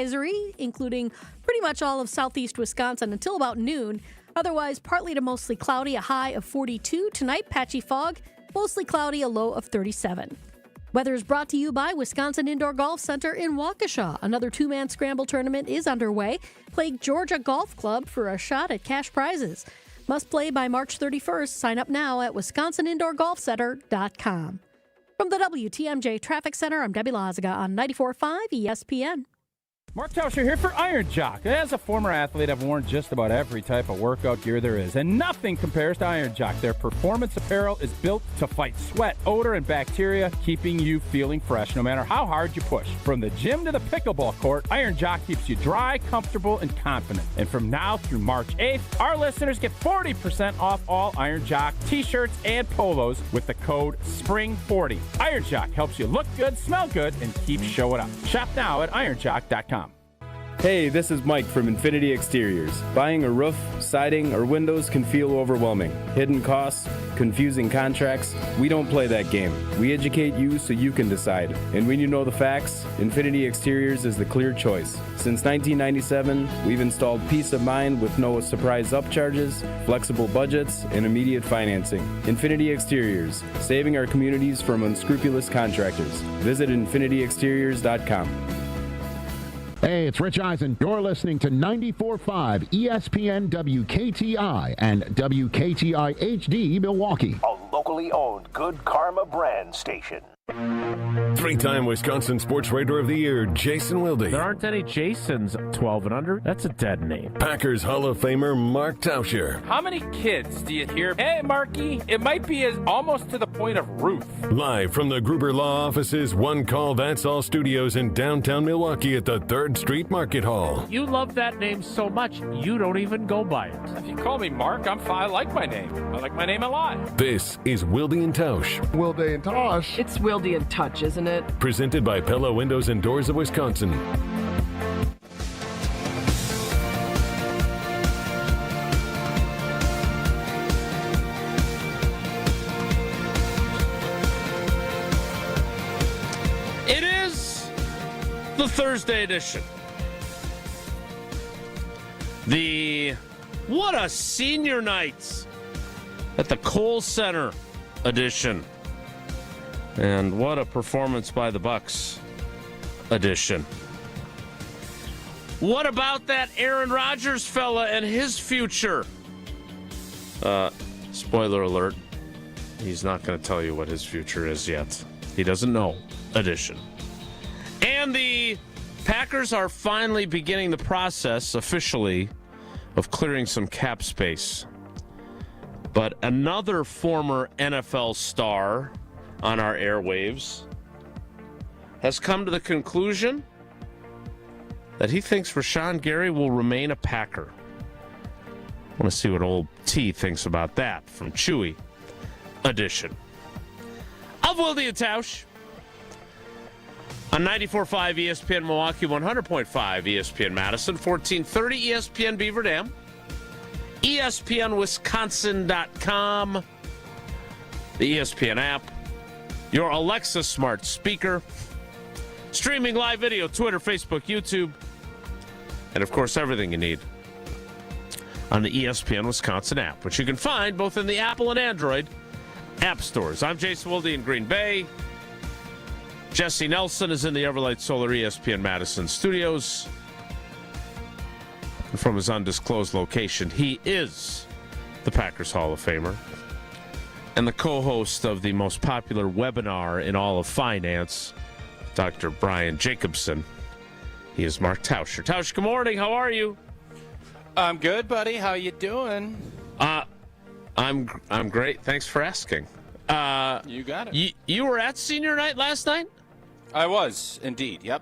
advisory, including pretty much all of southeast Wisconsin until about noon. Otherwise, partly to mostly cloudy, a high of 42. Tonight, patchy fog, mostly cloudy, a low of 37. Weather is brought to you by Wisconsin Indoor Golf Center in Waukesha. Another two-man scramble tournament is underway. Play Georgia Golf Club for a shot at cash prizes. Must play by March 31st. Sign up now at wisconsinindoorgolfcenter.com. From the WTMJ Traffic Center, I'm Debbie Loziga on 94.5 ESPN. Mark Tausch here for Iron Jock. As a former athlete, I've worn just about every type of workout gear there is, and nothing compares to Iron Jock. Their performance apparel is built to fight sweat, odor, and bacteria, keeping you feeling fresh no matter how hard you push. From the gym to the pickleball court, Iron Jock keeps you dry, comfortable, and confident. And from now through March 8th, our listeners get 40% off all Iron Jock t-shirts and polos with the code SPRING40. Iron Jock helps you look good, smell good, and keep showing up. Shop now at ironjock.com. Hey, this is Mike from Infinity Exteriors. Buying a roof, siding, or windows can feel overwhelming. Hidden costs, confusing contracts. We don't play that game. We educate you so you can decide. And when you know the facts, Infinity Exteriors is the clear choice. Since 1997, we've installed peace of mind with no surprise upcharges, flexible budgets, and immediate financing. Infinity Exteriors, saving our communities from unscrupulous contractors. Visit infinityexteriors.com. Hey, it's Rich Eisen. You're listening to 94.5 ESPN WKTI and WKTI HD Milwaukee. A locally owned Good Karma brand station. Three-time Wisconsin Sports Writer of the Year, Jason Wilde. There aren't any Jasons 12 and under. That's a dead name. Packers Hall of Famer, Mark Tauscher. How many kids do you hear, hey, Marky? It might be almost to the point of Ruth. Live from the Gruber Law Office's One Call That's All studios in downtown Milwaukee at the 3rd Street Market Hall. You love that name so much, you don't even go by it. If you call me Mark, I'm fine. I like my name. I like my name a lot. This is Wilde and Tausch. Wilde and Tausch. It's Wilde and Touch, isn't it? Presented by Pella Windows and Doors of Wisconsin. It is the Thursday edition. What a senior night at the Kohl Center edition. And what a performance by the Bucks edition. What about that Aaron Rodgers fella and his future? Spoiler alert. He's not going to tell you what his future is yet. He doesn't know edition. And the Packers are finally beginning the process officially of clearing some cap space. But another former NFL star on our airwaves has come to the conclusion that he thinks Rashawn Gary will remain a Packer. I want to see what old T thinks about that from Chewy edition of Wilde and Tausch on 94.5 ESPN Milwaukee, 100.5 ESPN Madison, 1430 ESPN Beaver Dam, ESPNWisconsin.com, the ESPN app, your Alexa smart speaker, streaming live video, Twitter, Facebook, YouTube, and, of course, everything you need on the ESPN Wisconsin app, which you can find both in the Apple and Android app stores. I'm Jason Wilde in Green Bay. Jesse Nelson is in the Everlight Solar ESPN Madison studios. And from his undisclosed location, he is the Packers Hall of Famer and the co-host of the most popular webinar in all of finance, Dr. Brian Jacobson. He is Mark Tauscher. Tausch, good morning. How are you? I'm good, buddy. How you doing? I'm great. Thanks for asking. You got it. You were at senior night last night? I was, indeed. Yep.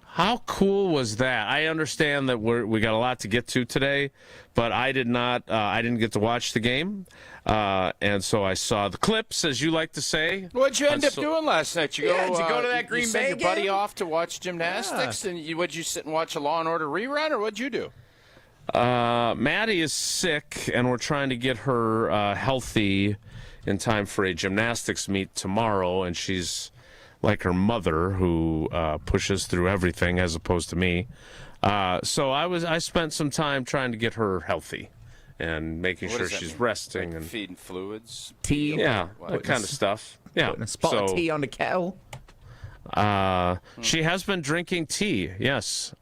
How cool was that? I understand that we got a lot to get to today, but I did not. I didn't get to watch the game, and so I saw the clips, as you like to say. What'd you end up doing last night? Did you go to that Green Bay game? You sent your buddy game? off to watch gymnastics, and would you sit and watch a Law and Order rerun, or what'd you do? Maddie is sick, and we're trying to get her healthy in time for a gymnastics meet tomorrow, and she's like her mother, who pushes through everything as opposed to me. So I spent some time trying to get her healthy and making sure she's resting and feeding fluids, tea, that kind of stuff. Yeah, putting a spot of tea on the kettle. She has been drinking tea. Yes,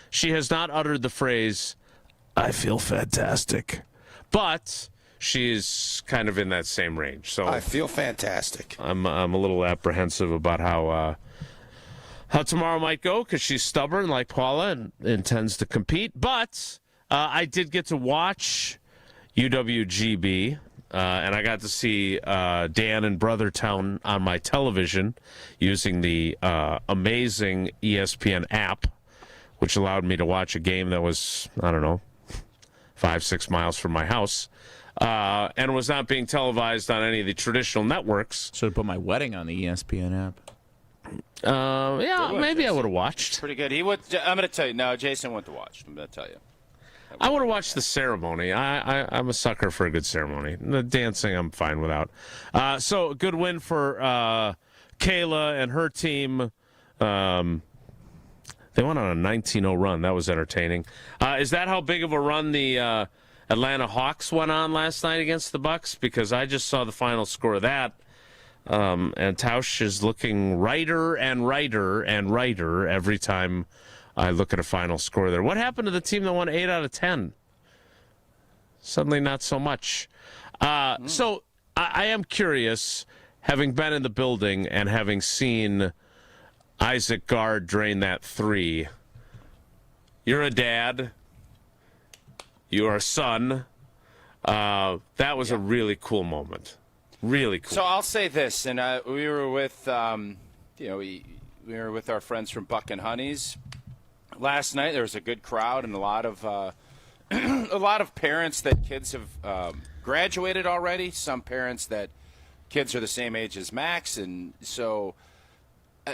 she has not uttered the phrase "I feel fantastic," but she's kind of in that same range. So I feel fantastic. I'm a little apprehensive about how tomorrow might go because she's stubborn like Paula and intends to compete. But I did get to watch UWGB, and I got to see Dan in Brothertown on my television using the amazing ESPN app, which allowed me to watch a game that was, 5-6 miles from my house. And was not being televised on any of the traditional networks. Should have put my wedding on the ESPN app. Maybe I would have watched. Pretty good. He would. I'm going to tell you. No, Jason went to watch. I'm going to tell you. I would have watched the ceremony. I'm a sucker for a good ceremony. The dancing, I'm fine without. So a good win for Kayla and her team. They went on a 19-0 run. That was entertaining. Is that how big of a run the Atlanta Hawks went on last night against the Bucks? Because I just saw the final score of that. And Tausch is looking righter and righter and righter every time I look at a final score there. What happened to the team that won 8 out of 10? Suddenly not so much. So I am curious, having been in the building and having seen Isaac Gard drain that 3. You're a dad. You are a son. That was a really cool moment. Really cool. So I'll say this, and we were with, we were with our friends from Buck and Honey's last night. There was a good crowd and a lot of a lot of parents that kids have graduated already. Some parents that kids are the same age as Max, and so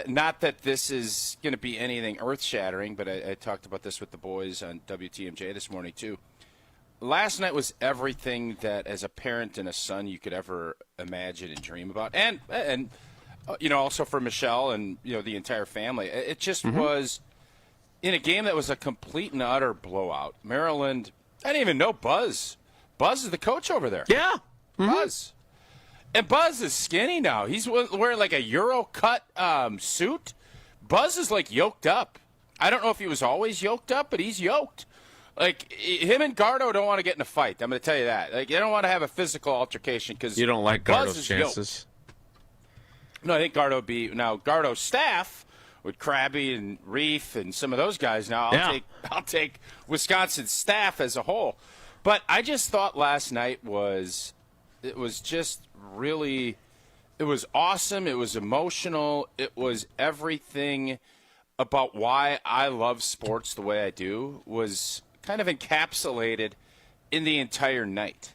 not that this is going to be anything earth-shattering, but I talked about this with the boys on WTMJ this morning too. Last night was everything that, as a parent and a son, you could ever imagine and dream about, and also for Michelle and the entire family. It just was in a game that was a complete and utter blowout. Maryland, I didn't even know Buzz. Buzz is the coach over there. Yeah, Buzz, and Buzz is skinny now. He's wearing like a Euro cut suit. Buzz is like yoked up. I don't know if he was always yoked up, but he's yoked. Like, him and Gardo don't want to get in a fight. I'm going to tell you that. Like, they don't want to have a physical altercation because you don't like Gardo's chances. No, I think Gardo would be now. Gardo's staff with Krabby and Reef and some of those guys. Now I'll take Wisconsin's staff as a whole. But I just thought last night it was just really, it was awesome. It was emotional. It was everything about why I love sports the way I do was kind of encapsulated in the entire night.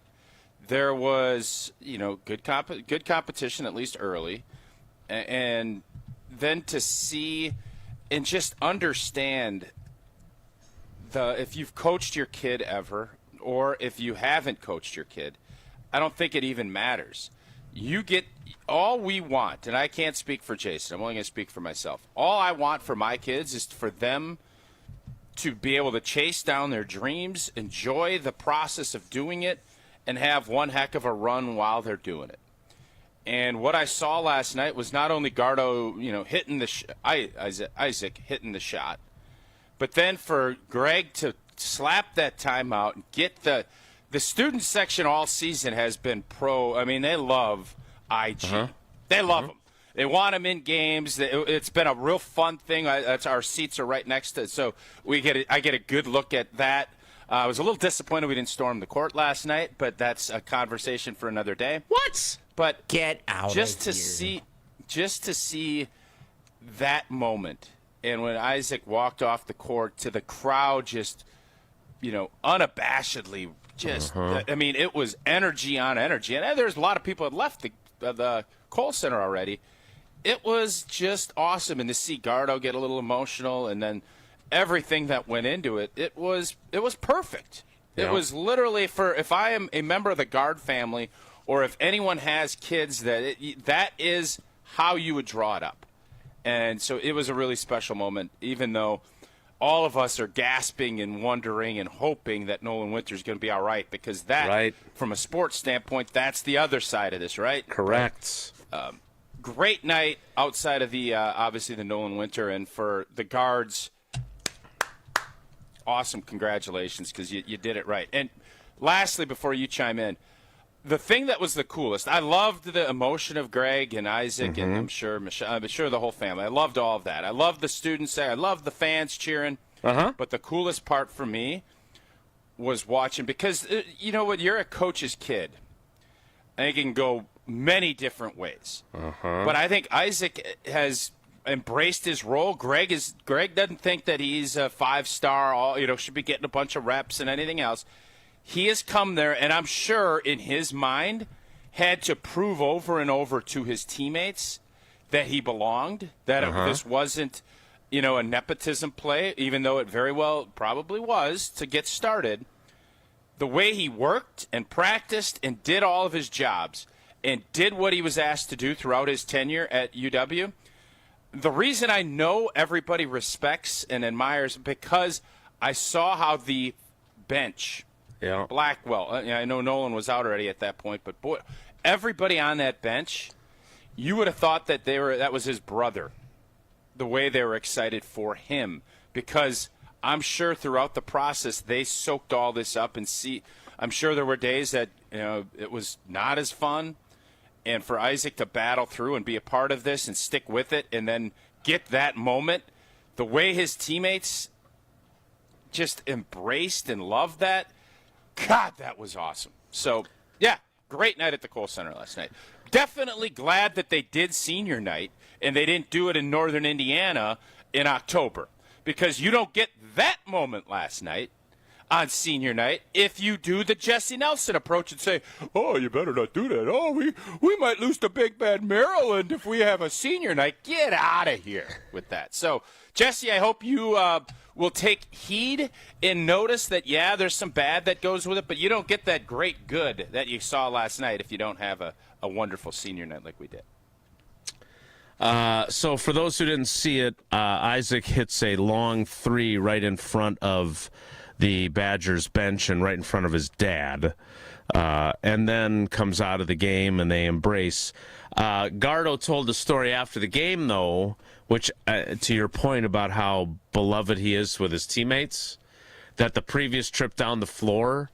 There was, good competition, at least early, and then to see and just understand if you've coached your kid ever, or if you haven't coached your kid, I don't think it even matters. You get all we want, and I can't speak for Jason. I'm only going to speak for myself. All I want for my kids is for them to be able to chase down their dreams, enjoy the process of doing it, and have one heck of a run while they're doing it. And what I saw last night was not only Gardo, hitting Isaac hitting the shot, but then for Greg to slap that timeout and get the student section all season has been pro. I mean, they love IG. They love them. They want them in games. It's been a real fun thing. Our seats are right next to it, so I get a good look at that. I was a little disappointed we didn't storm the court last night, but that's a conversation for another day. What? But get out just of here. Just to see that moment, and when Isaac walked off the court to the crowd, just unabashedly. I mean, it was energy on energy. And there's a lot of people that left the Kohl Center already. It was just awesome. And to see Gardo get a little emotional and then everything that went into it, it was perfect. Yeah. It was literally if I am a member of the Gard family or if anyone has kids, that is how you would draw it up. And so it was a really special moment, even though all of us are gasping and wondering and hoping that Nolan Winter's going to be all right, because that, from a sports standpoint, that's the other side of this, right? Correct. Great night outside of the obviously the Nolan Winter, and for the guards, awesome. Congratulations, because you did it right. And lastly, before you chime in, the thing that was the coolest, I loved the emotion of Greg and Isaac, and I'm sure Michelle, I'm sure the whole family. I loved all of that. I loved the students there. I loved the fans cheering. But the coolest part for me was watching, because you know what, you're a coach's kid, and it can go many different ways. But I think Isaac has embraced his role. Greg doesn't think that he's a 5-star, should be getting a bunch of reps and anything else. He has come there, and I'm sure in his mind had to prove over and over to his teammates that he belonged, that this wasn't, a nepotism play, even though it very well probably was to get started. The way he worked and practiced and did all of his jobs and did what he was asked to do throughout his tenure at UW, the reason I know everybody respects and admires, because I saw how the bench – Blackwell. I know Nolan was out already at that point, but boy, everybody on that bench, you would have thought that that was his brother. The way they were excited for him, because I'm sure throughout the process they soaked all this up and I'm sure there were days that it was not as fun, and for Isaac to battle through and be a part of this and stick with it, and then get that moment, the way his teammates just embraced and loved that. God, that was awesome. So, yeah, great night at the Kohl Center last night. Definitely glad that they did senior night and they didn't do it in northern Indiana in October, because you don't get that moment last night on senior night if you do the Jesse Nelson approach and say, oh, you better not do that. Oh, we might lose to Big Bad Maryland if we have a senior night. Get out of here with that. So, Jesse, I hope you will take heed and notice that, there's some bad that goes with it, but you don't get that great good that you saw last night if you don't have a wonderful senior night like we did. So for those who didn't see it, Isaac hits a long 3 right in front of the Badgers bench and right in front of his dad, and then comes out of the game and they embrace. Gardo told a story after the game, though, which, to your point about how beloved he is with his teammates, that the previous trip down the floor,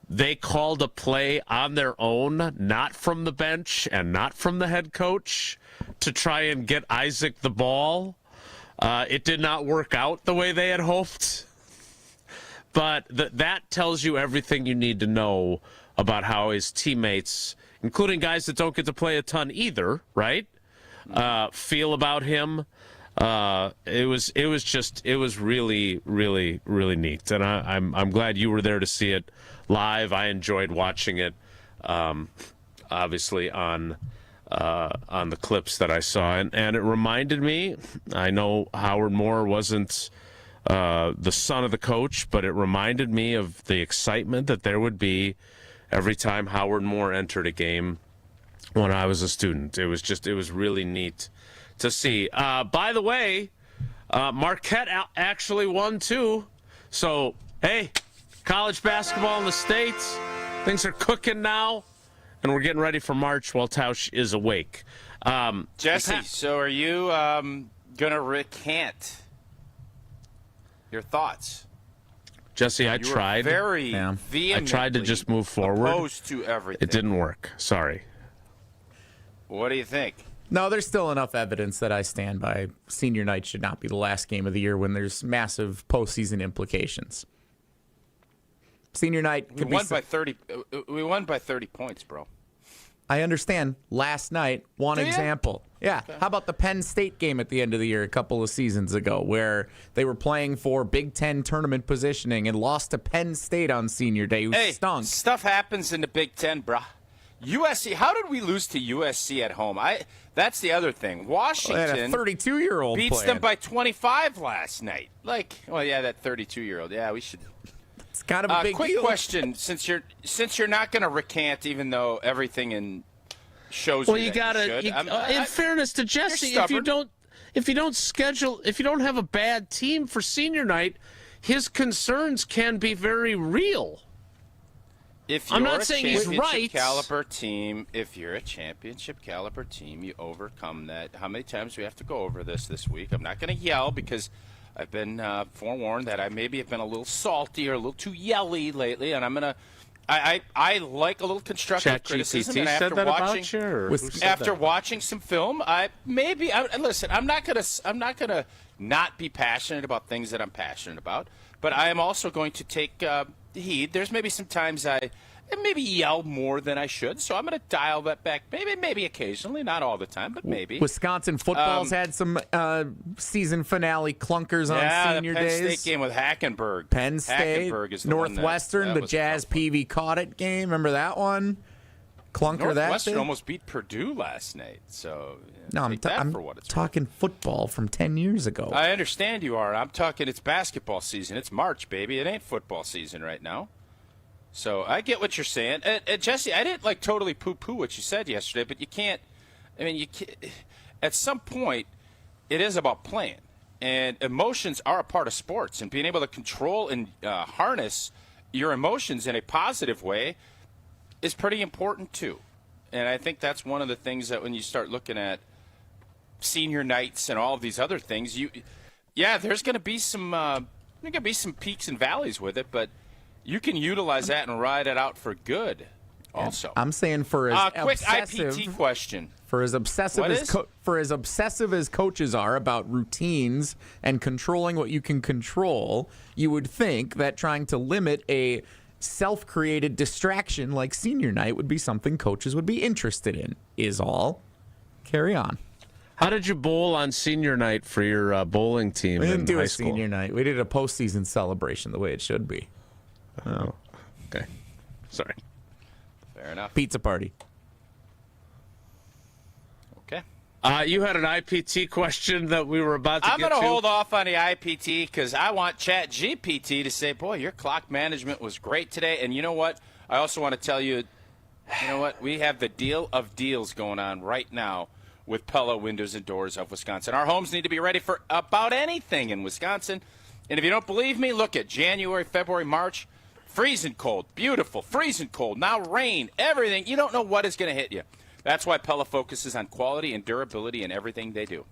they called a play on their own, not from the bench and not from the head coach, to try and get Isaac the ball. It did not work out the way they had hoped. But that tells you everything you need to know about how his teammates, including guys that don't get to play a ton either, right, feel about him. It was really, really, really neat, and I'm glad you were there to see it live. I enjoyed watching it, obviously on the clips that I saw, and it reminded me. I know Howard Moore wasn't the son of the coach, but it reminded me of the excitement that there would be every time Howard Moore entered a game when I was a student. It was really neat to see. By the way, Marquette actually won too. So, hey, college basketball in the States, things are cooking now, and we're getting ready for March while Tausch is awake. Jesse, so are you going to recant your thoughts? Jesse, I tried. Very vehemently I tried to just move forward. Opposed to everything. It didn't work. Sorry. What do you think? No, there's still enough evidence that I stand by. Senior night should not be the last game of the year when there's massive postseason implications. Senior night could we won by 30 points, bro. I understand. Last night, one example. Yeah. Okay. How about the Penn State game at the end of the year a couple of seasons ago where they were playing for Big Ten tournament positioning and lost to Penn State on senior day, who stunk. Stuff happens in the Big Ten, bro. USC, how did we lose to USC at home? That's the other thing. Washington, a 32-year-old beats them by 25 last night. That 32-year-old. Yeah, we should. It's kind of a big quick deal. Question: since you're not going to recant, even though everything in shows. Well, you got to. In fairness to Jesse, if you don't have a bad team for senior night, his concerns can be very real. If you're I'm not saying he's right. Caliber team, if you're a championship caliber team, you overcome that. How many times do we have to go over this week? I'm not going to yell because I've been forewarned that I maybe have been a little salty or a little too yelly lately, and I'm going to. I like a little constructive criticism. And after watching some film, listen. I'm not gonna not be passionate about things that I'm passionate about, but I am also going to take heed. There's maybe some times I maybe yell more than I should, so I'm going to dial that back. Maybe occasionally, not all the time, but maybe. Wisconsin football's had some season finale clunkers on senior the Penn days. State game with Hackenberg. Penn State, Hackenberg is the Northwestern, that the was Jazz Peavy caught it game. Remember that one? Clunker that Northwestern almost beat Purdue last night. So no, I'm talking football from 10 years ago. I understand you are. I'm talking. It's basketball season. It's March, baby. It ain't football season right now. So I get what you're saying, Jesse. I didn't totally poo-poo what you said yesterday, but you can't. I mean, you can't, at some point, it is about playing, and emotions are a part of sports, and being able to control and harness your emotions in a positive way is pretty important too. And I think that's one of the things that when you start looking at senior nights and all of these other things, there's going to be some peaks and valleys with it, but you can utilize that and ride it out for good. Also, I'm saying for as quick obsessive, IPT question. For as obsessive as coaches are about routines and controlling what you can control, you would think that trying to limit a self-created distraction like senior night would be something coaches would be interested in. Is all. Carry on. How did you bowl on senior night for your bowling team? We didn't do a school? Senior night. We did a postseason celebration the way it should be. Oh, okay. Sorry. Fair enough. Pizza party. Okay. You had an IPT question that we were about to get to. I'm going to hold off on the IPT because I want ChatGPT to say, boy, your clock management was great today. And you know what? I also want to tell you, we have the deal of deals going on right now with Pella Windows and Doors of Wisconsin. Our homes need to be ready for about anything in Wisconsin. And if you don't believe me, look at January, February, March. Freezing cold, beautiful, freezing cold, now rain, everything. You don't know what is going to hit you. That's why Pella focuses on quality and durability in everything they do.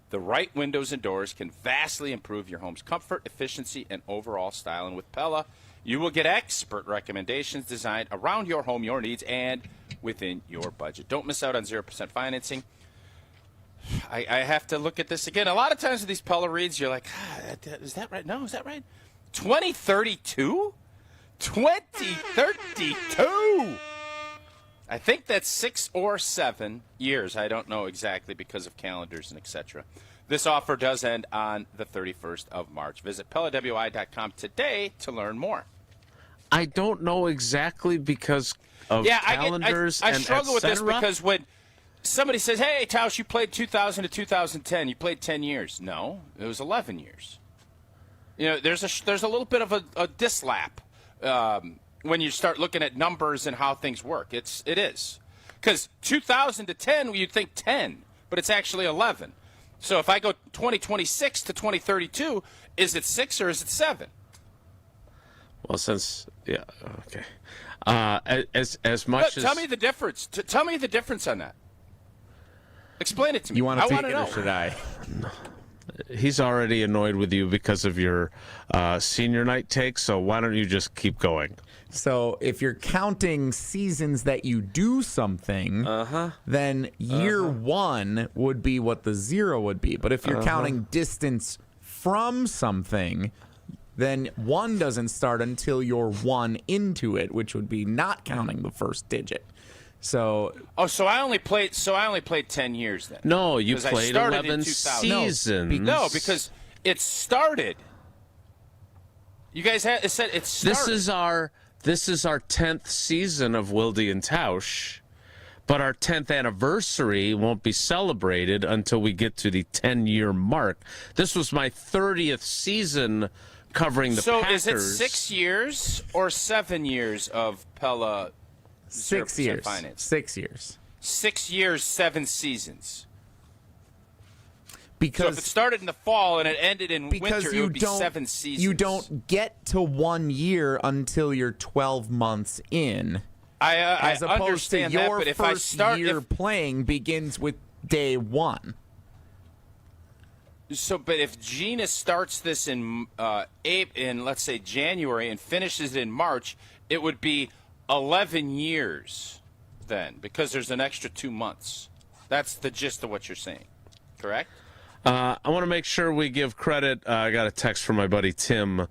The right windows and doors can vastly improve your home's comfort, efficiency, and overall style. And with Pella, you will get expert recommendations designed around your home, your needs, and within your budget. Don't miss out on 0% financing. I have to look at this again. A lot of times with these Pella reads, you're like, is that right? No, is that right? 2032? 2032! I think that's 6 or 7 years. I don't know exactly because of calendars and etc. This offer does end on the 31st of March. Visit PellaWI.com today to learn more. I don't know exactly because of calendars I struggle with this because when somebody says, hey, Tausch, you played 2000 to 2010. You played 10 years. No, it was 11 years. There's a little bit of a dislap when you start looking at numbers and how things work. It is. Because 2000 to 10, you'd think 10, but it's actually 11. So if I go 2026 to 2032, is it 6 or is it 7? Well, okay. As much as... Tell me the difference. Tell me the difference on that. Explain it to me. You want to take it or should I? He's already annoyed with you because of your senior night take, so why don't you just keep going? So if you're counting seasons that you do something, then year one would be what the 0 would be. But if you're counting distance from something, then 1 doesn't start until you're 1 into it, which would be not counting the first digit. So I only played 10 years then. No, you played 11 seasons. No, because it started. You guys had it said it started. This is our 10th season of Wilde and Tausch, but our 10th anniversary won't be celebrated until we get to the 10-year mark. This was my 30th season covering the Packers. So is it 6 years or 7 years of Pella? 6 years. Finance. 6 years. 6 years, 7 seasons. Because so if it started in the fall and it ended in winter, it would be 7 seasons. You don't get to 1 year until you're 12 months in. I as opposed understand to your that, but if first I start year playing begins with day 1. So, but if Gina starts this in let's say January and finishes it in March, it would be 11 years then, because there's an extra 2 months. That's the gist of what you're saying, correct? I want to make sure we give credit. I got a text from my buddy Tim.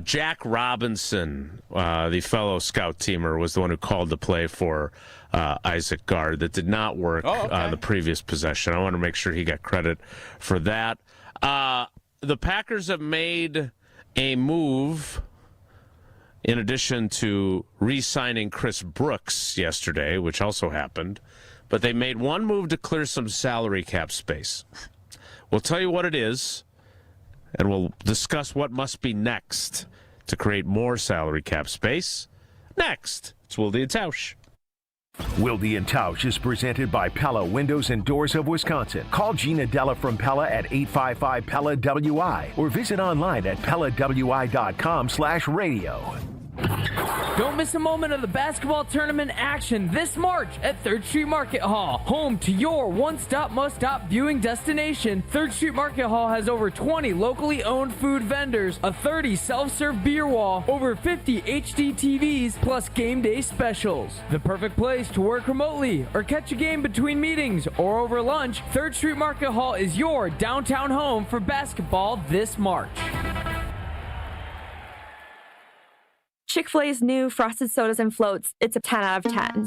Jack Robinson, the fellow scout teamer, was the one who called the play for Isaac Gard that did not work the previous possession. I want to make sure he got credit for that. The Packers have made a move in addition to re-signing Chris Brooks yesterday, which also happened. But they made one move to clear some salary cap space. We'll tell you what it is, and we'll discuss what must be next to create more salary cap space. Next, it's Wilde Tausch. Wilde and Tausch is presented by Pella Windows and Doors of Wisconsin. Call Gina Della from Pella at 855-PELLA-WI or visit online at PellaWI.com/radio. Don't miss a moment of the basketball tournament action this March at 3rd Street Market Hall. Home to your one-stop, must-stop viewing destination, 3rd Street Market Hall has over 20 locally owned food vendors, a 30 self-serve beer wall, over 50 HD TVs, plus game day specials. The perfect place to work remotely or catch a game between meetings or over lunch, 3rd Street Market Hall is your downtown home for basketball this March. Chick-fil-A's new frosted sodas and floats, it's a 10 out of 10.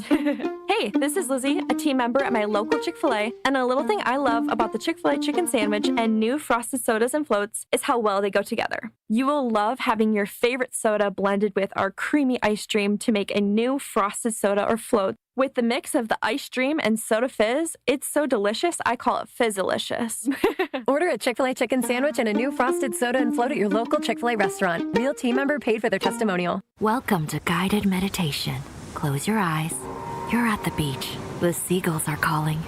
Hey, this is Lizzie, a team member at my local Chick-fil-A, and a little thing I love about the Chick-fil-A chicken sandwich and new frosted sodas and floats is how well they go together. You will love having your favorite soda blended with our creamy ice stream to make a new frosted soda or float. With the mix of the ice stream and soda fizz, it's so delicious, I call it Fizzalicious. Order a Chick-fil-A chicken sandwich and a new frosted soda and float at your local Chick-fil-A restaurant. Real team member paid for their testimonial. Welcome to guided meditation. Close your eyes. You're at the beach. The seagulls are calling.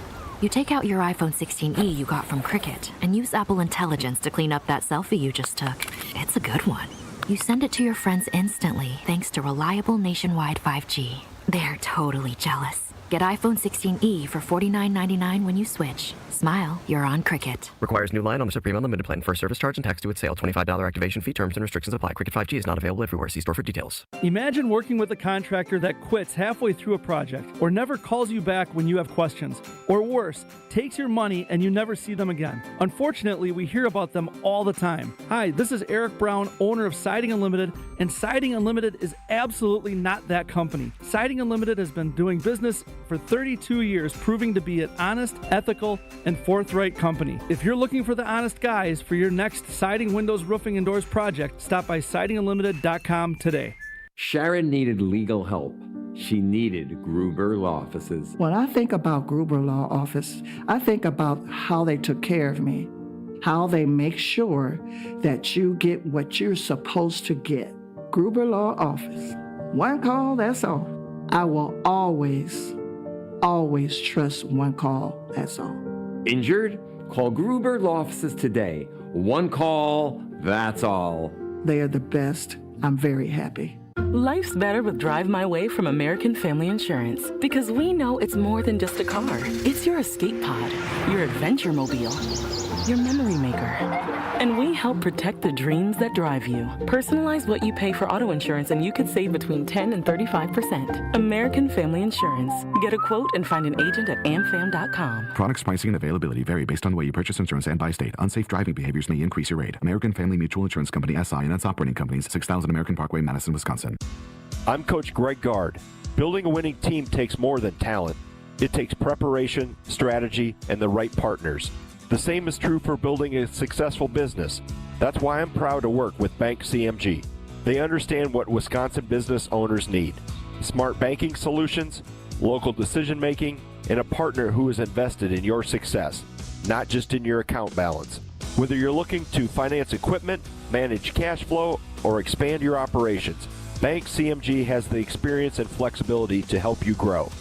You take out your iPhone 16e you got from Cricket and use Apple Intelligence to clean up that selfie you just took. It's a good one. You send it to your friends instantly thanks to reliable nationwide 5G. They're totally jealous. Get iPhone 16e for $49.99 when you switch. Smile, you're on Cricket. Requires new line on the Supreme Unlimited plan. First service charge and tax due at sale. $25 activation fee. Terms and restrictions apply. Cricket 5G is not available everywhere. See store for details. Imagine working with a contractor that quits halfway through a project or never calls you back when you have questions. Or worse, takes your money and you never see them again. Unfortunately, we hear about them all the time. Hi, this is Eric Brown, owner of Siding Unlimited, and Siding Unlimited is absolutely not that company. Siding Unlimited has been doing business for 32 years, proving to be an honest, ethical, and forthright company. If you're looking for the honest guys for your next siding, windows, roofing, and doors project, stop by sidingunlimited.com today. Sharon needed legal help. She needed Gruber Law Offices. When I think about Gruber Law Office, I think about how they took care of me, how they make sure that you get what you're supposed to get. Gruber Law Office. One call, that's all. I will always trust one call, that's all. Injured? Call Gruber Law Offices today. One call, that's all. They are the best. I'm very happy. Life's better with Drive My Way from American Family Insurance because we know it's more than just a car. It's your escape pod, your adventure mobile, your memory maker. And we help protect the dreams that drive you. Personalize what you pay for auto insurance and you could save between 10 and 35%. American Family Insurance. Get a quote and find an agent at amfam.com. Products, pricing, and availability vary based on the way you purchase insurance and by state. Unsafe driving behaviors may increase your rate. American Family Mutual Insurance Company, SI, and its operating companies, 6000 American Parkway, Madison, Wisconsin. I'm Coach Greg Gard. Building a winning team takes more than talent. It takes preparation, strategy, and the right partners. The same is true for building a successful business. That's why I'm proud to work with Bank CMG. They understand what Wisconsin business owners need. Smart banking solutions, local decision making, and a partner who is invested in your success, not just in your account balance. Whether you're looking to finance equipment, manage cash flow, or expand your operations, Bank CMG has the experience and flexibility to help you grow.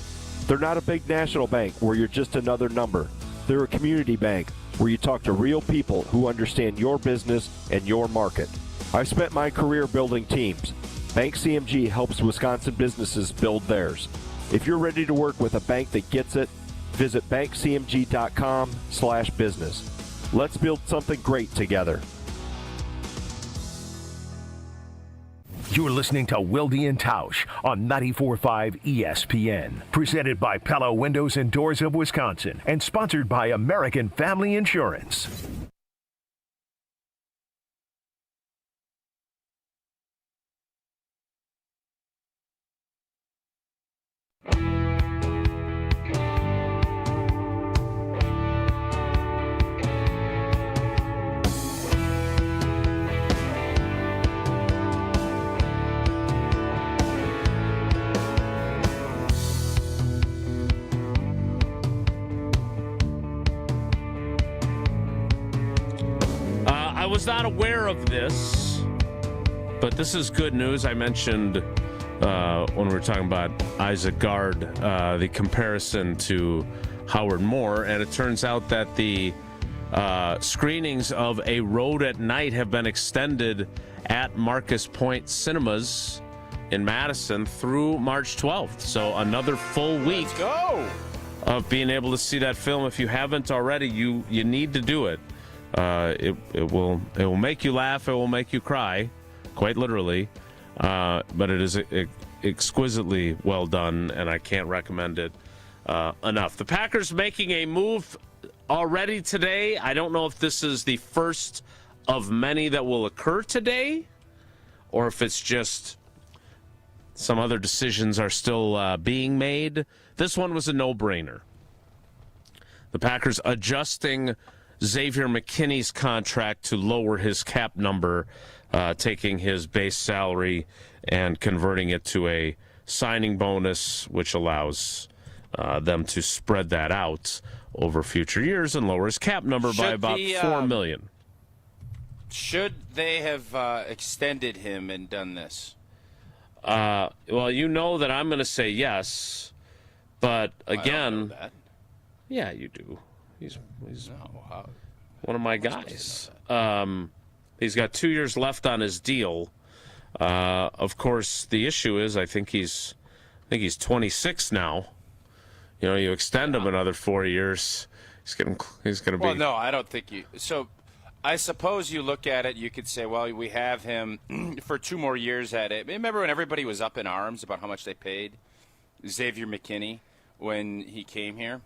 They're not a big national bank where you're just another number. They're a community bank where you talk to real people who understand your business and your market. I've spent my career building teams. Bank CMG helps Wisconsin businesses build theirs. If you're ready to work with a bank that gets it, visit bankcmg.com/business. Let's build something great together. You're listening to Wilde Tausch on 94.5 ESPN. Presented by Pella Windows and Doors of Wisconsin and sponsored by American Family Insurance. I was not aware of this, but this is good news. I mentioned when we were talking about Isaac Gard, the comparison to Howard Moore, and it turns out that the screenings of A Road at Night have been extended at Marcus Point Cinemas in Madison through March 12th. So another full week of being able to see that film. If you haven't already, you need to do it. It will make you laugh. It will make you cry, quite literally. But it is exquisitely well done, and I can't recommend it enough. The Packers making a move already today. I don't know if this is the first of many that will occur today, or if it's just some other decisions are still being made. This one was a no-brainer. The Packers adjusting Xavier McKinney's contract to lower his cap number, taking his base salary and converting it to a signing bonus, which allows them to spread that out over future years and lower his cap number by about $4 million. Should they have extended him and done this? Well, you know that I'm going to say yes, but again, I don't know that. Yeah, you do. He's one of my guys. He's got 2 years left on his deal. Of course, the issue is I think he's 26 now. You know, you extend him another 4 years, he's going to be. Well, no, I don't think you. So, I suppose you look at it, you could say, well, we have him for 2 more years at it. Remember when everybody was up in arms about how much they paid Xavier McKinney when he came here?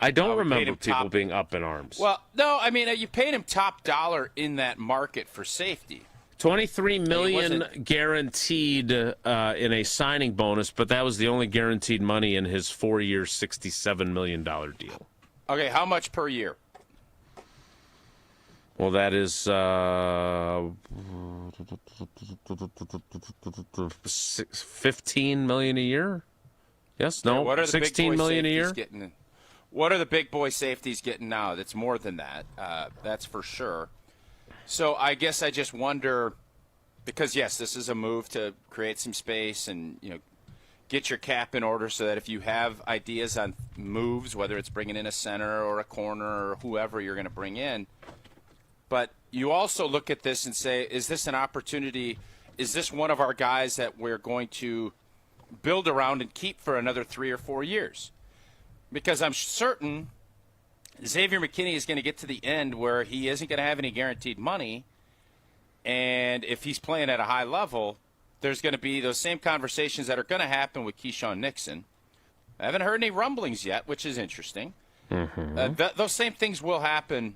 I don't remember people being up in arms. Well, no, I mean, you paid him top dollar in that market for safety. $23 million guaranteed in a signing bonus, but that was the only guaranteed money in his 4-year, $67 million deal. Okay, how much per year? Well, that is $15 million a year. Yes, no, what are the $16 million a year. What are the big boy safeties getting now? That's more than that. That's for sure. So I guess I just wonder, because yes, this is a move to create some space and get your cap in order so that if you have ideas on moves, whether it's bringing in a center or a corner or whoever you're going to bring in, but you also look at this and say, is this an opportunity? Is this one of our guys that we're going to build around and keep for another 3 or 4 years? Because I'm certain Xavier McKinney is going to get to the end where he isn't going to have any guaranteed money. And if he's playing at a high level, there's going to be those same conversations that are going to happen with Keyshawn Nixon. I haven't heard any rumblings yet, which is interesting. Mm-hmm. Those same things will happen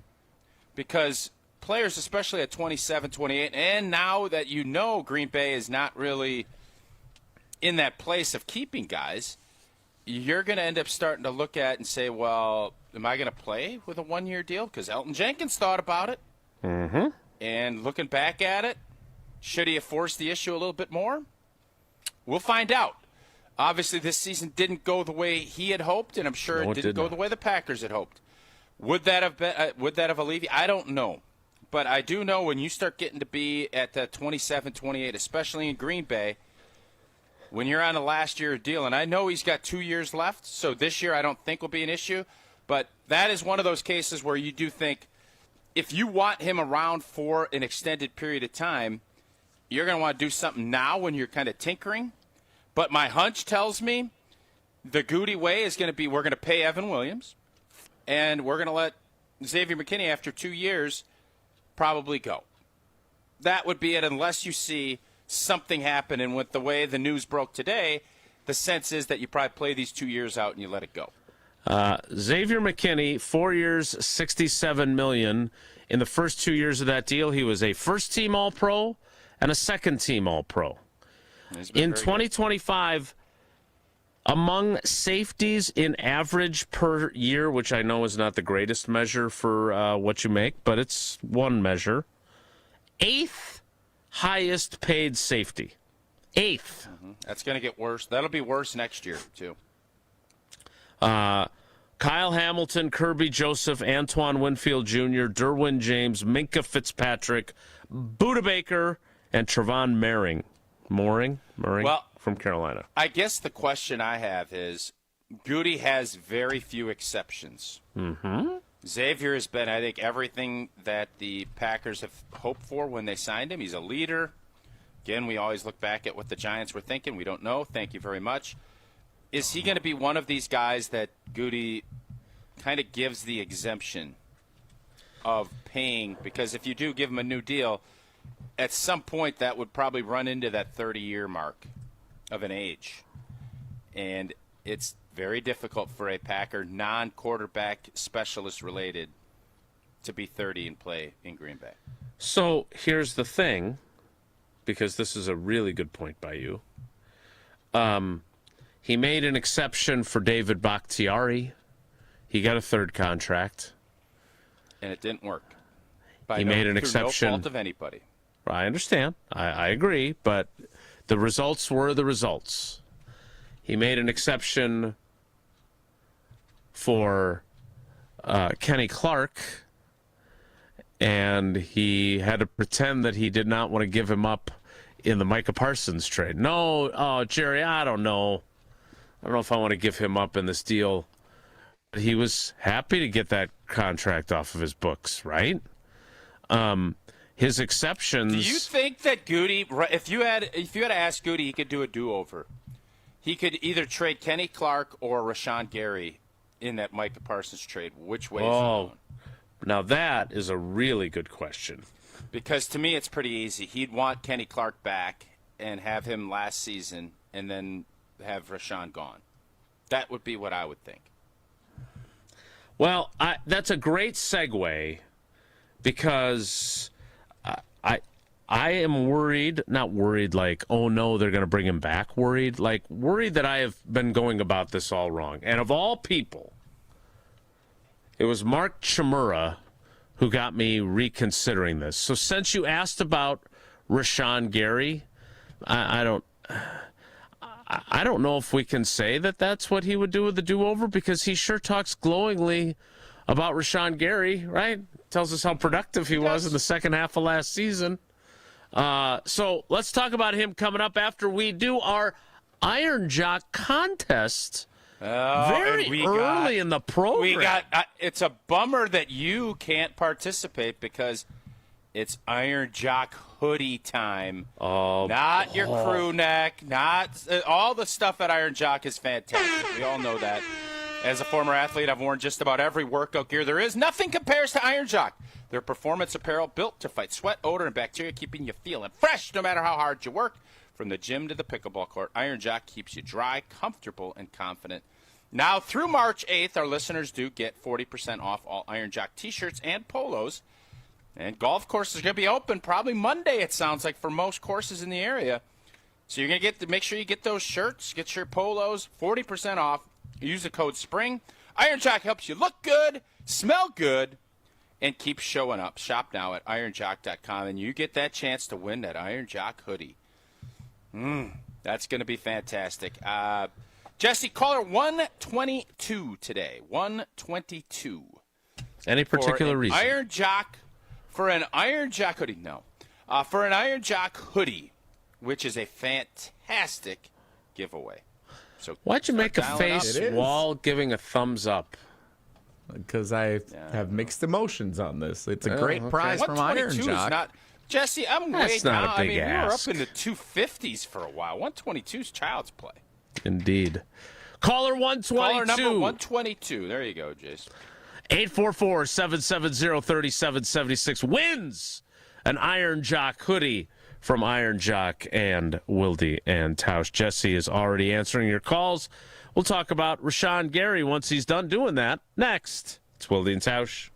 because players, especially at 27, 28, and now that Green Bay is not really in that place of keeping guys, you're going to end up starting to look at and say, well, am I going to play with a 1-year deal? Because Elton Jenkins thought about it. Mm-hmm. And looking back at it, should he have forced the issue a little bit more? We'll find out. Obviously, this season didn't go the way he had hoped, and I'm sure it didn't go the way the Packers had hoped. Would that have alleviated? I don't know. But I do know when you start getting to be at the 27, 28, especially in Green Bay, when you're on a last year deal, and I know he's got 2 years left, so this year I don't think will be an issue, but that is one of those cases where you do think if you want him around for an extended period of time, you're going to want to do something now when you're kind of tinkering. But my hunch tells me the Goody way is going to be we're going to pay Evan Williams, and we're going to let Xavier McKinney, after 2 years, probably go. That would be it unless you see something happen. And with the way the news broke today, the sense is that you probably play these 2 years out and you let it go. Xavier McKinney, 4 years, $67 million. In the first 2 years of that deal, he was a first-team All-Pro and a second-team All-Pro. In 2025, among safeties in average per year, which I know is not the greatest measure for what you make, but it's one measure, 8th highest paid safety. 8th. That's going to get worse. That'll be worse next year, too. Kyle Hamilton, Kirby Joseph, Antoine Winfield Jr., Derwin James, Minkah Fitzpatrick, Budda Baker, and Trevon Moehrig from Carolina. I guess the question I have is, Goody has very few exceptions. Mm-hmm. Xavier has been, I think, everything that the Packers have hoped for when they signed him. He's a leader. Again, we always look back at what the Giants were thinking. We don't know. Thank you very much. Is he going to be one of these guys that Goody kind of gives the exemption of paying? Because if you do give him a new deal, at some point that would probably run into that 30-year mark of an age. And it's very difficult for a Packer non-quarterback specialist related to be 30 and play in Green Bay. So here's the thing, because this is a really good point by you. He made an exception for David Bakhtiari. He got a third contract. And it didn't work. He made an exception. No fault of anybody. I understand. I agree, but the results were the results. He made an exception for Kenny Clark, and he had to pretend that he did not want to give him up in the Micah Parsons trade. No, Jerry, I don't know. I don't know if I want to give him up in this deal. But he was happy to get that contract off of his books, right? His exceptions. Do you think that Goody, if you had to ask Goody, he could do a do-over? He could either trade Kenny Clark or Rashawn Garry in that Micah Parsons trade. Which way is he going? Now that is a really good question. Because to me, it's pretty easy. He'd want Kenny Clark back and have him last season and then have Rashawn gone. That would be what I would think. Well, that's a great segue because I am worried, not worried like, oh no, they're going to bring him back, worried that I have been going about this all wrong. And of all people, it was Mark Chmura who got me reconsidering this. So since you asked about Rashawn Garry, I don't know if we can say that that's what he would do with the do-over, because he sure talks glowingly about Rashawn Garry, right? Tells us how productive he was in the second half of last season. So let's talk about him coming up after we do our Iron Jock contest very early in the program. It's a bummer that you can't participate because it's Iron Jock hoodie time. Oh, not your crew neck, not all the stuff at Iron Jock is fantastic. We all know that. As a former athlete, I've worn just about every workout gear there is. Nothing compares to Iron Jock. Their performance apparel built to fight sweat, odor, and bacteria, keeping you feeling fresh no matter how hard you work. From the gym to the pickleball court, Iron Jock keeps you dry, comfortable, and confident. Now, through March 8th, our listeners do get 40% off all Iron Jock t-shirts and polos. And golf courses are going to be open probably Monday, it sounds like, for most courses in the area. So you're going to make sure you get those shirts, get your polos, 40% off. Use the code SPRING. Iron Jock helps you look good, smell good, and keep showing up. Shop now at ironjock.com, and you get that chance to win that Iron Jock hoodie. That's going to be fantastic. Jesse, caller 122 today. 122. Any particular reason? For an Iron Jock hoodie, no. For an Iron Jock hoodie, which is a fantastic giveaway. So why'd you make a face while giving a thumbs up? because I have mixed emotions on this. It's a great prize from Iron 122 Jock. is not. Jesse, I'm That's way not down. a big we were up ask. in the 250s for a while. 122 is child's play. Indeed. Caller 122. Caller number 122. There you go, Jace. 844-770-3776 wins an Iron Jock hoodie from Iron Jock and Wilde and Tausch. Jesse is already answering your calls. We'll talk about Rashawn Garry once he's done doing that. Next, it's Wilde and Tausch.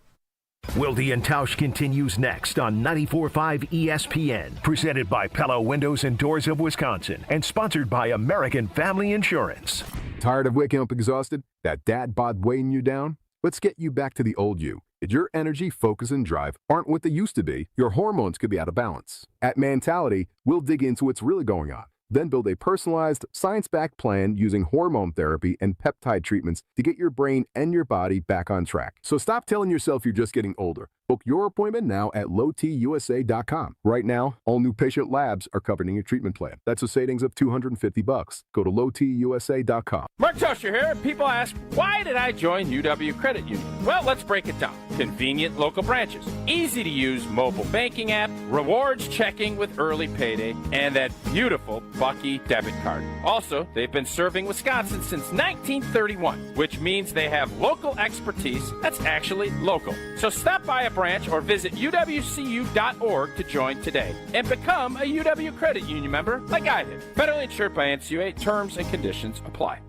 Wilde and Tausch continues next on 94.5 ESPN, presented by Pella Windows and Doors of Wisconsin, and sponsored by American Family Insurance. Tired of waking up exhausted? That dad bod weighing you down? Let's get you back to the old you. If your energy, focus, and drive aren't what they used to be, your hormones could be out of balance. At Mentality, we'll dig into what's really going on, then build a personalized, science-backed plan using hormone therapy and peptide treatments to get your brain and your body back on track. So stop telling yourself you're just getting older. Book your appointment now at lowtusa.com. Right now, all new patient labs are covered in your treatment plan. That's a savings of $250. Go to lowtusa.com. Mark Tausch here. People ask, why did I join UW Credit Union? Well, let's break it down. Convenient local branches, easy to use mobile banking app, rewards checking with early payday, and that beautiful Bucky debit card. Also, they've been serving Wisconsin since 1931, which means they have local expertise that's actually local. So stop by a branch or visit uwcu.org to join today and become a UW Credit Union member like I did. Federally insured by NCUA. Terms and conditions apply.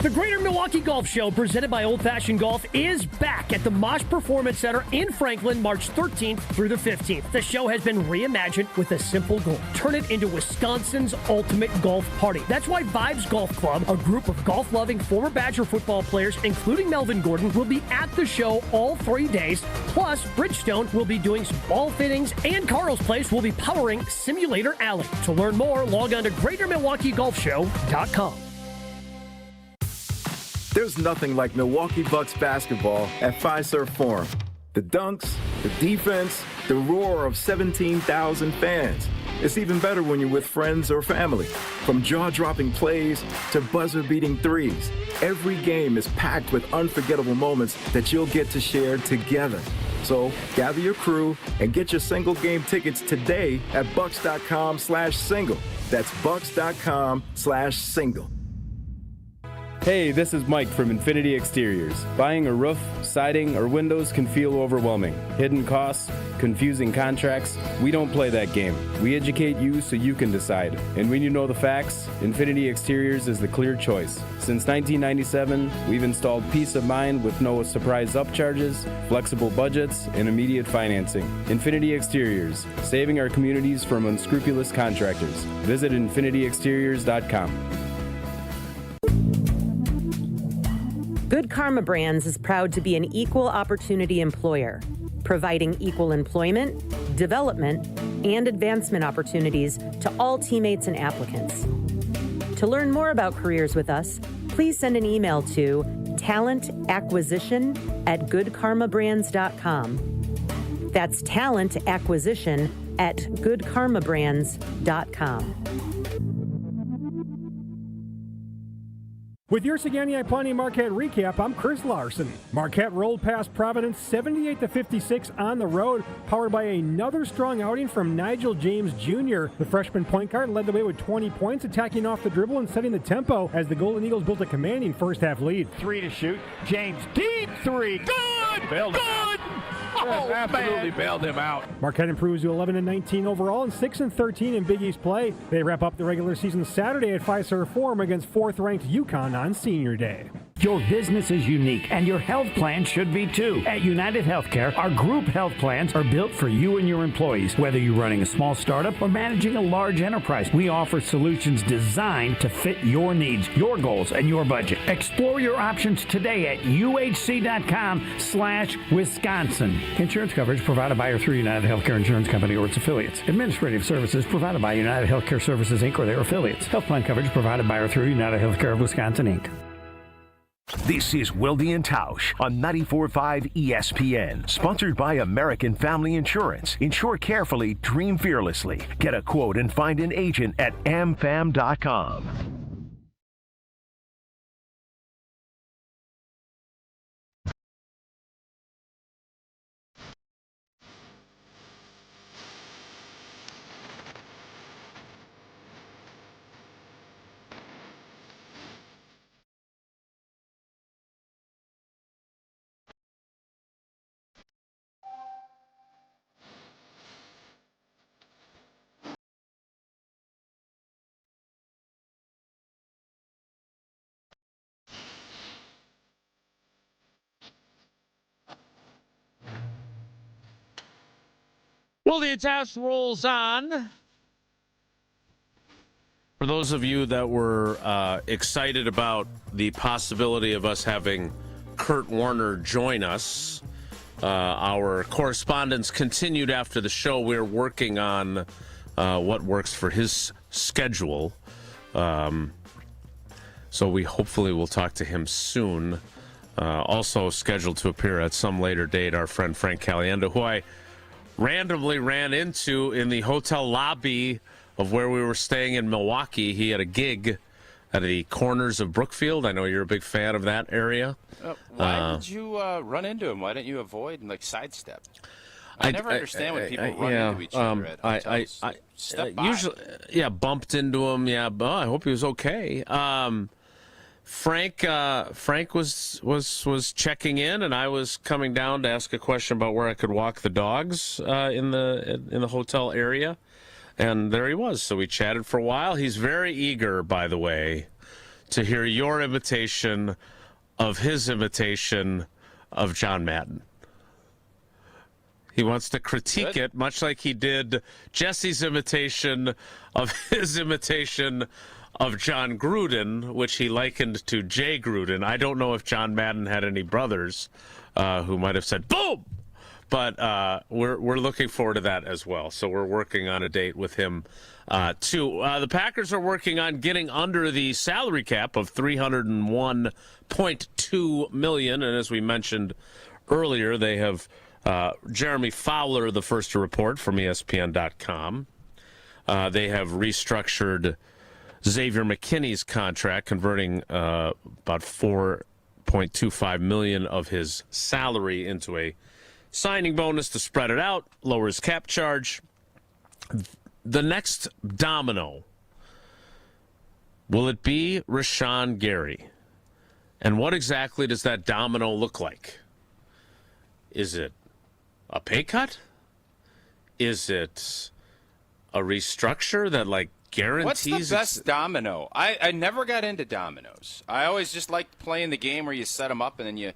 The Greater Milwaukee Golf Show, presented by Old Fashioned Golf, is back at the Mosh Performance Center in Franklin, March 13th through the 15th. The show has been reimagined with a simple goal: turn it into Wisconsin's ultimate golf party. That's why Vibes Golf Club, a group of golf-loving former Badger football players, including Melvin Gordon, will be at the show all 3 days. Plus, Bridgestone will be doing some ball fittings, and Carl's Place will be powering Simulator Alley. To learn more, log on to GreaterMilwaukeeGolfShow.com. There's nothing like Milwaukee Bucks basketball at Fiserv Forum. The dunks, the defense, the roar of 17,000 fans. It's even better when you're with friends or family. From jaw-dropping plays to buzzer-beating threes, every game is packed with unforgettable moments that you'll get to share together. So gather your crew and get your single game tickets today at bucks.com/single. That's bucks.com/single. Hey, this is Mike from Infinity Exteriors. Buying a roof, siding, or windows can feel overwhelming. Hidden costs, confusing contracts. We don't play that game. We educate you so you can decide. And when you know the facts, Infinity Exteriors is the clear choice. Since 1997, we've installed peace of mind with no surprise upcharges, flexible budgets, and immediate financing. Infinity Exteriors, saving our communities from unscrupulous contractors. Visit infinityexteriors.com. Good Karma Brands is proud to be an equal opportunity employer, providing equal employment, development, and advancement opportunities to all teammates and applicants. To learn more about careers with us, please send an email to talentacquisition@goodkarmabrands.com. That's talentacquisition@goodkarmabrands.com. With your Sagani Ipani Marquette recap, I'm Chris Larson. Marquette rolled past Providence 78-56 on the road, powered by another strong outing from Nigel James Jr. The freshman point guard led the way with 20 points, attacking off the dribble and setting the tempo as the Golden Eagles built a commanding first-half lead. 3 to shoot. James, deep three. Good! Good! Oh, absolutely bailed him out. Marquette improves to 11-19 overall and 6-13 in Big East play. They wrap up the regular season Saturday at Fiserv Forum against 4th-ranked UConn on Senior Day. Your business is unique, and your health plan should be too. At United Healthcare, our group health plans are built for you and your employees. Whether you're running a small startup or managing a large enterprise, we offer solutions designed to fit your needs, your goals, and your budget. Explore your options today at uhc.com/Wisconsin. Insurance coverage provided by or through United Healthcare Insurance Company or its affiliates. Administrative services provided by United Healthcare Services, Inc. or their affiliates. Health plan coverage provided by or through United Healthcare of Wisconsin, Inc. This is Wilde and Tausch on 94.5 ESPN, sponsored by American Family Insurance. Insure carefully, dream fearlessly. Get a quote and find an agent at amfam.com. Well, the Tausch rolls on. For those of you that were excited about the possibility of us having Kurt Warner join us, our correspondence continued after the show. We're working on what works for his schedule. So we hopefully will talk to him soon. Also scheduled to appear at some later date, our friend Frank Caliendo, who I randomly ran into in the hotel lobby of where we were staying in Milwaukee. He had a gig at the corners of Brookfield. I know you're a big fan of that area. Why did you run into him? Why didn't you avoid and sidestep? I never understand when people run into each other at hotels. Step by. Usually, bumped into him. Yeah, but I hope he was okay. Frank was checking in, and I was coming down to ask a question about where I could walk the dogs in the hotel area, and there he was. So we chatted for a while. He's very eager, by the way, to hear your imitation of his imitation of John Madden. He wants to critique it, much like he did Jesse's imitation of his imitation of John Gruden, which he likened to Jay Gruden. I don't know if John Madden had any brothers who might have said, boom! But we're looking forward to that as well. So we're working on a date with him, too. The Packers are working on getting under the salary cap of $301.2 million. And as we mentioned earlier, they have Jeremy Fowler, the first to report from ESPN.com. They have restructured Xavier McKinney's contract, converting about $4.25 million of his salary into a signing bonus to spread it out, lower his cap charge. The next domino, will it be Rashawn Garry? And what exactly does that domino look like? Is it a pay cut? Is it a restructure that guarantees? What's the best domino? I never got into dominoes. I always just liked playing the game where you set them up and then you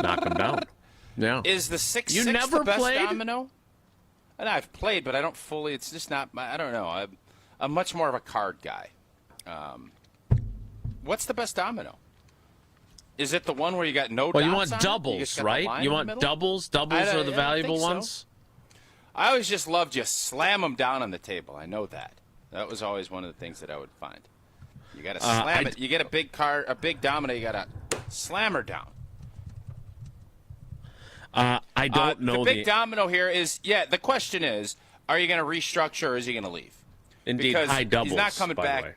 knock them down. Yeah. Is the 6-6 you never the best played? domino? And I've played, but I don't fully. It's just not. I don't know. I'm much more of a card guy. What's the best domino? Is it the one where you got no? Well, you dots want on doubles, right? You want doubles. Doubles are the valuable ones. So. I always just loved you slam them down on the table. I know that. That was always one of the things that I would find. You got to slam it. You get a big card, a big domino. You got to slam her down. I don't know. The big domino here is, the question is, are you going to restructure or is he going to leave? Indeed, because high doubles. He's not coming back. The way.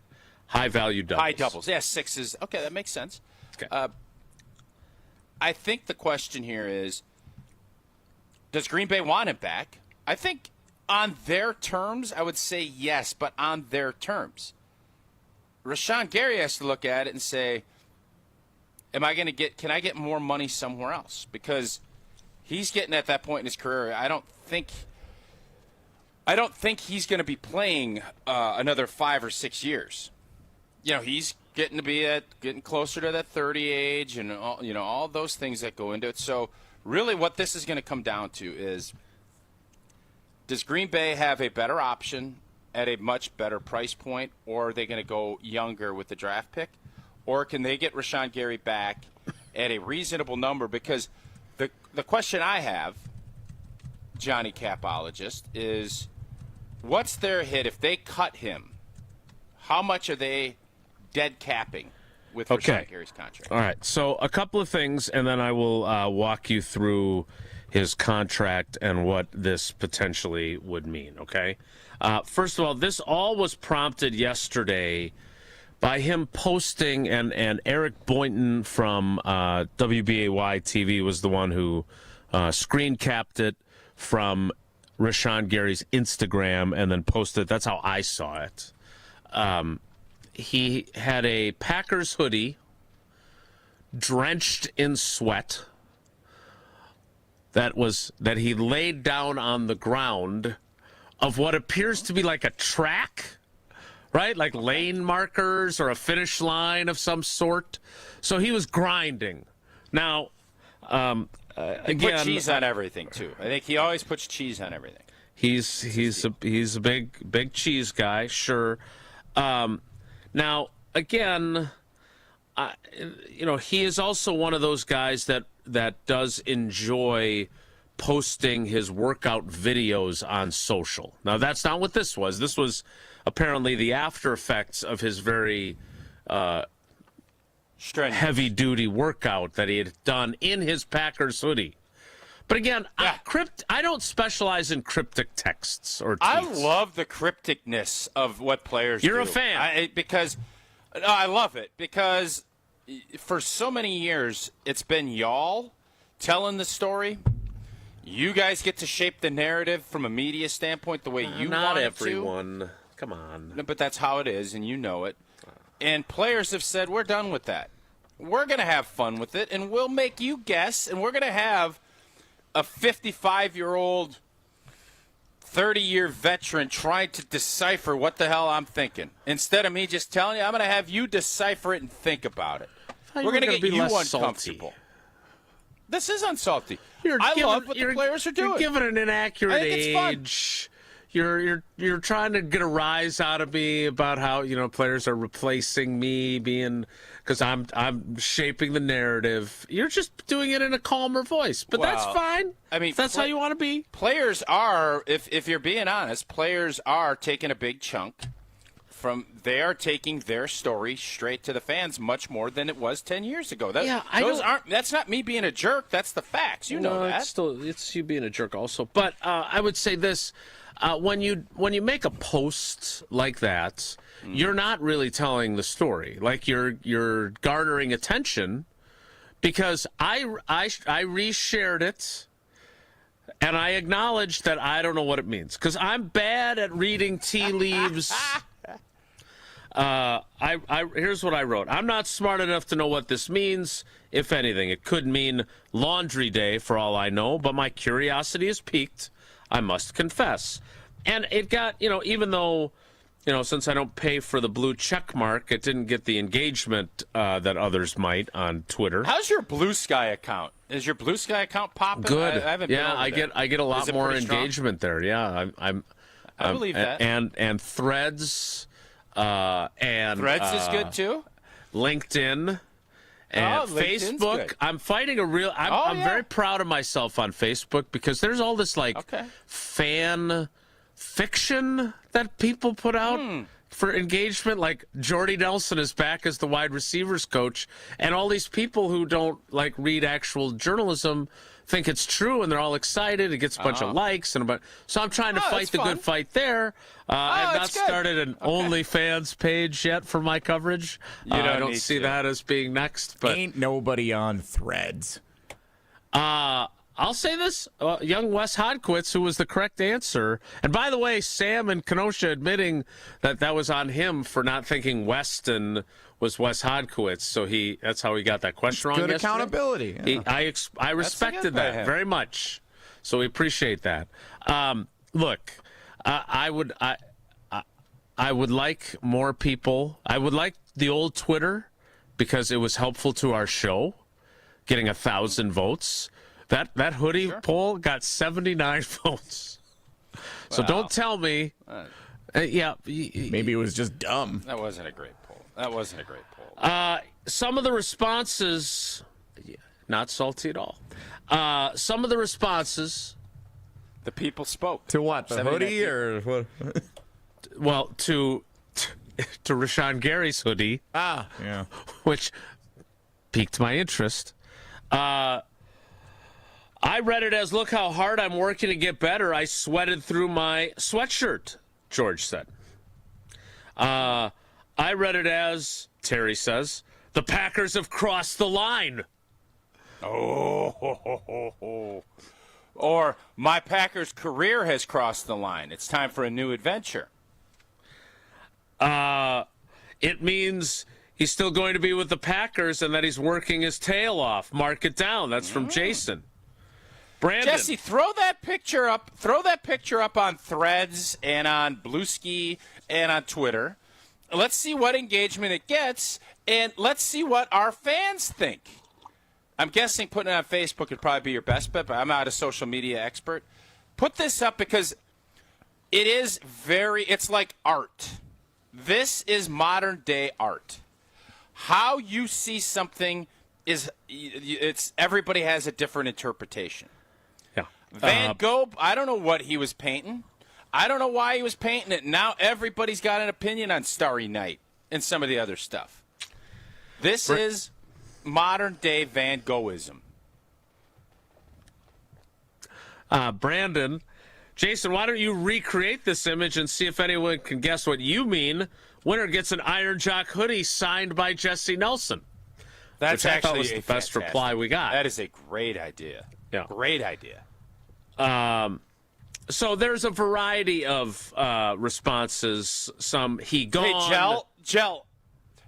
High value doubles. High doubles. Yeah, 6s. Okay, that makes sense. Okay. I think the question here is, does Green Bay want him back? I think on their terms, I would say yes, but on their terms. Rashawn Garry has to look at it and say, can I get more money somewhere else? Because he's getting at that point in his career. I don't think he's going to be playing another 5 or 6 years. He's getting closer to that 30 age, and all those things that go into it. So really, what this is going to come down to is, does Green Bay have a better option at a much better price point, or are they going to go younger with the draft pick, or can they get Rashawn Garry back at a reasonable number? Because the question I have, Johnny Capologist, is what's their hit if they cut him? How much are they dead capping with Rashawn Garry's contract? All right. So a couple of things, and then I will walk you through his contract and what this potentially would mean, okay? First of all, this all was prompted yesterday by him posting, and Eric Boynton from WBAY TV was the one who screen capped it from Rashawn Garry's Instagram and then posted it. That's how I saw it. He had a Packers hoodie drenched in sweat that he laid down on the ground of what appears to be like a track, right? Like lane markers or a finish line of some sort. So he was grinding. Now, he put cheese on everything, too. I think he always puts cheese on everything. He's a big cheese guy, sure. Now again, he is also one of those guys that does enjoy posting his workout videos on social. Now that's not what this was. This was apparently the after effects of his very heavy-duty workout that he had done in his Packers hoodie. But again, I don't specialize in cryptic texts or tweets. I love the crypticness of what players do. You're a fan. I love it because for so many years it's been y'all telling the story. You guys get to shape the narrative from a media standpoint the way you want it to. Not everyone. Come on. No, but that's how it is, and you know it. And players have said, we're done with that. We're going to have fun with it, and we'll make you guess, and we're going to have a 55-year-old, 30-year veteran trying to decipher what the hell I'm thinking. Instead of me just telling you, I'm going to have you decipher it and think about it. We're going to get you uncomfortable. This is unsalty. I love what the players are doing. You're giving an inaccurate age. You're trying to get a rise out of me about how players are replacing me because I'm shaping the narrative. You're just doing it in a calmer voice, but that's fine. I mean, if that's how you want to be. Players are, if you're being honest, players are taking a big chunk they are taking their story straight to the fans much more than it was 10 years ago. That's not me being a jerk. That's the facts. You know that. It's you being a jerk also. But I would say this. When you make a post like that, you're not really telling the story. Like you're garnering attention because I reshared it and I acknowledged that I don't know what it means because I'm bad at reading tea leaves. Here's what I wrote. I'm not smart enough to know what this means. If anything, it could mean laundry day for all I know, but my curiosity is piqued, I must confess. And it got, even though, since I don't pay for the blue check mark, it didn't get the engagement that others might on Twitter. How's your Blue Sky account? Is your Blue Sky account popping? Good. I haven't been over there. I get a lot more engagement there. Yeah, I believe that. And Threads. And Threads is good too. LinkedIn and Facebook. I'm fighting I'm very proud of myself on Facebook because there's all this fan fiction that people put out for engagement. Like Jordy Nelson is back as the wide receivers coach, and all these people who don't read actual journalism think it's true, and they're all excited. It gets a bunch of likes so I'm trying to fight the good fight there. I've not started an OnlyFans page yet for my coverage. I don't see that as being next. But ain't nobody on Threads. I'll say this: young Wes Hodkwitz, who was the correct answer. And by the way, Sam and Kenosha admitting that was on him for not thinking Weston was Wes Hodkwitz, so that's how he got that question wrong. Good yesterday. Accountability. Yeah. I respected that very much, so we appreciate that. Look, I would like more people. I would like the old Twitter because it was helpful to our show, getting 1,000 votes. That hoodie poll got 79 votes. So don't tell me. Maybe it was just dumb. That wasn't a great poll. Some of the responses, not salty at all. Some of the responses. The people spoke. To what? The hoodie or what? Well, to Rashawn Gary's hoodie. Yeah. Which piqued my interest. I read it as, look how hard I'm working to get better. I sweated through my sweatshirt, George said. I read it as, Terry says, the Packers have crossed the line. Or my Packers career has crossed the line. It's time for a new adventure. It means he's still going to be with the Packers and that he's working his tail off. Mark it down. That's from Jason. Brandon. Jesse, throw that picture up. Throw that picture up on Threads and on Bluesky and on Twitter. Let's see what engagement it gets, and let's see what our fans think. I'm guessing putting it on Facebook would probably be your best bet, but I'm not a social media expert. Put this up because It is it's like art. This is modern day art. How you see something everybody has a different interpretation. Yeah. Van Gogh, I don't know what he was painting. I don't know why he was painting it. Now everybody's got an opinion on Starry Night and some of the other stuff. This is modern-day Van Goghism. Brandon, Jason, why don't you recreate this image and see if anyone can guess what you mean? Winner gets an Iron Jock hoodie signed by Jesse Nelson. That's which I actually thought was the best reply we got. That is a great idea. Yeah. Great idea. So there's a variety of responses. Some he gone. Hey, Gel,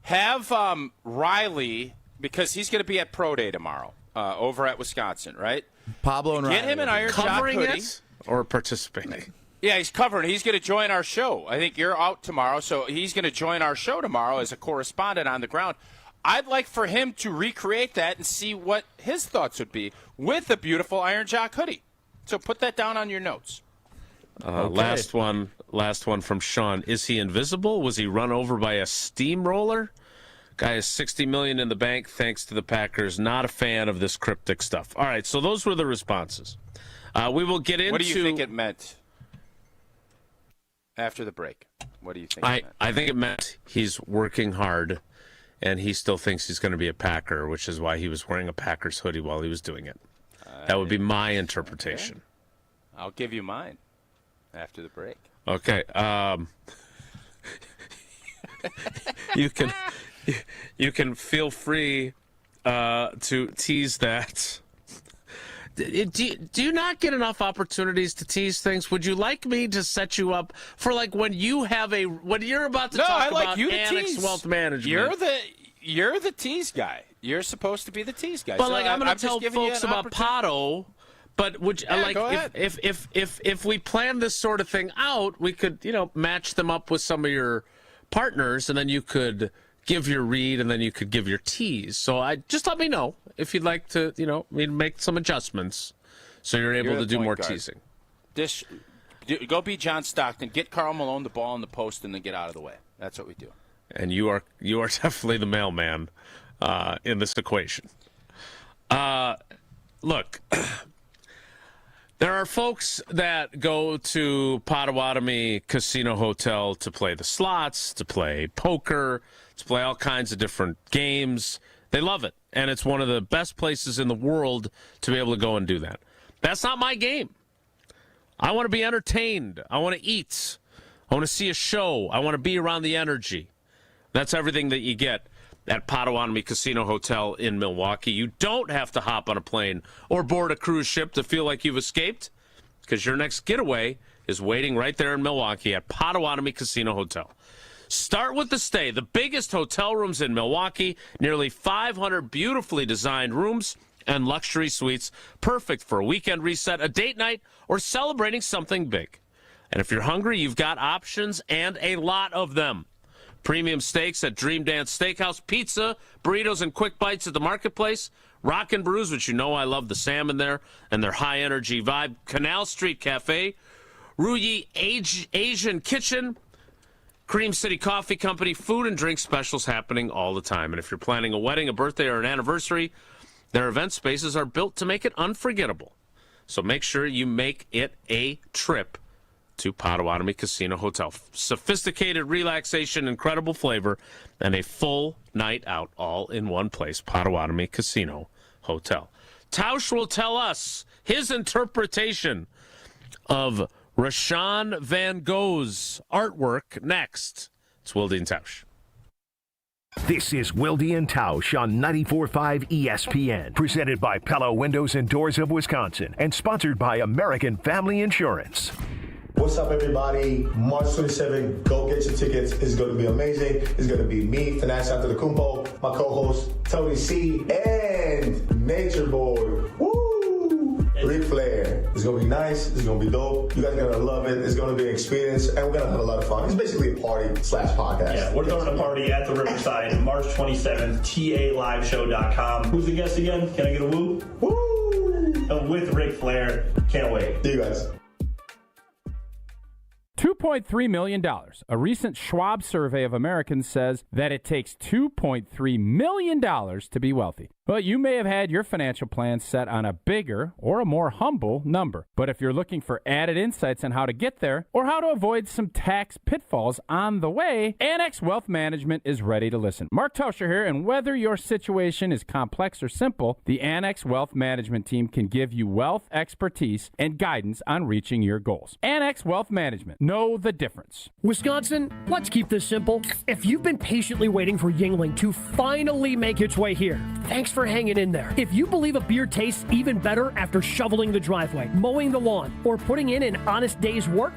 have Riley, because he's going to be at Pro Day tomorrow over at Wisconsin, right? Pablo and Get Riley. him an Iron Jock covering hoodie. it or participating? Yeah, he's covering. He's going to join our show. I think you're out tomorrow, so he's going to join our show tomorrow as a correspondent on the ground. I'd like for him to recreate that and see what his thoughts would be with a beautiful Iron Jock hoodie. So put that down on your notes. Okay. Last one from Sean. Is he invisible? Was he run over by a steamroller? Guy has $60 million in the bank thanks to the Packers. Not a fan of this cryptic stuff. All right, so those were the responses. We will get into... What do you think it meant after the break? What do you think it meant? I think it meant he's working hard, and he still thinks he's going to be a Packer, which is why he was wearing a Packers hoodie while he was doing it. That would be my interpretation. Okay. I'll give you mine after the break. Okay. You can feel free to tease that. Do you not get enough opportunities to tease things? Would you like me to set you up for when you're about to talk about Annex Wealth Management? You're the tease guy. You're supposed to be the tease guy. But so I'm going to tell folks about Pato. But would if we plan this sort of thing out, we could match them up with some of your partners, and then you could give your read, and then you could give your tease. So just let me know if you'd like to make some adjustments, so you're able to do more teasing. Go be John Stockton. Get Karl Malone the ball in the post, and then get out of the way. That's what we do. And you are definitely the mailman in this equation. Look. There are folks that go to Potawatomi Casino Hotel to play the slots, to play poker, to play all kinds of different games. They love it, and it's one of the best places in the world to be able to go and do that. That's not my game. I want to be entertained. I want to eat. I want to see a show. I want to be around the energy. That's everything that you get at Potawatomi Casino Hotel in Milwaukee. You don't have to hop on a plane or board a cruise ship to feel like you've escaped, because your next getaway is waiting right there in Milwaukee at Potawatomi Casino Hotel. Start with the stay. The biggest hotel rooms in Milwaukee, nearly 500 beautifully designed rooms and luxury suites, perfect for a weekend reset, a date night, or celebrating something big. And if you're hungry, you've got options, and a lot of them. Premium steaks at Dream Dance Steakhouse, pizza, burritos, and quick bites at the Marketplace, Rockin' Brews, which I love the salmon there, and their high-energy vibe, Canal Street Cafe, Ruyi Asian Kitchen, Cream City Coffee Company, food and drink specials happening all the time. And if you're planning a wedding, a birthday, or an anniversary, their event spaces are built to make it unforgettable. So make sure you make it a trip to Potawatomi Casino Hotel. Sophisticated relaxation, incredible flavor, and a full night out all in one place. Potawatomi Casino Hotel. Tausch will tell us his interpretation of Rashawn Van Gogh's artwork next. It's Wilde Tausch. This is Wilde Tausch on 94.5 ESPN, presented by Pella Windows and Doors of Wisconsin, and sponsored by American Family Insurance. What's up, everybody? March 27th, go get your tickets. It's going to be amazing. It's going to be me, Finesse Antetokounmpo, my co-host, Tony C, and Nature Boy. Woo! Ric Flair. It's going to be nice. It's going to be dope. You guys are going to love it. It's going to be an experience, and we're going to have a lot of fun. It's basically a party/podcast. Yeah, we're throwing a party at the Riverside, March 27th, TALiveshow.com. Who's the guest again? Can I get a woo? Woo! With Ric Flair. Can't wait. See you guys. $2.3 million. A recent Schwab survey of Americans says that it takes $2.3 million to be wealthy. Well, you may have had your financial plan set on a bigger or a more humble number. But if you're looking for added insights on how to get there or how to avoid some tax pitfalls on the way, Annex Wealth Management is ready to listen. Mark Tausch here, and whether your situation is complex or simple, the Annex Wealth Management team can give you wealth expertise and guidance on reaching your goals. Annex Wealth Management. Know the difference. Wisconsin, let's keep this simple. If you've been patiently waiting for Yuengling to finally make its way here, thanks for hanging in there. If you believe a beer tastes even better after shoveling the driveway, mowing the lawn, or putting in an honest day's work,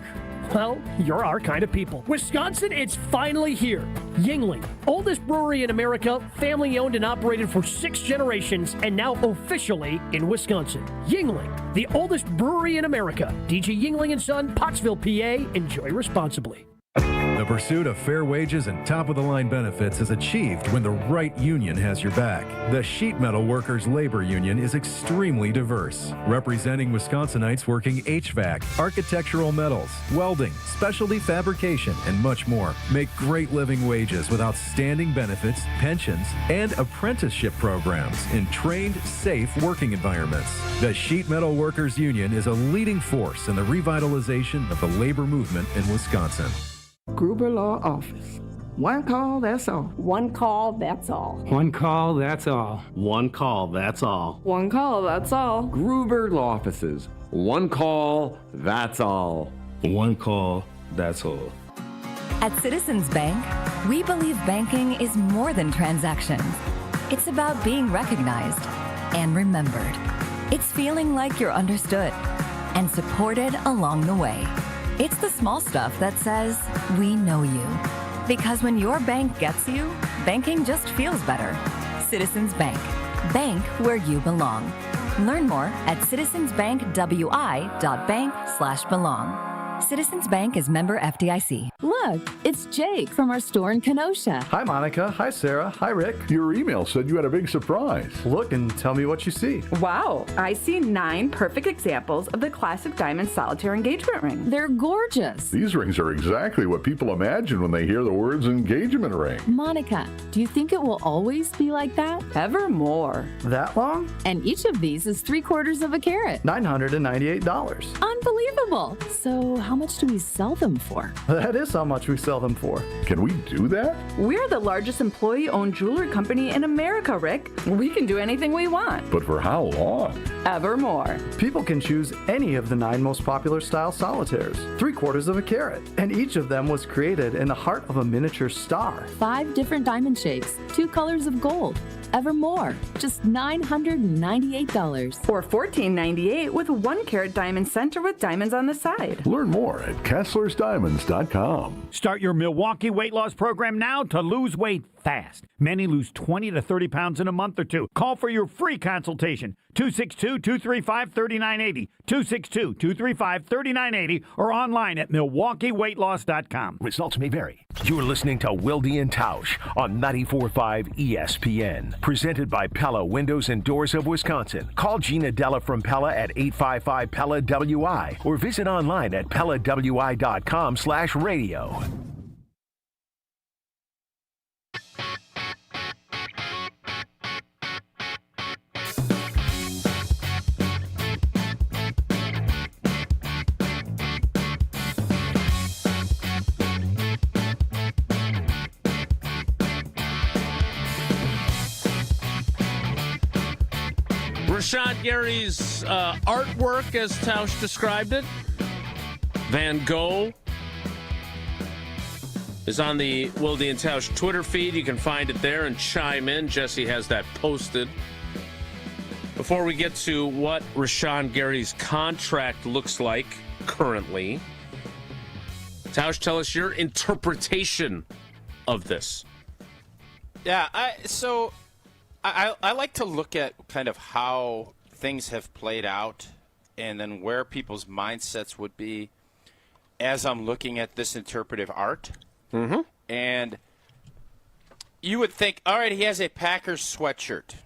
well, you're our kind of people. Wisconsin, it's finally here. Yuengling, oldest brewery in America, family owned and operated for 6 generations, and now officially in Wisconsin. Yuengling, the oldest brewery in America. DG Yuengling & Son, Pottsville, PA. Enjoy responsibly. The pursuit of fair wages and top-of-the-line benefits is achieved when the right union has your back. The Sheet Metal Workers Labor Union is extremely diverse, representing Wisconsinites working HVAC, architectural metals, welding, specialty fabrication, and much more. Make great living wages with outstanding benefits, pensions, and apprenticeship programs in trained, safe working environments. The Sheet Metal Workers Union is a leading force in the revitalization of the labor movement in Wisconsin. Gruber Law Office. One call, that's all. One call, that's all. One call, that's all. One call, that's all. One call, that's all. Gruber Law Offices. One call, that's all. One call, that's all. At Citizens Bank, we believe banking is more than transactions. It's about being recognized and remembered. It's feeling like you're understood and supported along the way. It's the small stuff that says, we know you. Because when your bank gets you, banking just feels better. Citizens Bank. Bank where you belong. Learn more at citizensbankwi.bank/belong. Citizens Bank is member FDIC. Look, it's Jake from our store in Kenosha. Hi, Monica. Hi, Sarah. Hi, Rick. Your email said you had a big surprise. Look and tell me what you see. Wow, I see 9 perfect examples of the classic diamond solitaire engagement ring. They're gorgeous. These rings are exactly what people imagine when they hear the words engagement ring. Monica, do you think it will always be like that? Ever more. That long? And each of these is 3/4 of a carat. $998. Unbelievable. So how much do we sell them for? That is how much we sell them for. Can we do that? We're the largest employee-owned jewelry company in America, Rick. We can do anything we want. But for how long? Evermore. People can choose any of the 9 most popular style solitaires, 3/4 of a carat, and each of them was created in the heart of a miniature star. 5 different diamond shapes, 2 colors of gold. Evermore, just $998. Or $1498 with 1 carat diamond center with diamonds on the side. Learn more at KesslersDiamonds.com. Start your Milwaukee weight loss program now to lose weight fast. Many lose 20 to 30 pounds in a month or two. Call for your free consultation. 262-235-3980. 262-235-3980 or online at MilwaukeeWeightLoss.com. Results may vary. You're listening to Wilde Tausch on 94.5 ESPN. Presented by Pella Windows and Doors of Wisconsin. Call Gina Della from Pella at 855-PELLA-WI or visit online at PellaWI.com/radio. Rashad Garry's artwork, as Tausch described it, Van Gogh, is on the Wilde and Tausch Twitter feed. You can find it there and chime in. Jesse has that posted. Before we get to what Rashawn Garry's contract looks like currently, Tausch, tell us your interpretation of this. Yeah, I like to look at kind of how things have played out and then where people's mindsets would be as I'm looking at this interpretive art. Mm-hmm. And you would think, all right, he has a Packers sweatshirt.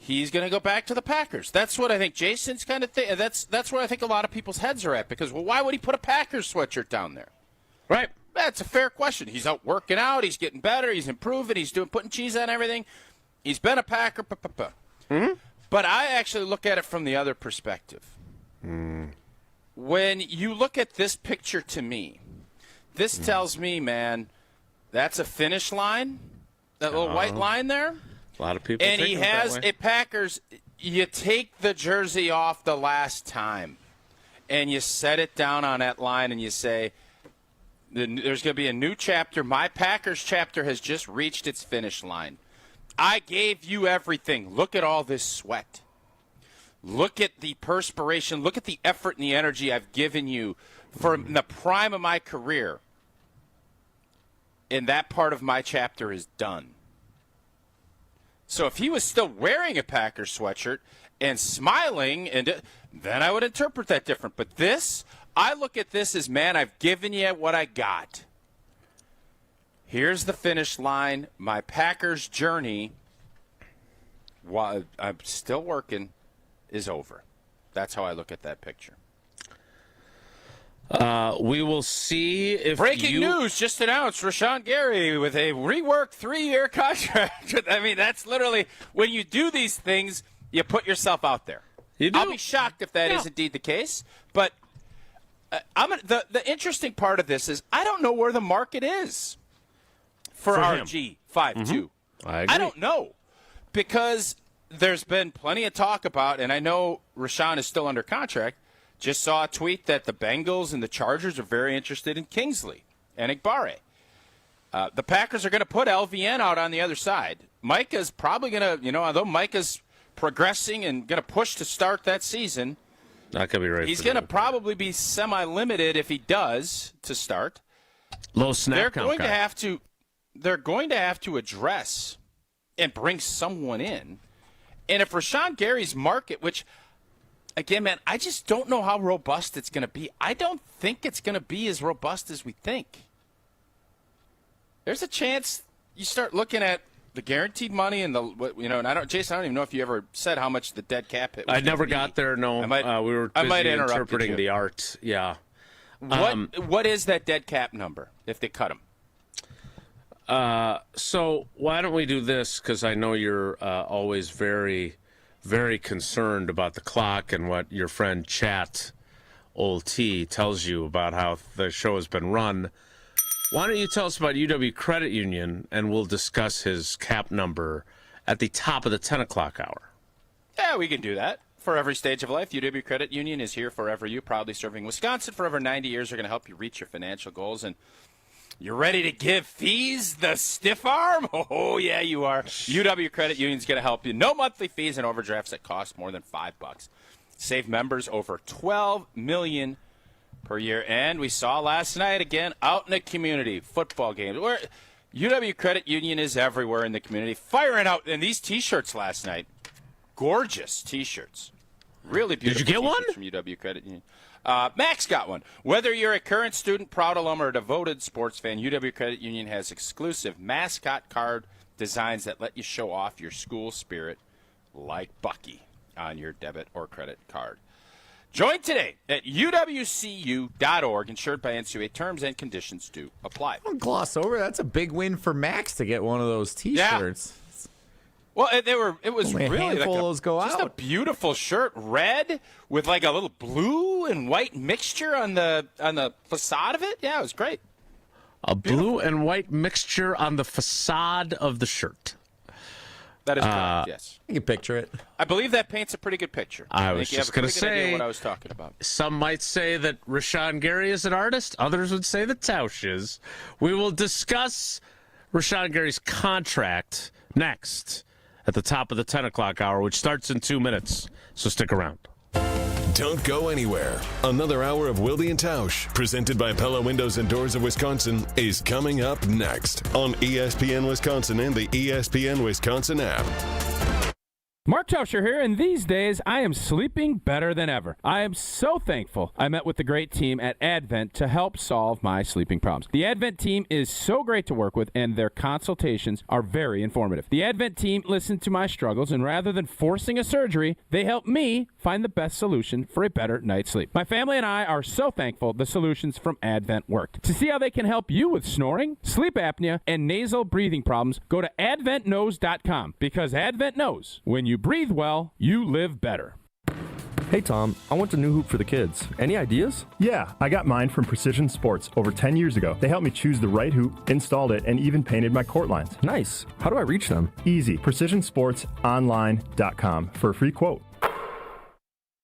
he's going to go back to the Packers. That's what I think Jason's kind of thing. That's where I think a lot of people's heads are at, because, well, why would he put a Packers sweatshirt down there? Right. That's a fair question. He's out working out. He's getting better. He's improving. He's putting cheese on everything. He's been a Packer. Mm-hmm. But I actually look at it from the other perspective. When you look at this picture, to me, this tells me, man, that's a finish line, that little white line there. A lot of people and think he of it that has way. a Packers. You take the jersey off the last time, and you set it down on that line, and you say, there's going to be a new chapter. My Packers chapter has just reached its finish line. I gave you everything. Look at all this sweat. Look at the perspiration. Look at the effort and the energy I've given you from the prime of my career. And that part of my chapter is done. So if he was still wearing a Packers sweatshirt and smiling, then I would interpret that different. But this, I look at this as, man, I've given you what I got. Here's the finish line. My Packers journey, while I'm still working, is over. That's how I look at that picture. We will see if Breaking news just announced: Rashawn Garry with a reworked 3-year contract. I mean, that's literally, when you do these things, you put yourself out there. You do. I'll be shocked if that is indeed the case. But the interesting part of this is I don't know where the market is for RG 5-2. I don't know, because there's been plenty of talk about, and I know Rashawn is still under contract. Just saw a tweet that the Bengals and the Chargers are very interested in Kingsley and Igbare. The Packers are going to put LVN out on the other side. Micah's probably going to, although Micah's progressing and going to push to start that season, not going to be right. He's going to probably be semi-limited if he does to start. Low snap They're count going guy. to have to. They're going to have to address and bring someone in. And if Rashawn Gary's market, which, again, man, I just don't know how robust it's going to be. I don't think it's going to be as robust as we think. There's a chance you start looking at the guaranteed money and and Jason, I don't even know if you ever said how much the dead cap hit was. I never got there. No, we were busy interpreting the art. Yeah. What is that dead cap number if they cut him? So why don't we do this? Because I know you're always very, very concerned about the clock and what your friend Chat Old T tells you about how the show has been run. Why don't you tell us about UW Credit Union, and we'll discuss his cap number at the top of the 10 o'clock hour. Yeah, we can do that. For every stage of life, UW Credit Union is here forever you, proudly serving Wisconsin for over 90 years. They're going to help you reach your financial goals. And you're ready to give fees the stiff arm? Oh, yeah, you are. UW Credit Union is going to help you. No monthly fees and overdrafts that cost more than $5. Save members over $12 million per year. And we saw last night, again, out in the community, football games, where UW Credit Union is everywhere in the community, firing out. And these T-shirts last night, gorgeous T-shirts. Really beautiful. Did you get one? From UW Credit Union. Max got one. Whether you're a current student, proud alum, or a devoted sports fan, UW Credit Union has exclusive mascot card designs that let you show off your school spirit like Bucky on your debit or credit card. Join today at uwcu.org, insured by NCUA. Terms and conditions do apply. Don't gloss over. That's a big win for Max to get one of those T-shirts. Yeah. Well, it was only really a handful like of those go just out. a beautiful shirt, red with like a little blue and white mixture on the facade of it. Yeah, it was great. A blue and white mixture on the facade of the shirt. That is correct, yes. You can picture it. I believe that paints a pretty good picture. I think was you have just a going to pretty good idea say what I was talking about. Some might say that Rashawn Garry is an artist. Others would say that Tausch is. We will discuss Rashawn Gary's contract next at the top of the 10 o'clock hour, which starts in 2 minutes. So stick around. Don't go anywhere. Another hour of Wilde and Tausch, presented by Pella Windows and Doors of Wisconsin, is coming up next on ESPN Wisconsin and the ESPN Wisconsin app. Mark Tauscher here, and these days I am sleeping better than ever. I am so thankful I met with the great team at Advent to help solve my sleeping problems. The Advent team is so great to work with, and their consultations are very informative. The Advent team listened to my struggles, and rather than forcing a surgery, they helped me find the best solution for a better night's sleep. My family and I are so thankful the solutions from Advent worked. To see how they can help you with snoring, sleep apnea, and nasal breathing problems, go to adventknows.com, because Advent knows when you breathe well, you live better. Hey Tom, I want a new hoop for the kids. Any ideas? Yeah, I got mine from Precision Sports over 10 years ago. They helped me choose the right hoop, installed it, and even painted my court lines. Nice. How do I reach them? Easy. PrecisionSportsOnline.com for a free quote.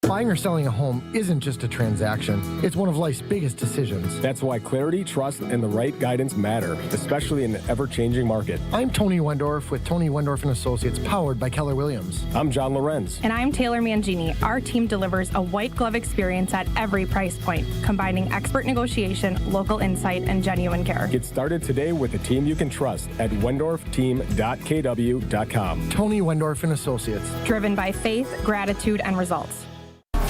Buying or selling a home isn't just a transaction. It's one of life's biggest decisions. That's why clarity, trust, and the right guidance matter, especially in the ever-changing market. I'm Tony Wendorf with Tony Wendorf & Associates, powered by Keller Williams. I'm John Lorenz. And I'm Taylor Mangini. Our team delivers a white glove experience at every price point, combining expert negotiation, local insight, and genuine care. Get started today with a team you can trust at wendorfteam.kw.com. Tony Wendorf & Associates. Driven by faith, gratitude, and results.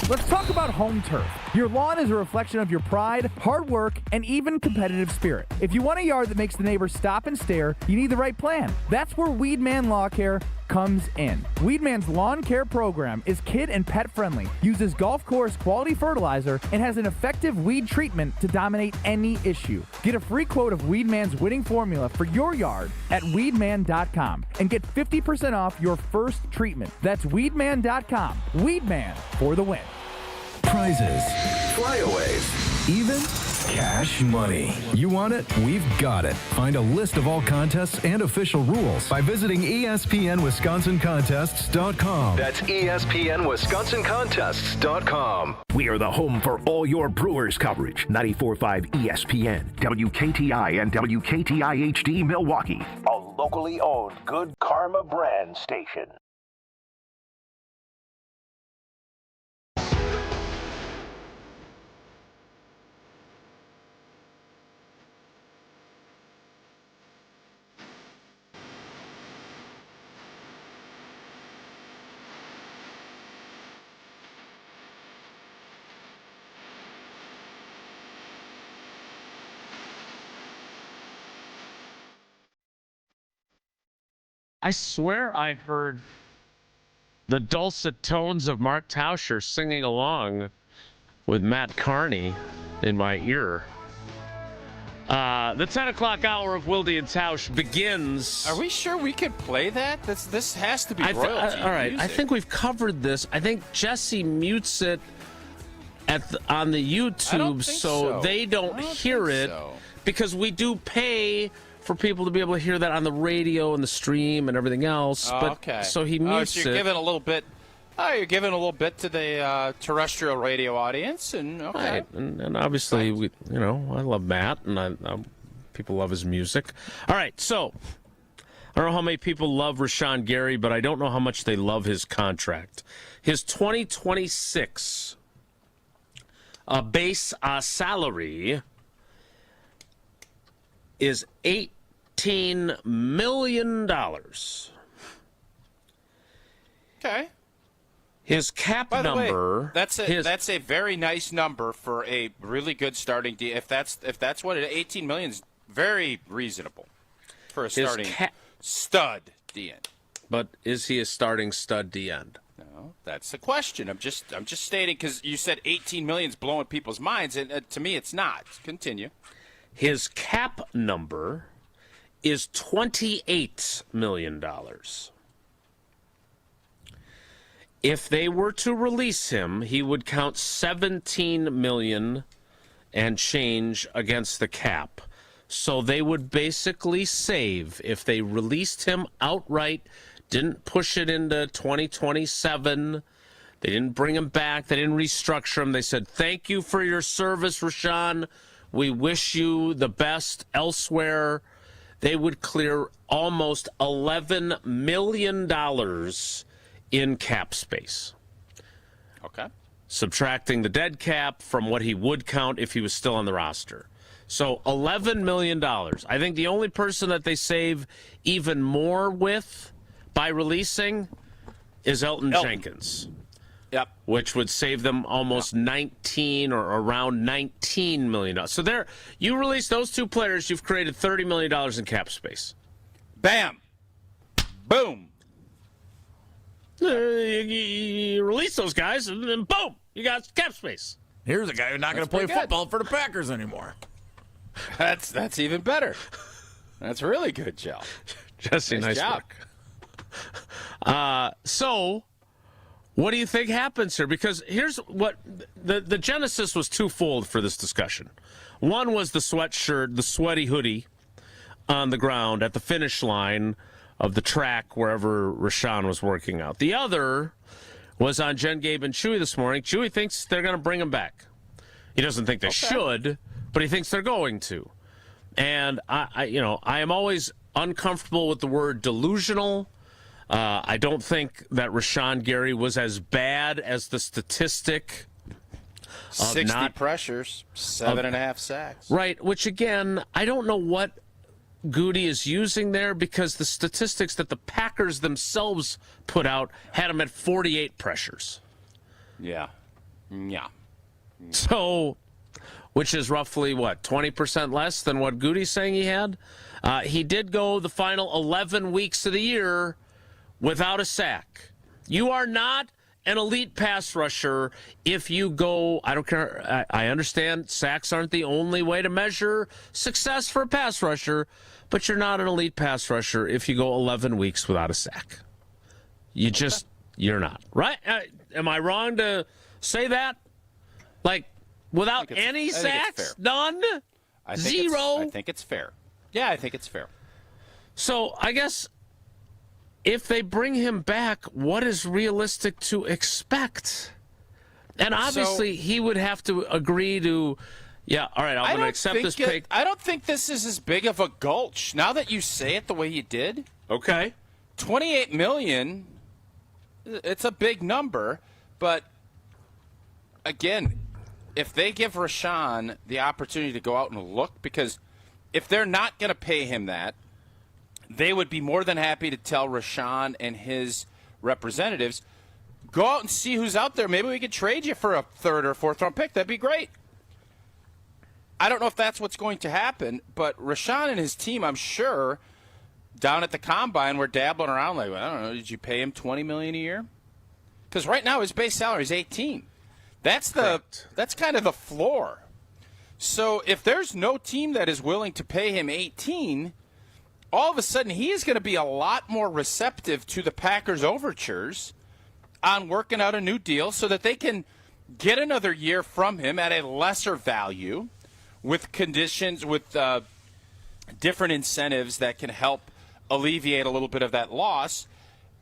Let's talk about Home Turf. Your lawn is a reflection of your pride, hard work, and even competitive spirit. If you want a yard that makes the neighbors stop and stare, you need the right plan. That's where Weedman Lawn Care comes in. Weedman's lawn care program is kid and pet friendly, uses golf course quality fertilizer, and has an effective weed treatment to dominate any issue. Get a free quote of Weedman's winning formula for your yard at weedman.com and get 50% off your first treatment. That's weedman.com. Weedman for the win. Prizes, flyaways, even cash money. You want it? We've got it. Find a list of all contests and official rules by visiting ESPNWisconsinContests.com. That's ESPNWisconsinContests.com. We are the home for all your Brewers coverage. 94.5 ESPN, WKTI, and WKTI HD Milwaukee. A locally owned Good Karma brand station. I swear I heard the dulcet tones of Mark Tauscher singing along with Matt Carney in my ear. The 10 o'clock hour of Wilde and Tausch begins. Are we sure we could play that? This has to be royalty. All right, music. I think we've covered this. I think Jesse mutes it on the YouTube so they don't hear it because we do pay for people to be able to hear that on the radio and the stream and everything else. Okay. So he mutes so you're giving a little bit. Oh, you're giving a little bit to the terrestrial radio audience, and okay. Right. And obviously, I love Matt, and people love his music. All right, so I don't know how many people love Rashawn Garry, but I don't know how much they love his contract. His 2026 base salary is $18 million. Okay. His cap By the number. Way, that's a very nice number for a really good starting D. If that's what it, $18 million is very reasonable for a starting stud D end. But is he a starting stud D end? No, that's the question. I'm just stating because you said $18 million is blowing people's minds, and to me it's not. Continue. His cap number is $28 million. If they were to release him, he would count $17 million and change against the cap. So they would basically save, if they released him outright, didn't push it into 2027, they didn't bring him back, they didn't restructure him, they said, thank you for your service, Rashawn. We wish you the best elsewhere. They would clear almost $11 million in cap space. Okay. Subtracting the dead cap from what he would count if he was still on the roster. So $11 million. I think the only person that they save even more with by releasing is Elton Jenkins. Yep. Which would save them almost 19 or around $19 million. So there, you release those two players, you've created $30 million in cap space. Bam. Boom. You release those guys, and then boom, you got cap space. Here's a guy who's not going to play football for the Packers anymore. That's even better. That's really good, Joe. Jesse, nice work. So, what do you think happens here? Because here's what the genesis was twofold for this discussion. One was the sweatshirt, the sweaty hoodie on the ground at the finish line of the track wherever Rashawn was working out. The other was on Jen, Gabe, and Chewy this morning. Chewy thinks they're going to bring him back. He doesn't think they should, but he thinks they're going to. And I am always uncomfortable with the word delusional. I don't think that Rashawn Gary was as bad as the statistic. 60 pressures, 7.5 sacks. Right, which again, I don't know what Goody is using there because the statistics that the Packers themselves put out had him at 48 pressures. Yeah. So, which is roughly, 20% less than what Goody's saying he had? He did go the final 11 weeks of the year without a sack. You are not an elite pass rusher if you go, I don't care, I understand sacks aren't the only way to measure success for a pass rusher, but you're not an elite pass rusher if you go 11 weeks without a sack. You're not. Right? Am I wrong to say that? Like, without any sacks? None? Zero? I think it's fair. Yeah, I think it's fair. So, I guess if they bring him back, what is realistic to expect? And obviously, he would have to agree to, all right, I'm going to accept this pick. I don't think this is as big of a gulch. Now that you say it the way you did. Okay. $28 million, it's a big number. But, again, if they give Rashawn the opportunity to go out and look, because if they're not going to pay him that, they would be more than happy to tell Rashawn and his representatives, go out and see who's out there. Maybe we could trade you for a third or fourth round pick. That'd be great. I don't know if that's what's going to happen, but Rashawn and his team, I'm sure, down at the combine, were dabbling around like, I don't know, did you pay him $20 million a year? Because right now his base salary is $18. That's kind of the floor. So if there's no team that is willing to pay him $18, all of a sudden he is going to be a lot more receptive to the Packers' overtures on working out a new deal so that they can get another year from him at a lesser value with conditions, with different incentives that can help alleviate a little bit of that loss,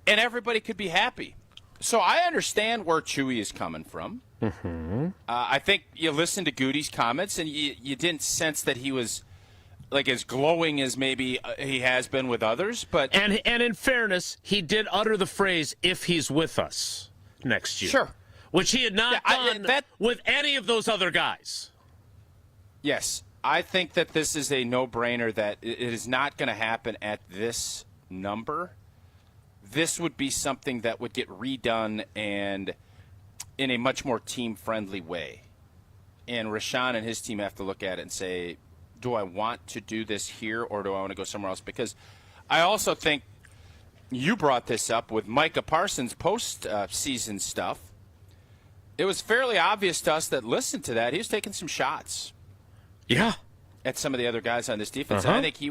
and everybody could be happy. So I understand where Chewy is coming from. Mm-hmm. I think you listened to Goody's comments, and you didn't sense that he was like as glowing as maybe he has been with others. But and in fairness, he did utter the phrase, if he's with us next year. Sure. Which he had not done with any of those other guys. Yes. I think that this is a no-brainer that it is not going to happen at this number. This would be something that would get redone and in a much more team-friendly way. And Rashawn and his team have to look at it and say, do I want to do this here or do I want to go somewhere else? Because I also think you brought this up with Micah Parsons' post-season stuff. It was fairly obvious to us that, listen to that, he was taking some shots. Yeah. At some of the other guys on this defense. And I think he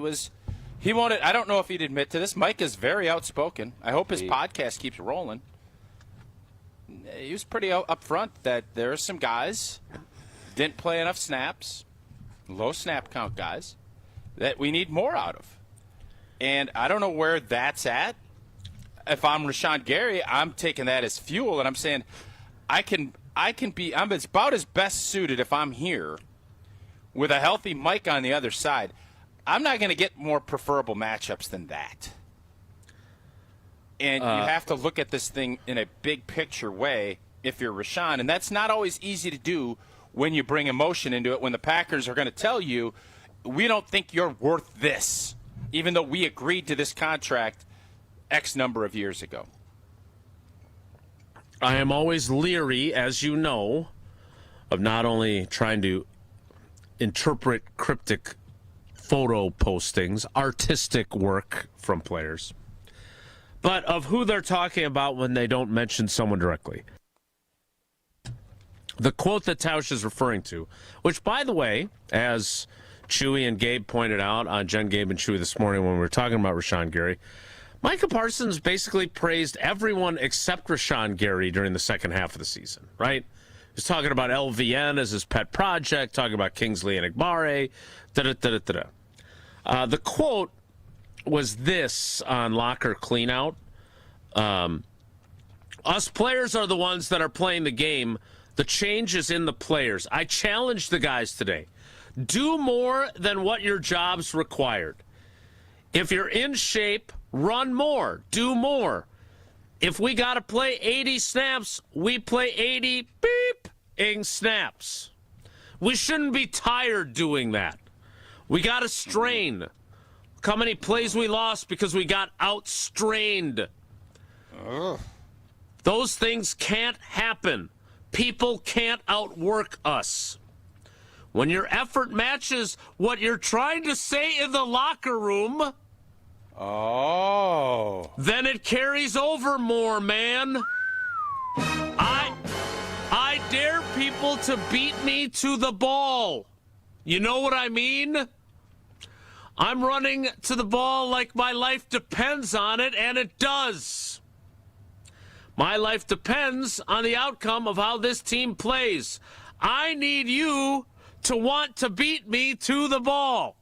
wanted, I don't know if he'd admit to this. Mike is very outspoken. I hope his podcast keeps rolling. He was pretty upfront that there are some guys didn't play enough snaps, low snap count guys, that we need more out of. And I don't know where that's at. If I'm Rashawn Gary, I'm taking that as fuel, and I'm saying I'm about as best suited if I'm here with a healthy Mike on the other side. I'm not going to get more preferable matchups than that. And you have to look at this thing in a big picture way if you're Rashawn, and that's not always easy to do when you bring emotion into it, when the Packers are going to tell you, we don't think you're worth this, even though we agreed to this contract X number of years ago. I am always leery, as you know, of not only trying to interpret cryptic photo postings, artistic work from players, but of who they're talking about when they don't mention someone directly. The quote that Tausch is referring to, which, by the way, as Chewy and Gabe pointed out on Jen, Gabe, and Chewy this morning when we were talking about Rashawn Gary, Micah Parsons basically praised everyone except Rashawn Gary during the second half of the season, right? He's talking about LVN as his pet project, talking about Kingsley and Igbare, da-da-da-da-da. The quote was this on Locker Cleanout. Us players are the ones that are playing the game. The change is in the players. I challenged the guys today. Do more than what your job's required. If you're in shape, run more. Do more. If we got to play 80 snaps, we play 80 beep-ing snaps. We shouldn't be tired doing that. We got to strain. Look how many plays we lost because we got outstrained. Those things can't happen. People can't outwork us. When your effort matches what you're trying to say in the locker room, then it carries over more, man. I dare people to beat me to the ball. You know what I mean? I'm running to the ball like my life depends on it, and it does. My life depends on the outcome of how this team plays. I need you to want to beat me to the ball.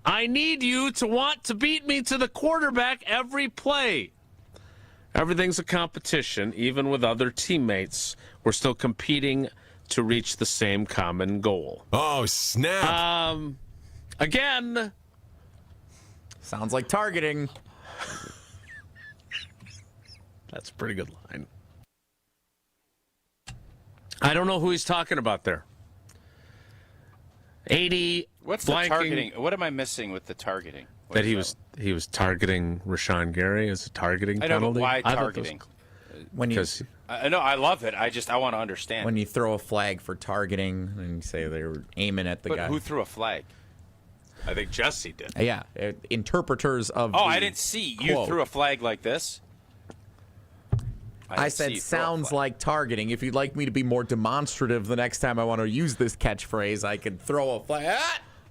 I need you to want to beat me to the quarterback every play. Everything's a competition. Even with other teammates, we're still competing to reach the same common goal. Oh, snap. Again. Sounds like targeting. That's a pretty good line. I don't know who he's talking about there. 80. What's the targeting? What am I missing with the targeting? That he was targeting Rashawn Gary as a targeting penalty. I know, but why targeting? I know, I love it. I want to understand. When you throw a flag for targeting and you say they were aiming at the guy. Who threw a flag? I think Jesse did. Yeah, interpreters of. I didn't see. Quote. You threw a flag like this? I said sounds like targeting. If you'd like me to be more demonstrative the next time I want to use this catchphrase, I could throw a flag.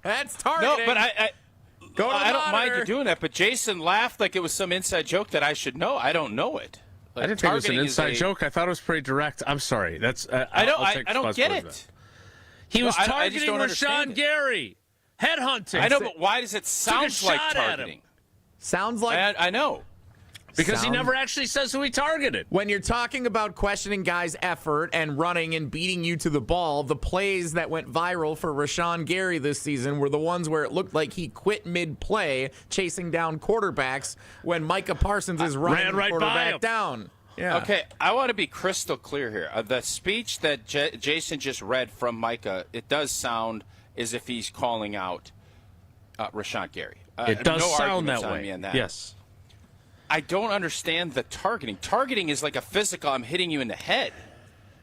That's targeting. No, but I don't mind you doing that. But Jason laughed like it was some inside joke that I should know. I don't know it. Like, I didn't think it was an inside joke. I thought it was pretty direct. I'm sorry. That's I don't get it. He was targeting Rashawn Gary. Headhunting. I know, but why does it sound like targeting? Sounds like I know. Because he never actually says who he targeted. When you're talking about questioning guys' effort and running and beating you to the ball, the plays that went viral for Rashawn Gary this season were the ones where it looked like he quit mid-play chasing down quarterbacks when Micah Parsons is running the quarterback down. Yeah. Okay, I want to be crystal clear here. The speech that Jason just read from Micah, it does sound as if he's calling out Rashawn Gary. It does sound that way. Yes. I don't understand the targeting. Targeting is like a physical, I'm hitting you in the head.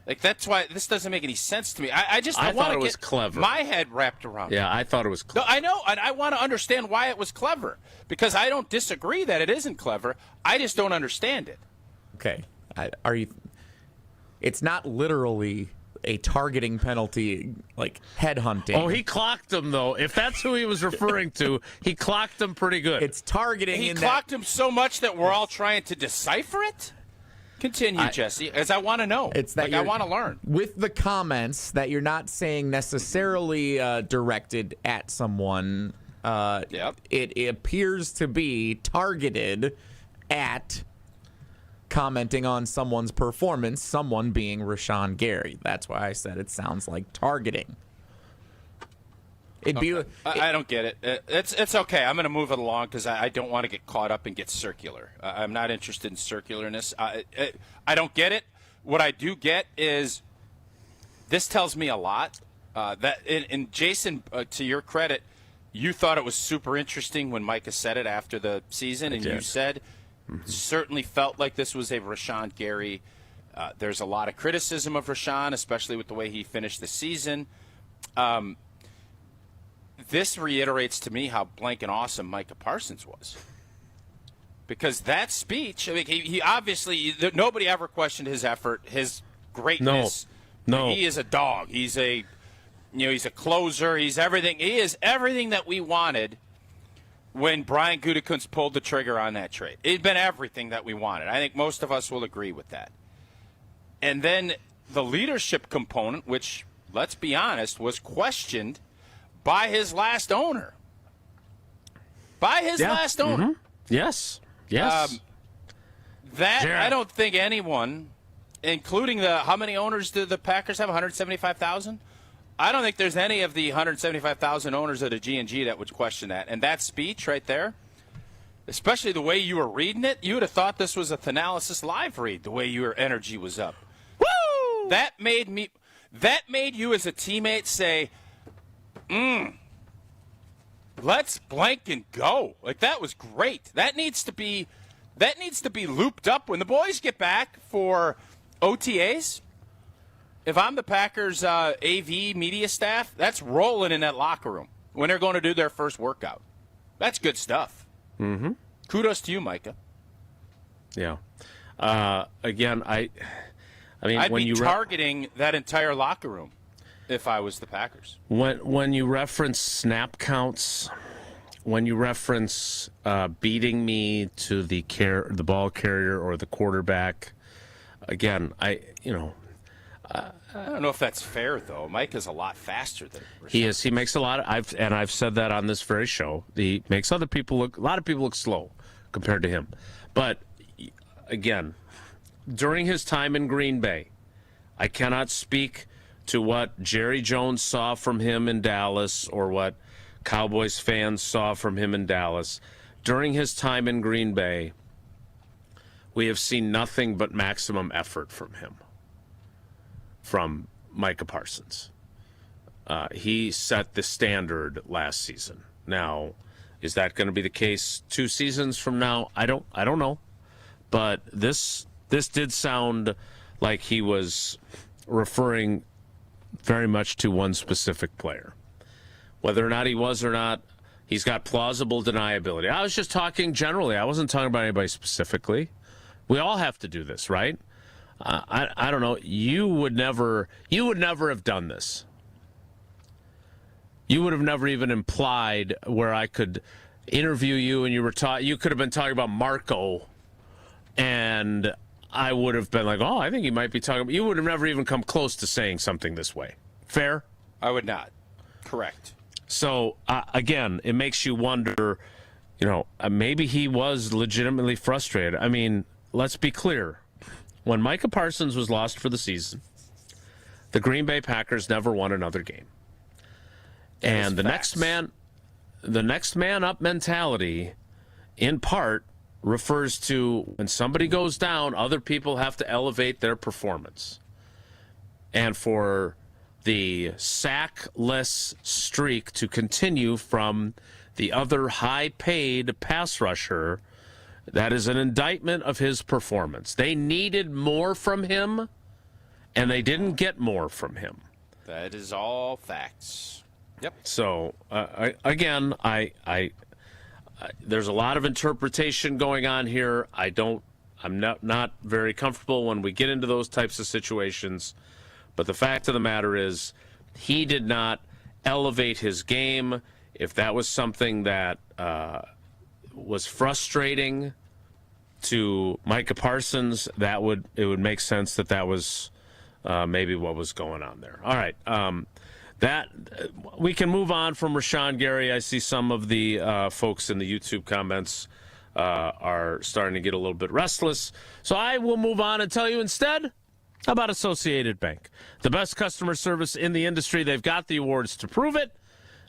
Like, that's why this doesn't make any sense to me. I thought it was clever. My head wrapped around it. Yeah, I thought it was clever. No, I know, and I want to understand why it was clever. Because I don't disagree that it isn't clever. I just don't understand it. Okay. It's not literally a targeting penalty, like headhunting. Oh, he clocked him, though. If that's who he was referring to, he clocked him pretty good. It's targeting. He clocked him so much that we're all trying to decipher it? Continue, Jesse, as I want to know. It's that I want to learn. With the comments that you're not saying necessarily directed at someone, it appears to be targeted at commenting on someone's performance, someone being Rashawn Gary. That's why I said it sounds like targeting. I don't get it. It's okay. I'm going to move it along because I don't want to get caught up and get circular. I'm not interested in circularness. I don't get it. What I do get is this tells me a lot. And Jason, to your credit, you thought it was super interesting when Micah said it after the season, and you said certainly felt like this was a Rashawn Gary There's a lot of criticism of Rashawn, especially with the way he finished the season. This reiterates to me how blank and awesome Micah Parsons was. Because that speech, I mean, he obviously, nobody ever questioned his effort, his greatness. No. He is a dog. He's a closer. He's everything. He is everything that we wanted when Brian Gutekunst pulled the trigger on that trade. It'd been everything that we wanted. I think most of us will agree with that. And then the leadership component, which, let's be honest, was questioned by his last owner. Last owner. Mm-hmm. Yes. I don't think anyone, including how many owners do the Packers have? 175,000? I don't think there's any of the 175,000 owners of the G&G that would question that. And that speech right there, especially the way you were reading it, you would have thought this was a Thanalysis Live read, the way your energy was up. Woo! That made you as a teammate say, let's blank and go. Like, that was great. That needs to be looped up when the boys get back for OTAs. If I'm the Packers AV media staff, that's rolling in that locker room when they're going to do their first workout. That's good stuff. Mm-hmm. Kudos to you, Micah. Yeah. Again, I mean, I'd when be you targeting that entire locker room if I was the Packers. When you reference snap counts, when you reference beating me to the ball carrier or the quarterback, again, I don't know if that's fair, though. Mike is a lot faster than Rashawn. He is. He makes a lot of, I've said that on this very show. He makes a lot of people look slow compared to him. But again, during his time in Green Bay, I cannot speak to what Jerry Jones saw from him in Dallas or what Cowboys fans saw from him in Dallas. During his time in Green Bay, we have seen nothing but maximum effort from him. From Micah Parsons. He set the standard last season. Now, is that going to be the case 2 seasons from now? I don't know. But this did sound like he was referring very much to one specific player. Whether or not he was or not, he's got plausible deniability. I was just talking generally. I wasn't talking about anybody specifically. We all have to do this, right? I don't know. You would never have done this. You would have never even implied where I could interview you and you could have been talking about Marco, and I would have been like, oh, I think he might be talking about. You would have never even come close to saying something this way. Fair? I would not. Correct. So again, it makes you wonder. Maybe he was legitimately frustrated. I mean, let's be clear. When Micah Parsons was lost for the season, the Green Bay Packers never won another game. And the next man up mentality, in part, refers to when somebody goes down, other people have to elevate their performance. And for the sackless streak to continue from the other high-paid pass rusher, that is an indictment of his performance. They needed more from him, and they didn't get more from him. That is all facts. Yep. So, again, there's a lot of interpretation going on here. I'm not very comfortable when we get into those types of situations. But the fact of the matter is, he did not elevate his game. If that was something that was frustrating to Micah Parsons, it would make sense that was maybe what was going on there. All right, we can move on from Rashawn, Garry. I see some of the folks in the YouTube comments are starting to get a little bit restless, so I will move on and tell you instead about Associated Bank, the best customer service in the industry. They've got the awards to prove it.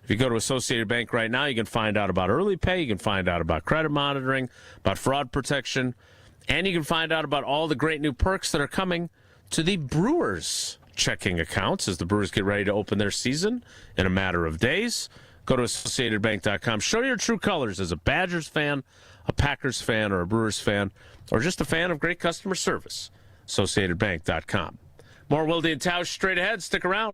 If you go to Associated Bank right now, you can find out about early pay, you can find out about credit monitoring, about fraud protection, and you can find out about all the great new perks that are coming to the Brewers checking accounts as the Brewers get ready to open their season in a matter of days. Go to AssociatedBank.com. Show your true colors as a Badgers fan, a Packers fan, or a Brewers fan, or just a fan of great customer service. AssociatedBank.com. More Wilde and Tausch straight ahead. Stick around.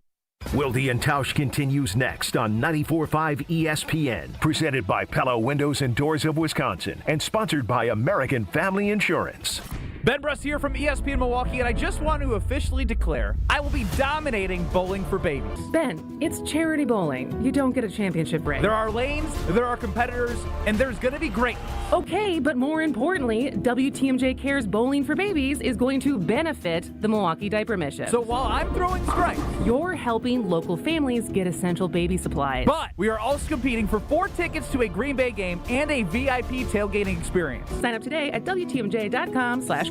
Wilde and Tausch continues next on 94.5 ESPN, presented by Pella Windows and Doors of Wisconsin, and sponsored by American Family Insurance. Ben Bruss here from ESPN Milwaukee, and I just want to officially declare I will be dominating Bowling for Babies. Ben, it's charity bowling. You don't get a championship ring. There are lanes, there are competitors, and there's going to be great. Okay, but more importantly, WTMJ Cares Bowling for Babies is going to benefit the Milwaukee Diaper Mission. So while I'm throwing strikes, you're helping local families get essential baby supplies. But we are also competing for 4 tickets to a Green Bay game and a VIP tailgating experience. Sign up today at WTMJ.com/cares.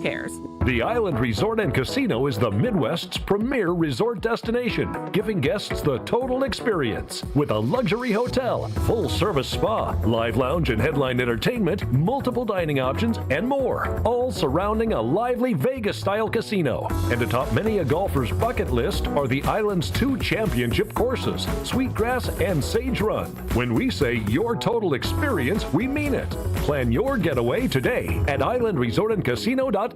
The Island Resort and Casino is the Midwest's premier resort destination, giving guests the total experience. With a luxury hotel, full-service spa, live lounge and headline entertainment, multiple dining options, and more, all surrounding a lively Vegas-style casino. And atop many a golfer's bucket list are the island's 2 championship courses, Sweetgrass and Sage Run. When we say your total experience, we mean it. Plan your getaway today at islandresortandcasino.com.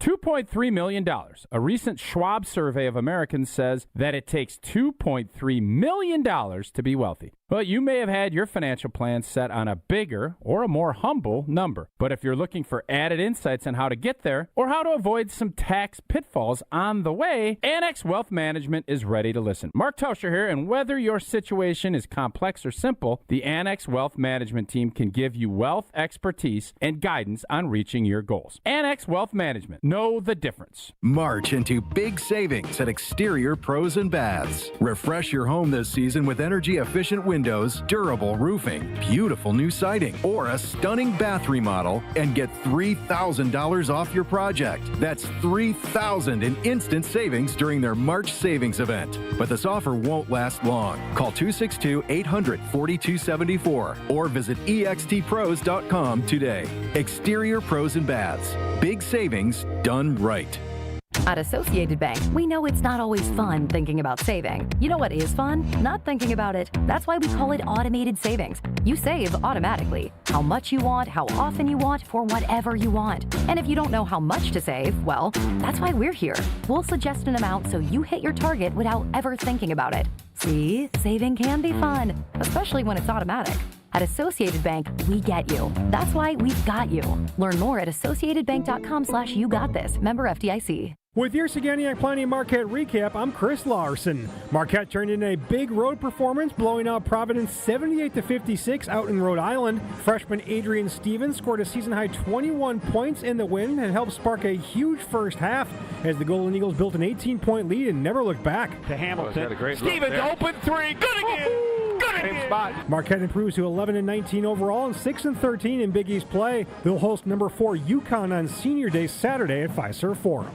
$2.3 million. A recent Schwab survey of Americans says that it takes $2.3 million to be wealthy. Well, you may have had your financial plan set on a bigger or a more humble number. But if you're looking for added insights on how to get there or how to avoid some tax pitfalls on the way, Annex Wealth Management is ready to listen. Mark Tauscher here, and whether your situation is complex or simple, the Annex Wealth Management team can give you wealth expertise and guidance on reaching your goals. Annex Wealth Management. Know the difference. March into big savings at Exterior Pros and Baths. Refresh your home this season with energy-efficient windows, durable roofing, beautiful new siding, or a stunning bath remodel and get $3,000 off your project. That's $3,000 in instant savings during their March savings event. But this offer won't last long. Call 262-800-4274 or visit extpros.com today. Exterior Pros and Baths. Big savings done right. At Associated Bank, we know it's not always fun thinking about saving. You know what is fun? Not thinking about it. That's why we call it automated savings. You save automatically. How much you want, how often you want, for whatever you want. And if you don't know how much to save, well, that's why we're here. We'll suggest an amount so you hit your target without ever thinking about it. See, saving can be fun, especially when it's automatic. At Associated Bank, we get you. That's why we've got you. Learn more at associatedbank.com/YouGotThis. Member FDIC. With your Saganiac Planning Marquette recap, I'm Chris Larson. Marquette turned in a big road performance, blowing out Providence 78-56 out in Rhode Island. Freshman Adrian Stevens scored a season-high 21 points in the win and helped spark a huge first half as the Golden Eagles built an 18-point lead and never looked back. To Hamilton. Stevens, open three. Good again. Good spot. Marquette improves to 11-19 overall and 6-13 in Big East play. They'll host number 4 UConn on Senior Day Saturday at Fiserv Forum.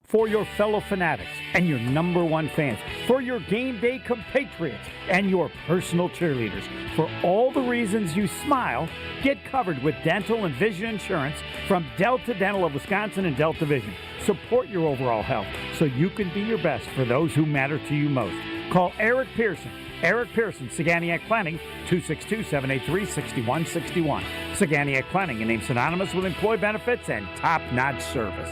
For your fellow fanatics and your number 1 fans, for your game day compatriots and your personal cheerleaders, for all the reasons you smile, get covered with dental and vision insurance from Delta Dental of Wisconsin and Delta Vision. Support your overall health so you can be your best for those who matter to you most. Call Eric Pearson. Eric Pearson, Saganiac Planning, 262-783-6161. Saganiac Planning, a name synonymous with employee benefits and top-notch service.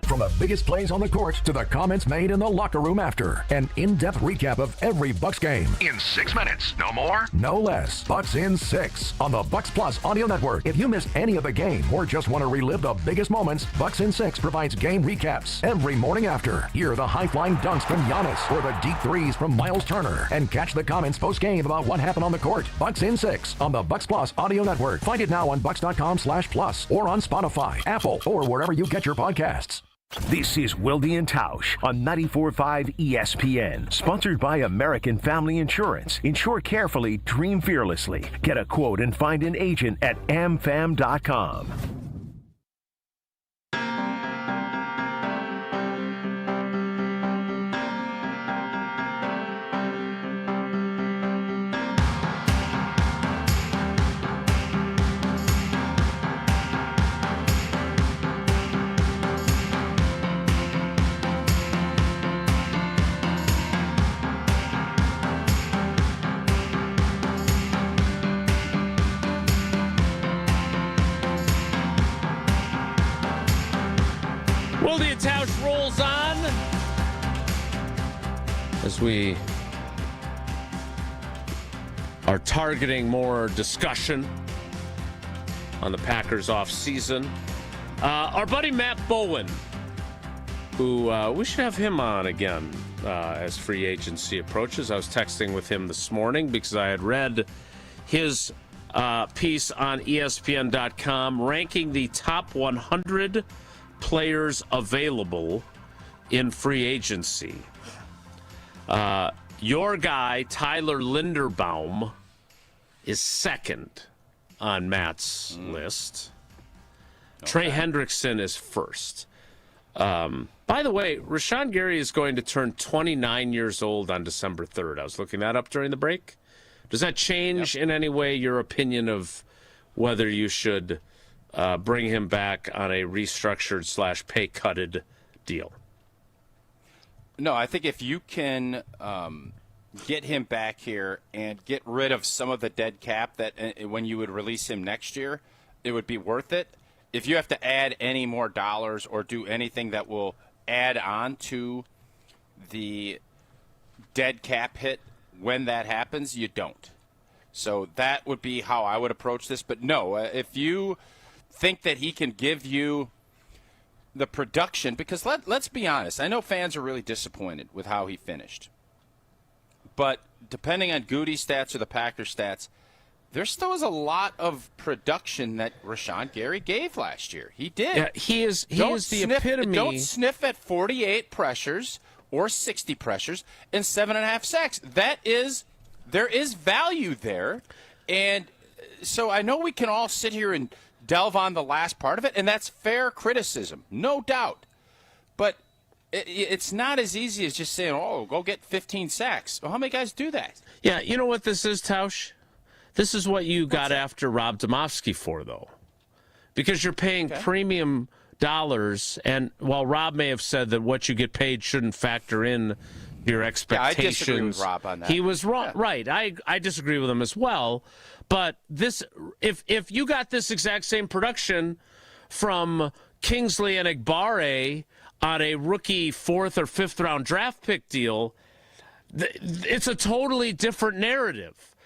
From the biggest plays on the court to the comments made in the locker room after. An in-depth recap of every Bucks game. In 6 minutes. No more? No less. Bucks in 6 on the Bucks Plus audio network. If you missed any of the game or just want to relive the biggest moments, Bucks in 6 provides game recaps every morning after. Hear the high-flying dunks from Giannis or the deep threes from Miles Turner. And catch the comments post-game about what happened on the court. Bucks in 6 on the Bucks Plus audio network. Find it now on bucks.com/plus or on Spotify, Apple, or wherever you get your podcasts. This is Wilde and Tausch on 94.5 ESPN. Sponsored by American Family Insurance. Insure carefully, dream fearlessly. Get a quote and find an agent at amfam.com. Wilde Tausch rolls on as we are targeting more discussion on the Packers off-season. Our buddy Matt Bowen, who we should have him on again as free agency approaches. I was texting with him this morning because I had read his piece on ESPN.com ranking the top 100 players available in free agency. Your guy, Tyler Linderbaum, is second on Matt's list. Okay. Trey Hendrickson is first. By the way, Rashawn Garry is going to turn 29 years old on December 3rd. I was looking that up during the break. Does that change in any way your opinion of whether you should bring him back on a restructured / pay-cutted deal? No, I think if you can get him back here and get rid of some of the dead cap that when you would release him next year, it would be worth it. If you have to add any more dollars or do anything that will add on to the dead cap hit when that happens, you don't. So that would be how I would approach this. But no, if you think that he can give you the production, because let's be honest, I know fans are really disappointed with how he finished. But depending on Goody stats or the Packers stats, there still is a lot of production that Rashawn Garry gave last year. He did. Yeah, he is the epitome. Don't sniff at 48 pressures or 60 pressures and 7.5 sacks. There is value there. And so I know we can all sit here and delve on the last part of it, and that's fair criticism, no doubt. But it's not as easy as just saying, oh, go get 15 sacks. Well, how many guys do that? Yeah, you know what this is, Tausch? This is what you got after Rob Domofsky for, though. Because you're paying premium dollars, and while Rob may have said that what you get paid shouldn't factor in your expectations. Yeah, I disagree with Rob on that. He was wrong. Yeah. Right. I disagree with him as well. But this, if you got this exact same production from Kingsley Enagbare on a rookie 4th or 5th round draft pick deal, it's a totally different narrative.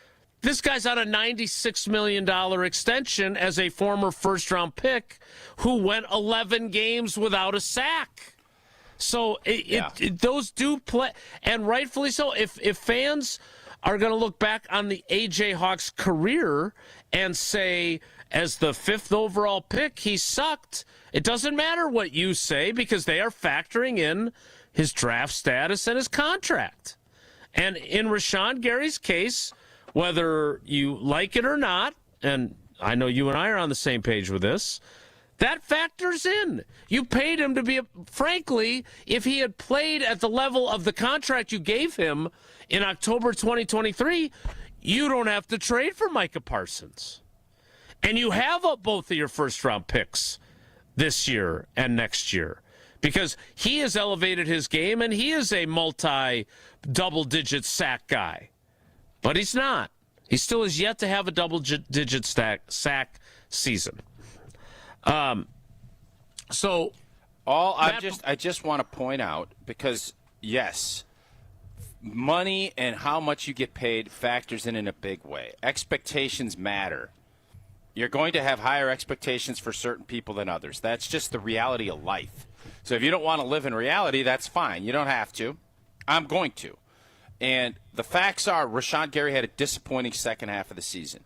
This guy's on a $96 million extension as a former first-round pick who went 11 games without a sack. So those do play, and rightfully so. If fans are going to look back on the A.J. Hawk's career and say, as the 5th overall pick, he sucked, it doesn't matter what you say because they are factoring in his draft status and his contract. And in Rashawn Garry's case, whether you like it or not, and I know you and I are on the same page with this, that factors in. You paid him to be, frankly, if he had played at the level of the contract you gave him in October 2023, you don't have to trade for Micah Parsons. And you have both of your first-round picks this year and next year because he has elevated his game and he is a multi-double-digit sack guy. But he's not. He still is yet to have a double-digit sack season. I just want to point out, because yes, money and how much you get paid factors in a big way. Expectations matter. You're going to have higher expectations for certain people than others. That's just the reality of life. So if you don't want to live in reality, that's fine. You don't have to. I'm going to. And the facts are Rashawn Garry had a disappointing second half of the season.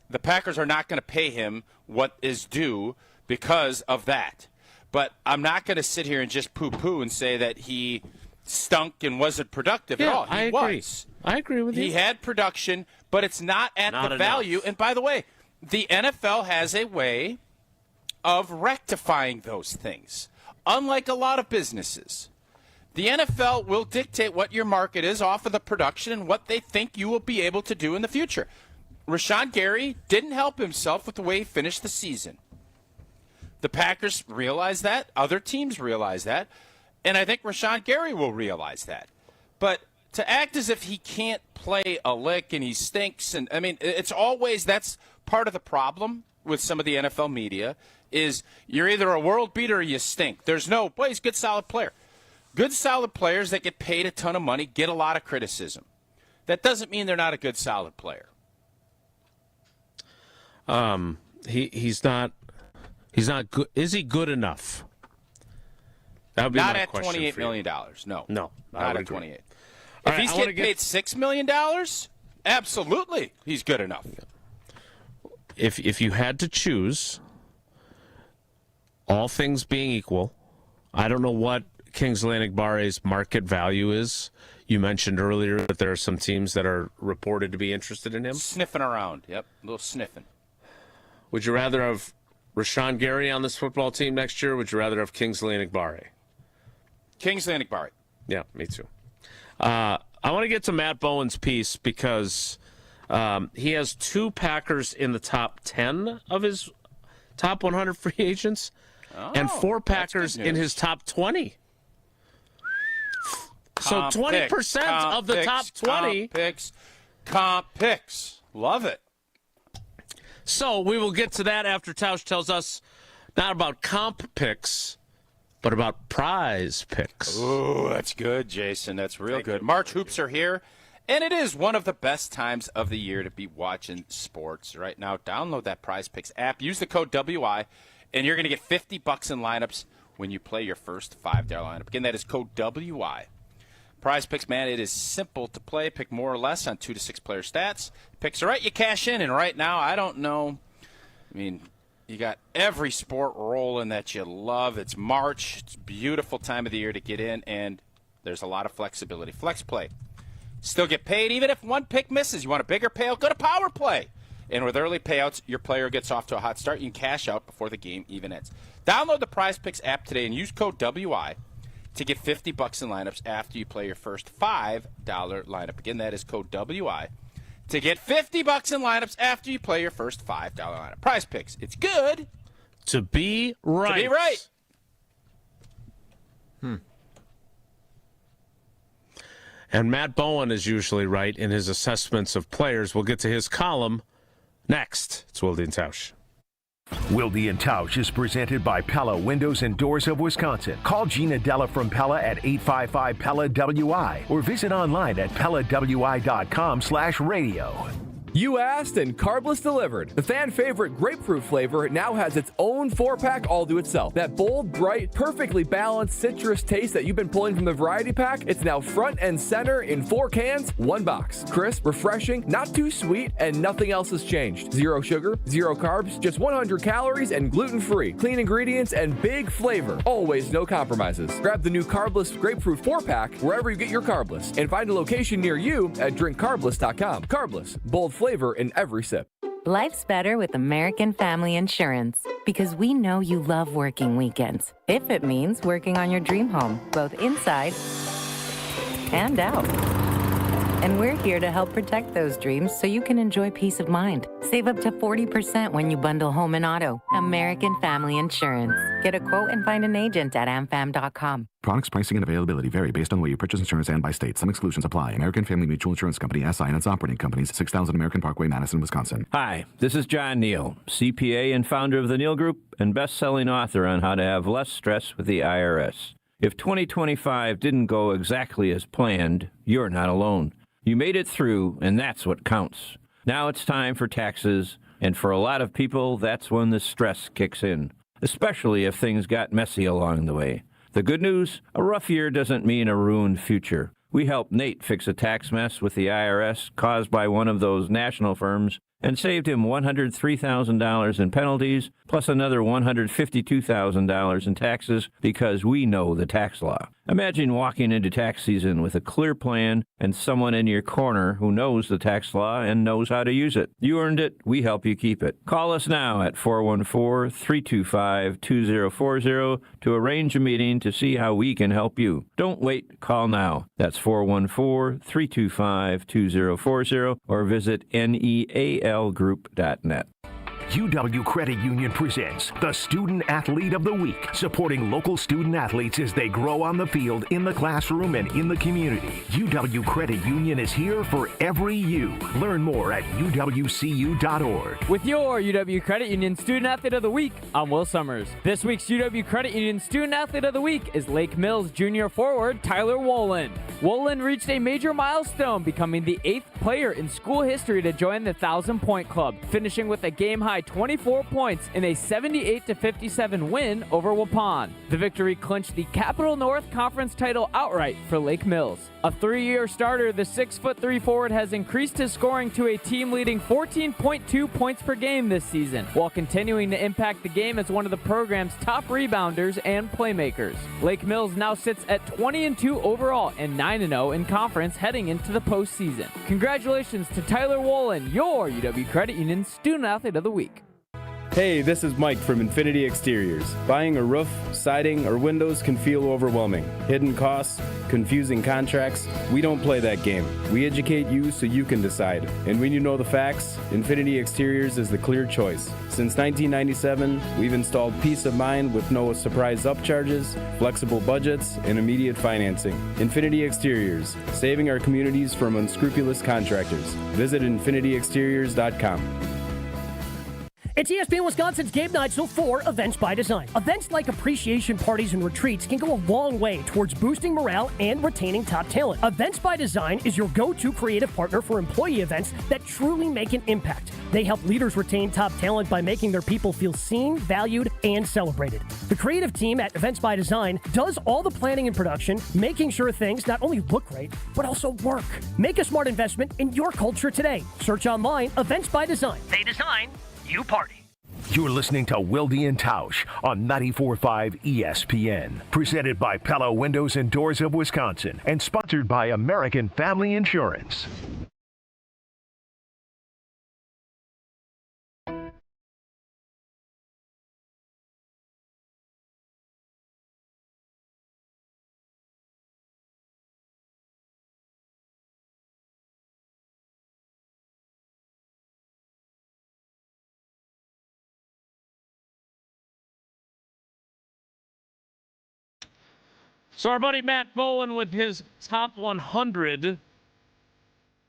The Packers are not going to pay him what is due because of that. But I'm not going to sit here and just poo-poo and say that he stunk and wasn't productive at all. He was. I agree with you. He had production, but it's not at the value. And by the way, the NFL has a way of rectifying those things, unlike a lot of businesses. The NFL will dictate what your market is off of the production and what they think you will be able to do in the future. Rashawn Garry didn't help himself with the way he finished the season. The Packers realize that. Other teams realize that. And I think Rashawn Garry will realize that. But to act as if he can't play a lick and he stinks, and I mean, it's always, that's part of the problem with some of the NFL media, is you're either a world beater or you stink. There's no, well, he's a good, solid player. Good, solid players that get paid a ton of money get a lot of criticism. That doesn't mean they're not a good, solid player. He's not good. Is he good enough? That would be not my at question $28 for you. million. No, not at 28. All If he's getting paid $6 million, absolutely, he's good enough. If you had to choose, all things being equal, I don't know what Kingsley Enagbari's market value is. You mentioned earlier that there are some teams that are reported to be interested in him. Sniffing around, yep, a little sniffing. Would you rather have Rashawn Garry on this football team next year, or would you rather have Kingsley Enagbari? Kingsley Enagbari. Yeah, me too. I want to get to Matt Bowen's piece because he has 2 Packers in the top 10 of his top 100 free agents and 4 Packers in his top 20. So 20% of the top 20. Comp picks. Love it. So we will get to that after Tausch tells us not about comp picks, but about prize picks. Ooh, that's good, Jason. That's real good. March hoops are here, and it is one of the best times of the year to be watching sports right now. Download that Prize Picks app. Use the code WI, and you're going to get $50 in lineups when you play your first $5 lineup. Again, that is code WI. Prize Picks, man, it is simple to play. Pick more or less on 2 to 6 player stats. Picks are right, you cash in, and right now, I don't know. I mean, you got every sport rolling that you love. It's March. It's a beautiful time of the year to get in, and there's a lot of flexibility. Flex play. Still get paid even if one pick misses. You want a bigger payout? Go to power play. And with early payouts, your player gets off to a hot start. You can cash out before the game even ends. Download the Prize Picks app today and use code WI to get $50 in lineups after you play your first $5 lineup. Again, that is code WI to get $50 in lineups after you play your first $5 lineup. Prize Picks. It's good to be right. To be right. And Matt Bowen is usually right in his assessments of players. We'll get to his column next. It's Wilde Tausch. Wilde Tausch is presented by Pella Windows and Doors of Wisconsin. Call Gina Della from Pella at 855-PELLA-WI or visit online at PellaWI.com/radio. You asked and Carbless delivered. The fan favorite grapefruit flavor now has its own 4-pack all to itself. That bold, bright, perfectly balanced citrus taste that you've been pulling from the variety pack, it's now front and center in 4 cans, 1 box. Crisp, refreshing, not too sweet, and nothing else has changed. 0 sugar, 0 carbs, just 100 calories and gluten-free. Clean ingredients and big flavor. Always no compromises. Grab the new Carbless grapefruit 4-pack wherever you get your Carbless and find a location near you at drinkcarbless.com. Carbless, bold flavor in every sip. Life's better with American Family Insurance because we know you love working weekends. If it means working on your dream home, both inside and out. And we're here to help protect those dreams so you can enjoy peace of mind. Save up to 40% when you bundle home and auto. American Family Insurance. Get a quote and find an agent at amfam.com. Products, pricing, and availability vary based on the way you purchase insurance and by state. Some exclusions apply. American Family Mutual Insurance Company, SI, and its operating companies, 6000 American Parkway, Madison, Wisconsin. Hi, this is John Neal, CPA and founder of the Neal Group and best-selling author on how to have less stress with the IRS. If 2025 didn't go exactly as planned, you're not alone. You made it through, and that's what counts. Now it's time for taxes, and for a lot of people, that's when the stress kicks in, especially if things got messy along the way. The good news, a rough year doesn't mean a ruined future. We helped Nate fix a tax mess with the IRS caused by one of those national firms and saved him $103,000 in penalties, plus another $152,000 in taxes because we know the tax law. Imagine walking into tax season with a clear plan and someone in your corner who knows the tax law and knows how to use it. You earned it, we help you keep it. Call us now at 414-325-2040 to arrange a meeting to see how we can help you. Don't wait, call now. That's 414-325-2040 or visit nealgroup.net. UW Credit Union presents the Student Athlete of the Week, supporting local student athletes as they grow on the field, in the classroom, and in the community. UW Credit Union is here for every you. Learn more at uwcu.org. With your UW Credit Union Student Athlete of the Week, I'm Will Summers. This week's UW Credit Union Student Athlete of the Week is Lake Mills junior forward Tyler Wolin. Wolin reached a major milestone, becoming the 8th player in school history to join the 1,000-point club, finishing with a game-high 24 points in a 78-57 win over Waupun. The victory clinched the Capital North Conference title outright for Lake Mills. A 3-year starter, the 6'3" forward has increased his scoring to a team-leading 14.2 points per game this season, while continuing to impact the game as one of the program's top rebounders and playmakers. Lake Mills now sits at 20-2 overall and 9-0 in conference heading into the postseason. Congratulations to Tyler Wolin, your UW Credit Union Student Athlete of the Week. Hey, this is Mike from Infinity Exteriors. Buying a roof, siding, or windows can feel overwhelming. Hidden costs, confusing contracts. We don't play that game. We educate you so you can decide. And when you know the facts, Infinity Exteriors is the clear choice. Since 1997, we've installed peace of mind with no surprise upcharges, flexible budgets, and immediate financing. Infinity Exteriors, saving our communities from unscrupulous contractors. Visit infinityexteriors.com. It's ESPN Wisconsin's Game Night, so for Events by Design. Events like appreciation parties and retreats can go a long way towards boosting morale and retaining top talent. Events by Design is your go-to creative partner for employee events that truly make an impact. They help leaders retain top talent by making their people feel seen, valued, and celebrated. The creative team at Events by Design does all the planning and production, making sure things not only look great, but also work. Make a smart investment in your culture today. Search online, Events by Design. They design, you party. You're listening to Wilde Tausch on 94.5 ESPN. Presented by Pella Windows and Doors of Wisconsin and sponsored by American Family Insurance. So our buddy Matt Bowen with his top 100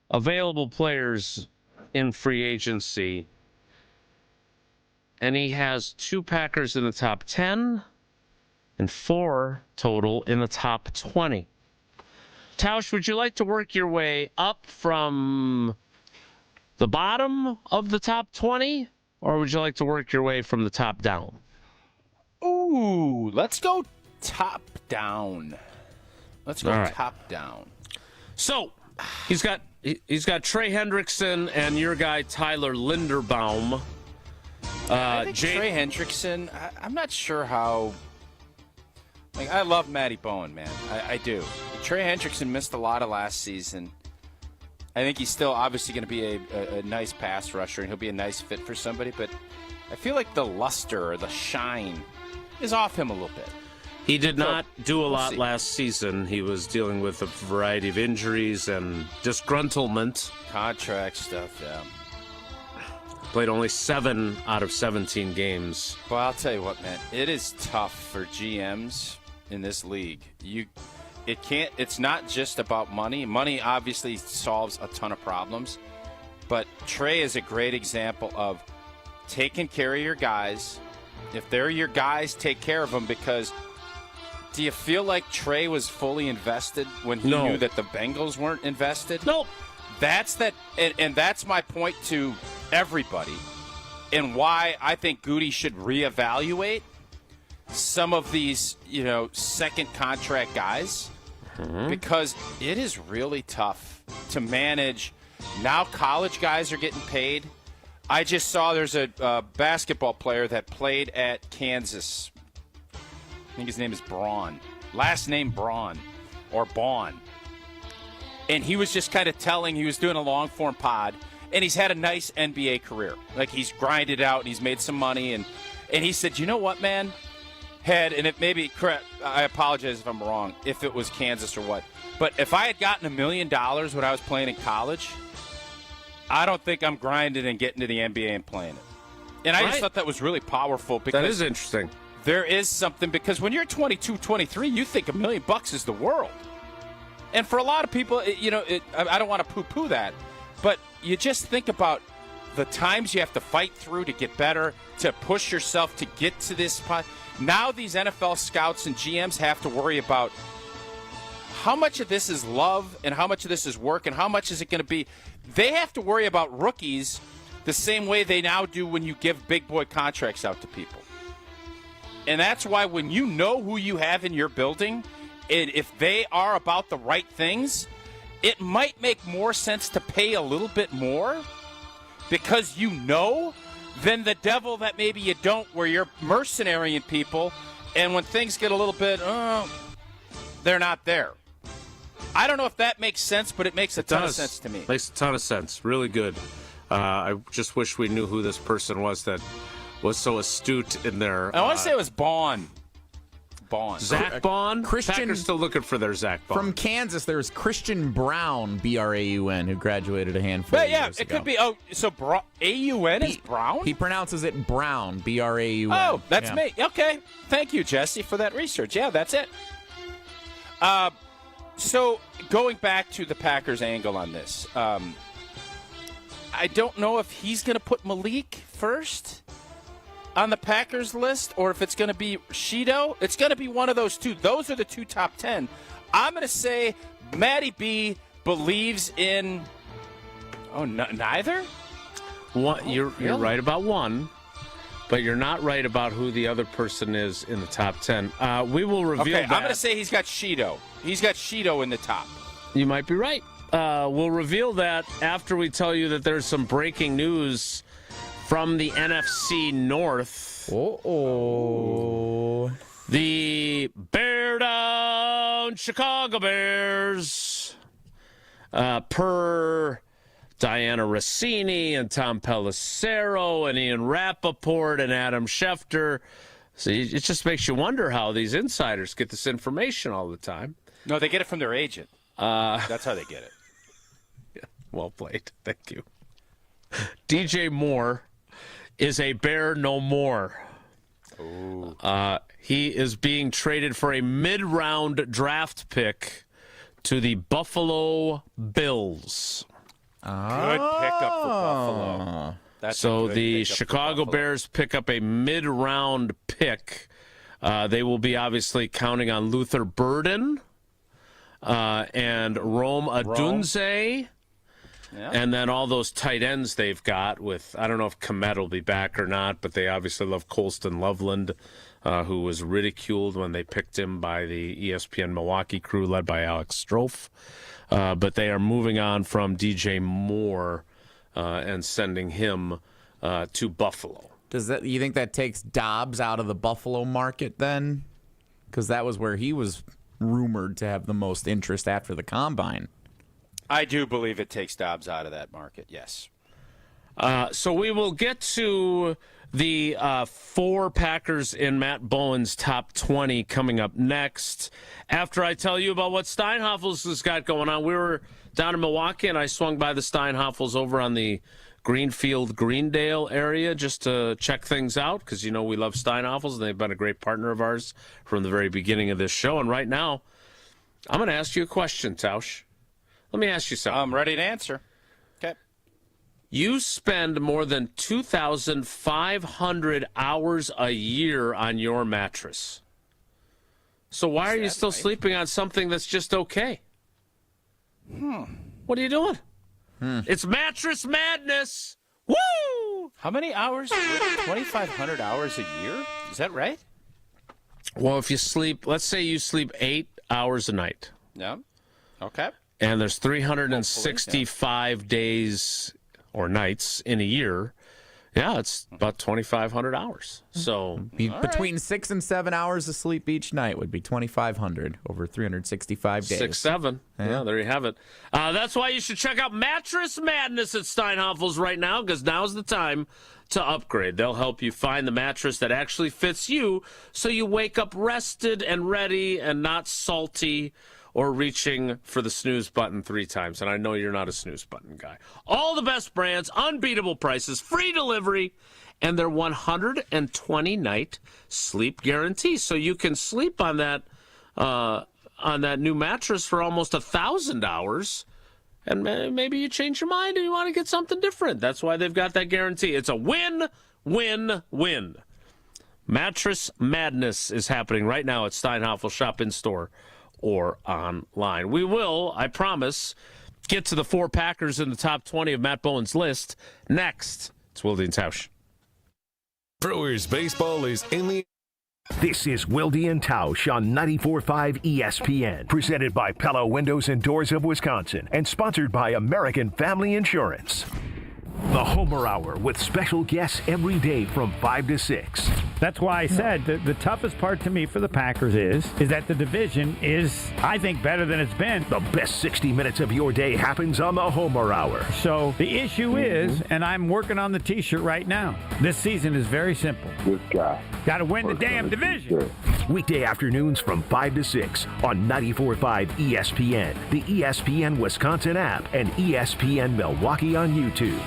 available players in free agency. And he has 2 Packers in the top 10 and 4 total in the top 20. Tausch, would you like to work your way up from the bottom of the top 20? Or would you like to work your way from the top down? Ooh, let's go top down. Let's go right. top down. So he's got Trey Hendrickson and your guy Tyler Linderbaum. I think Trey Hendrickson. I'm not sure how. Like, I love Matty Bowen, man. I do. Trey Hendrickson missed a lot of last season. I think he's still obviously going to be a nice pass rusher, and he'll be a nice fit for somebody. But I feel like the luster or the shine is off him a little bit. He did not do a lot last season. He was dealing with a variety of injuries and disgruntlement. Contract stuff, yeah. Played only 7 out of 17 games. Well, I'll tell you what, man. It is tough for GMs in this league. It's not just about money. Money obviously solves a ton of problems. But Trey is a great example of taking care of your guys. If they're your guys, take care of them, because do you feel like Trey was fully invested when he knew that the Bengals weren't invested? No. That's that's my point to everybody, and why I think Goody should reevaluate some of these, second contract guys, because it is really tough to manage. Now college guys are getting paid. I just saw there's a basketball player that played at Kansas. I think his name is Braun. Last name Braun or Baun. And he was just kind of he was doing a long-form pod, and he's had a nice NBA career. Like, he's grinded out, and he's made some money. And he said, you know what, man? And it may be correct. I apologize if I'm wrong, if it was Kansas or what. But if I had gotten $1 million when I was playing in college, I don't think I'm grinding and getting to the NBA and playing it. And I just thought that was really powerful because that is interesting. There is something, because when you're 22, 23, you think $1 million is the world. And for a lot of people, I don't want to poo-poo that, but you just think about the times you have to fight through to get better, to push yourself to get to this spot. Now these NFL scouts and GMs have to worry about how much of this is love and how much of this is work and how much is it going to be. They have to worry about rookies the same way they now do when you give big boy contracts out to people. And that's why when you know who you have in your building, and if they are about the right things, it might make more sense to pay a little bit more because you know than the devil that maybe you don't, where you're mercenarying people, and when things get a little bit, they're not there. I don't know if that makes sense, but it makes a ton of sense to me. Makes a ton of sense. Really good. I just wish we knew who this person was that was so astute in their... I want to say it was Bond. Zach Bond? Packers still looking for their Zach Bond. From Kansas, there's Christian Brown, B-R-A-U-N, who graduated a handful of years ago. Could be. Oh, so A-U-N is Brown? He pronounces it Brown, B-R-A-U-N. Oh, that's me. Okay. Thank you, Jesse, for that research. Yeah, that's it. So going back to the Packers angle on this, I don't know if he's going to put Malik first on the Packers list, or if it's going to be Shido. It's going to be one of those two. Those are the two top 10. I'm going to say Matty B believes in... Oh, neither? You're right about one, but you're not right about who the other person is in the top 10. We will reveal that. I'm going to say he's got Shido. He's got Shido in the top. You might be right. We'll reveal that after we tell you that there's some breaking news from the NFC North. The Bear Down Chicago Bears, per Diana Rossini and Tom Pelissero and Ian Rappaport and Adam Schefter. So it just makes you wonder how these insiders get this information all the time. No, they get it from their agent. That's how they get it. Yeah, well played. Thank you. DJ Moore is a Bear no more. Ooh. He is being traded for a mid-round draft pick to the Buffalo Bills. Good pickup for Buffalo. So the Chicago Bears pick up a mid-round pick. They will be obviously counting on Luther Burden and Rome Odunze. Yeah. And then all those tight ends they've got with, I don't know if Komet will be back or not, but they obviously love Colston Loveland, who was ridiculed when they picked him by the ESPN Milwaukee crew led by Alex Strofe. But they are moving on from DJ Moore and sending him to Buffalo. You think that takes Dobbs out of the Buffalo market then? Because that was where he was rumored to have the most interest after the Combine. I do believe it takes Dobbs out of that market, yes. So we will get to the four Packers in Matt Bowen's top 20 coming up next. After I tell you about what Steinhoffels has got going on. We were down in Milwaukee, and I swung by the Steinhoffels over on the Greenfield, Greendale area just to check things out because, you know, we love Steinhoffels, and they've been a great partner of ours from the very beginning of this show. And right now, I'm going to ask you a question, Tausch. Let me ask you something. I'm ready to answer. Okay. You spend more than 2,500 hours a year on your mattress. So why are you still sleeping on something that's just okay? What are you doing? It's mattress madness. Woo! How many hours? 2,500 hours a year? Is that right? Well, if you sleep, let's say you sleep 8 hours a night. Yeah. Okay. And there's 365 days or nights in a year. Yeah, it's about 2,500 hours. So between 6 and 7 hours of sleep each night would be 2,500 over 365 days. 6, 7. Yeah, there you have it. That's why you should check out Mattress Madness at Steinhoffels right now, because now's the time to upgrade. They'll help you find the mattress that actually fits you so you wake up rested and ready and not salty or reaching for the snooze button 3 times. And I know you're not a snooze button guy. All the best brands, unbeatable prices, free delivery, and their 120-night sleep guarantee. So you can sleep on that new mattress for almost 1,000 hours. And maybe you change your mind and you want to get something different. That's why they've got that guarantee. It's a win-win-win. Mattress madness is happening right now at Steinhoffel. Shop in-store or online. We will, I promise, get to the 4 Packers in the top 20 of Matt Bowen's list next. It's Wilde Tausch. Brewers baseball is in the... This is Wilde Tausch on 94.5 ESPN, presented by Pella Windows and Doors of Wisconsin, and sponsored by American Family Insurance. The Homer Hour with special guests every day from 5 to 6. That's why I said the toughest part to me for the Packers is that the division is, I think, better than it's been. The best 60 minutes of your day happens on the Homer Hour. So the issue is, and I'm working on the T-shirt right now, this season is very simple. This guy. Got to win the damn division. Weekday afternoons from 5 to 6 on 94.5 ESPN, the ESPN Wisconsin app, and ESPN Milwaukee on YouTube.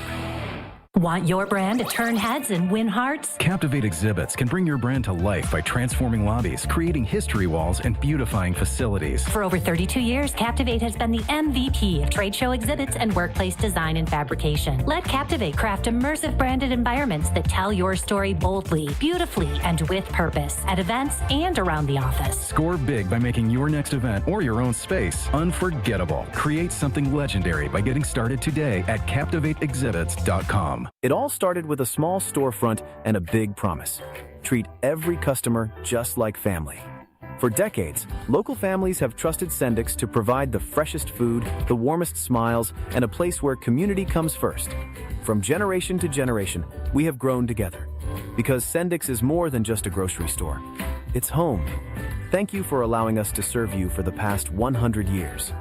Want your brand to turn heads and win hearts? Captivate Exhibits can bring your brand to life by transforming lobbies, creating history walls, and beautifying facilities. For over 32 years, Captivate has been the MVP of trade show exhibits and workplace design and fabrication. Let Captivate craft immersive branded environments that tell your story boldly, beautifully, and with purpose at events and around the office. Score big by making your next event or your own space unforgettable. Create something legendary by getting started today at CaptivateExhibits.com. It all started with a small storefront and a big promise. Treat every customer just like family. For decades, local families have trusted Sendix to provide the freshest food, the warmest smiles, and a place where community comes first. From generation to generation, we have grown together. Because Sendix is more than just a grocery store. It's home. Thank you for allowing us to serve you for the past 100 years.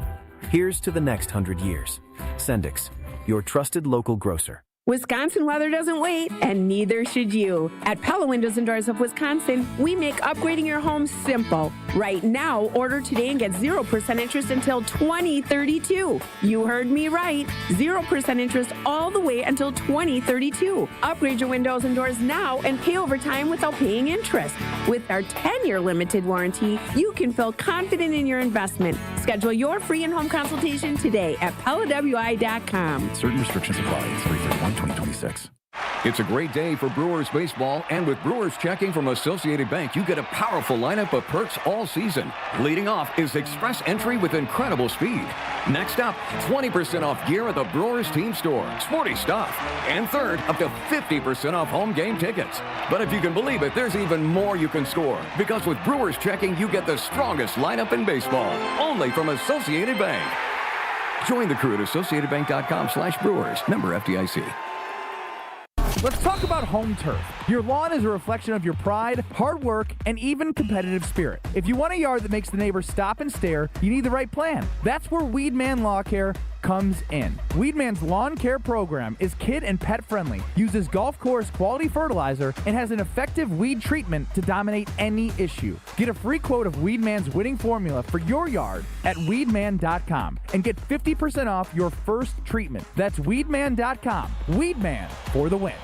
Here's to the next 100 years. Sendix, your trusted local grocer. Wisconsin weather doesn't wait, and neither should you. At Pella Windows and Doors of Wisconsin, we make upgrading your home simple. Right now, order today and get 0% interest until 2032. You heard me right. 0% interest all the way until 2032. Upgrade your windows and doors now and pay over time without paying interest. With our 10-year limited warranty, you can feel confident in your investment. Schedule your free in-home consultation today at PellaWI.com. Certain restrictions apply. It's 3/31/2026. It's a great day for Brewers baseball, and with Brewers checking from Associated Bank, you get a powerful lineup of perks all season. Leading off is express entry with incredible speed. Next up, 20% off gear at the Brewers team store. Sporty stuff. And third, up to 50% off home game tickets. But if you can believe it, there's even more you can score. Because with Brewers checking, you get the strongest lineup in baseball. Only from Associated Bank. Join the crew at AssociatedBank.com/Brewers. Member FDIC. Let's talk about home turf. Your lawn is a reflection of your pride, hard work, and even competitive spirit. If you want a yard that makes the neighbors stop and stare, you need the right plan. That's where Weedman Lawn Care comes in. Weedman's lawn care program is kid and pet friendly, uses golf course quality fertilizer, and has an effective weed treatment to dominate any issue. Get a free quote of Weedman's winning formula for your yard at weedman.com and get 50% off your first treatment. That's weedman.com. Weedman for the win.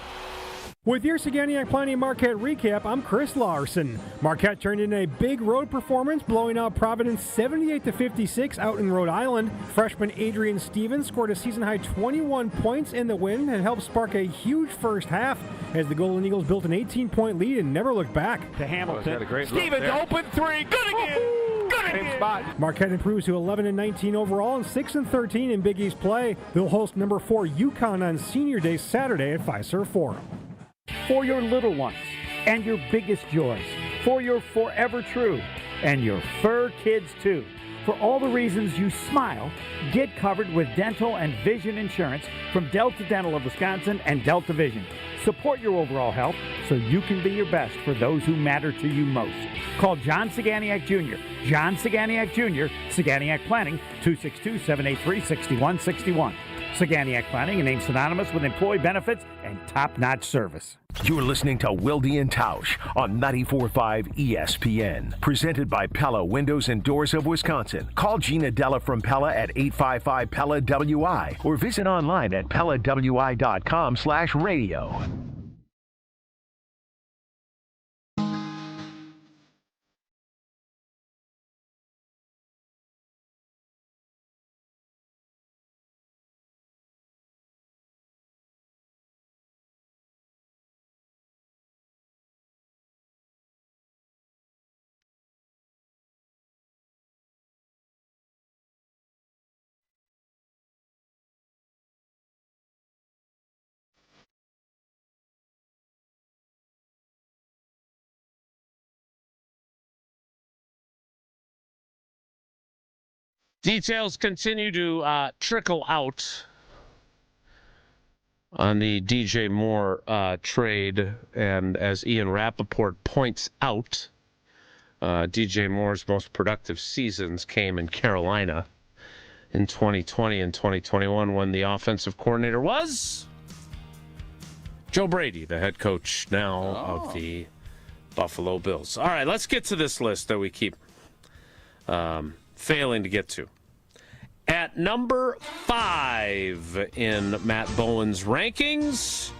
With your Saganiac Planning Marquette recap, I'm Chris Larson. Marquette turned in a big road performance, blowing out Providence 78-56 out in Rhode Island. Freshman Adrian Stevens scored a season-high 21 points in the win and helped spark a huge first half as the Golden Eagles built an 18-point lead and never looked back. To Hamilton. Stevens open three. Good again. Good again. Spot. Marquette improves to 11-19 overall and 6-13 in Big East play. They'll host number 4 UConn on Senior Day Saturday at Fiserv Forum. For your little ones and your biggest joys, for your forever true and your fur kids too. For all the reasons you smile, get covered with dental and vision insurance from Delta Dental of Wisconsin and Delta Vision. Support your overall health so you can be your best for those who matter to you most. Call John Saganiac Jr. John Saganiac Jr., Saganiac Planning, 262-783-6161. Saganiac Planning, a name synonymous with employee benefits and top-notch service. You're listening to Wilde Tausch on 94.5 ESPN. Presented by Pella Windows and Doors of Wisconsin. Call Gina Della from Pella at 855-PELLA-WI or visit online at PellaWI.com/radio. Details continue to trickle out on the DJ Moore trade. And as Ian Rappaport points out, DJ Moore's most productive seasons came in Carolina in 2020 and 2021 when the offensive coordinator was Joe Brady, the head coach now of the Buffalo Bills. All right, let's get to this list that we keep failing to get to. At number 5 in Matt Bowen's rankings,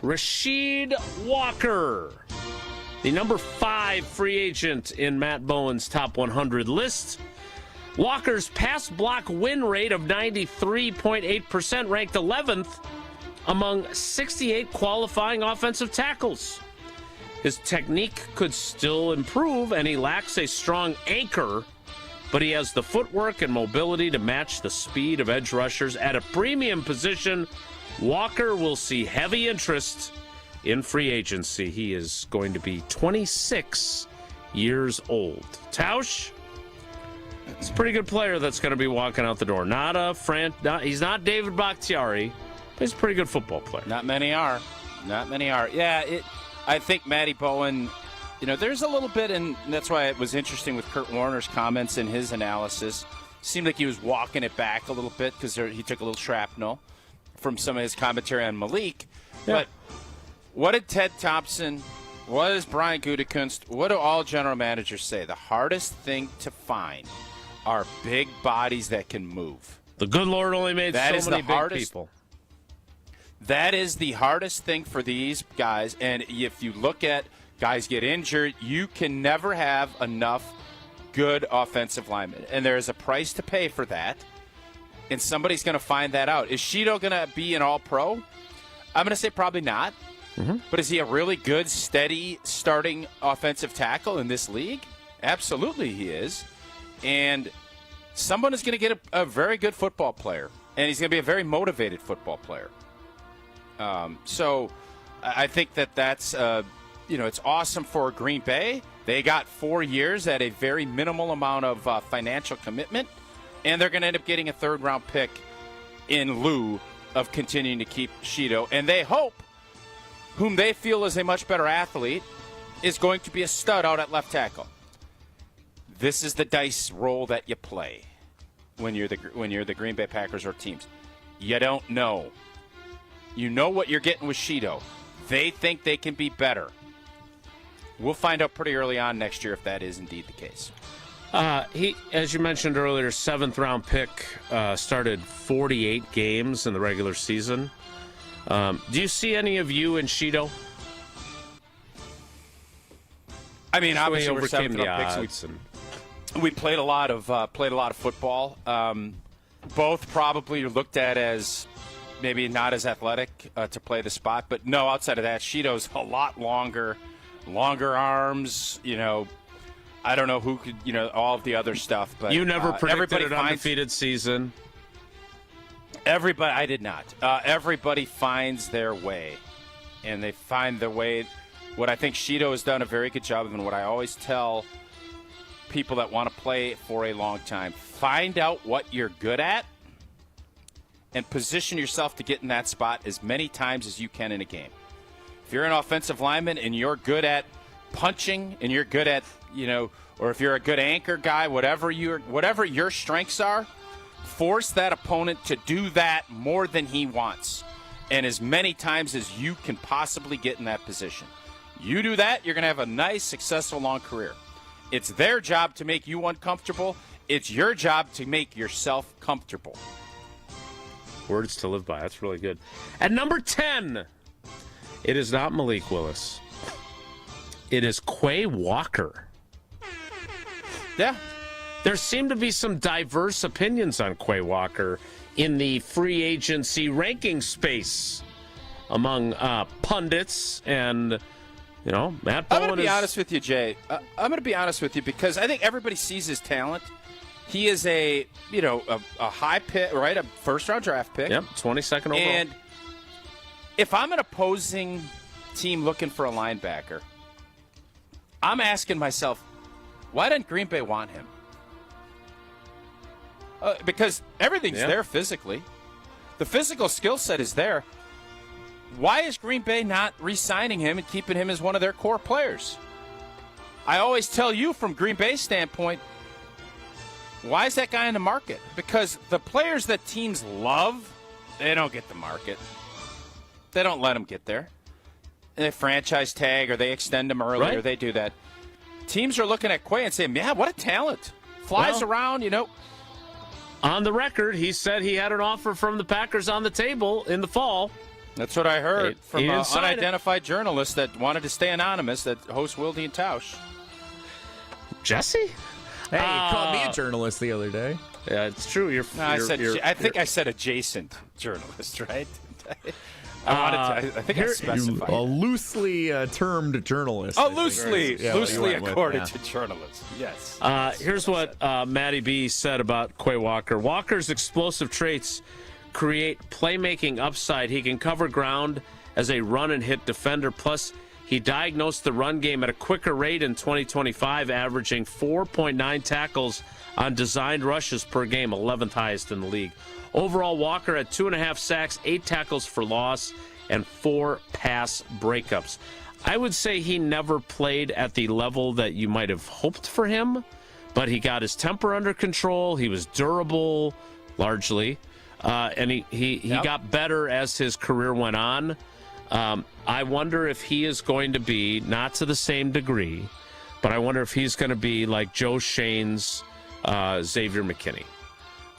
Rashid Walker, the number 5 free agent in Matt Bowen's top 100 list. Walker's pass block win rate of 93.8% ranked 11th among 68 qualifying offensive tackles. His technique could still improve, and he lacks a strong anchor, but he has the footwork and mobility to match the speed of edge rushers. At a premium position, Walker will see heavy interest in free agency. He is going to be 26 years old. Tausch, he's a pretty good player that's going to be walking out the door. He's not David Bakhtiari, but he's a pretty good football player. Not many are. Yeah, I think Matty Bowen, there's a little bit, and that's why it was interesting with Kurt Warner's comments and his analysis. Seemed like he was walking it back a little bit because he took a little shrapnel from some of his commentary on Malik. Yeah. But what did Ted Thompson, what does Brian Gutekunst, what do all general managers say? The hardest thing to find are big bodies that can move. The good Lord only made so many big people. That is the hardest thing for these guys. And if you look at guys get injured, you can never have enough good offensive linemen. And there is a price to pay for that. And somebody's going to find that out. Is Sheeto going to be an all-pro? I'm going to say probably not. Mm-hmm. But is he a really good, steady, starting offensive tackle in this league? Absolutely he is. And someone is going to get a very good football player. And he's going to be a very motivated football player. So I think that's, it's awesome for Green Bay. They got 4 years at a very minimal amount of financial commitment, and they're going to end up getting a third-round pick in lieu of continuing to keep Sheeto. And they hope, whom they feel is a much better athlete, is going to be a stud out at left tackle. This is the dice roll that you play when you're the Green Bay Packers or teams. You don't know. You know what you're getting with Sheeto. They think they can be better. We'll find out pretty early on next year if that is indeed the case. He, as you mentioned earlier, 7th-round pick, started 48 games in the regular season. Do you see any of you in Sheeto? I mean, obviously we're 7th-round picks. We played a lot of football. Both probably looked at as maybe not as athletic to play the spot, but no, outside of that, Sheeto's a lot longer arms, I don't know who could, all of the other stuff. But you never predicted an undefeated season. I did not. Everybody finds their way, and they find the way. What I think Sheeto has done a very good job of, and what I always tell people that want to play for a long time, find out what you're good at and position yourself to get in that spot as many times as you can in a game. If you're an offensive lineman and you're good at punching and you're good at, or if you're a good anchor guy, whatever your strengths are, force that opponent to do that more than he wants, and as many times as you can possibly get in that position. You do that, you're going to have a nice, successful, long career. It's their job to make you uncomfortable. It's your job to make yourself comfortable. Words to live by. That's really good. At number 10, it is not Malik Willis. It is Quay Walker. Yeah. There seem to be some diverse opinions on Quay Walker in the free agency ranking space among pundits and, Matt Bowen. I'm going to be honest with you, Jay. I'm going to be honest with you because I think everybody sees his talent. He is a high pick, right? A first-round draft pick. Yep, 22nd overall. And if I'm an opposing team looking for a linebacker, I'm asking myself, why didn't Green Bay want him? Because everything's there physically. The physical skill set is there. Why is Green Bay not re-signing him and keeping him as one of their core players? I always tell you from Green Bay's standpoint, why is that guy in the market? Because the players that teams love, they don't get the market. They don't let them get there. They franchise tag or they extend them early or they do that. Teams are looking at Quay and saying, yeah, what a talent. Flies around, On the record, he said he had an offer from the Packers on the table in the fall. That's what I heard from an unidentified journalist that wanted to stay anonymous that hosts Wilde Tausch. Jesse? Hey, you called me a journalist the other day. Yeah, it's true. I think I said adjacent journalist, right? I think I specified. A loosely termed journalist. Oh, loosely according to journalists. Yes. Here's what Matty B said about Quay Walker. Walker's explosive traits create playmaking upside. He can cover ground as a run-and-hit defender. Plus, he diagnosed the run game at a quicker rate in 2025, averaging 4.9 tackles on designed rushes per game, 11th highest in the league. Overall, Walker had 2.5 sacks, 8 tackles for loss, and 4 pass breakups. I would say he never played at the level that you might have hoped for him, but he got his temper under control. He was durable, largely, and he got better as his career went on. I wonder if he is going to be, not to the same degree, but I wonder if he's going to be like Joe Shane's Xavier McKinney,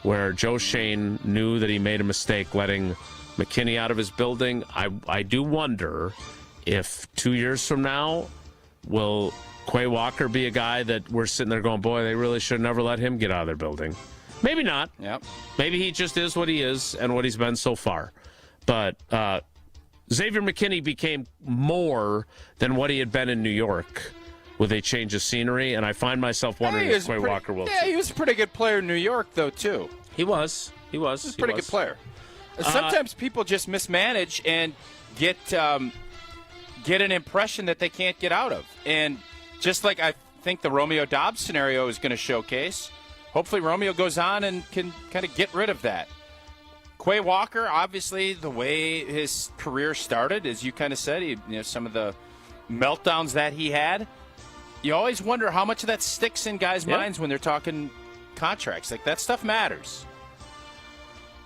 where Joe Shane knew that he made a mistake letting McKinney out of his building. I do wonder if 2 years from now, will Quay Walker be a guy that we're sitting there going, boy, they really should never let him get out of their building. Maybe not. Yep. Maybe he just is what he is and what he's been so far. But Xavier McKinney became more than what he had been in New York with a change of scenery, and I find myself wondering if Quay Walker will. Yeah, he was a pretty good player in New York, though, too. He was. He was a pretty good player. Sometimes people just mismanage and get an impression that they can't get out of. And just like I think the Romeo Doubs scenario is going to showcase, hopefully Romeo goes on and can kind of get rid of that. Quay Walker, obviously, the way his career started, as you kind of said, some of the meltdowns that he had, you always wonder how much of that sticks in guys' minds when they're talking contracts. Like, that stuff matters.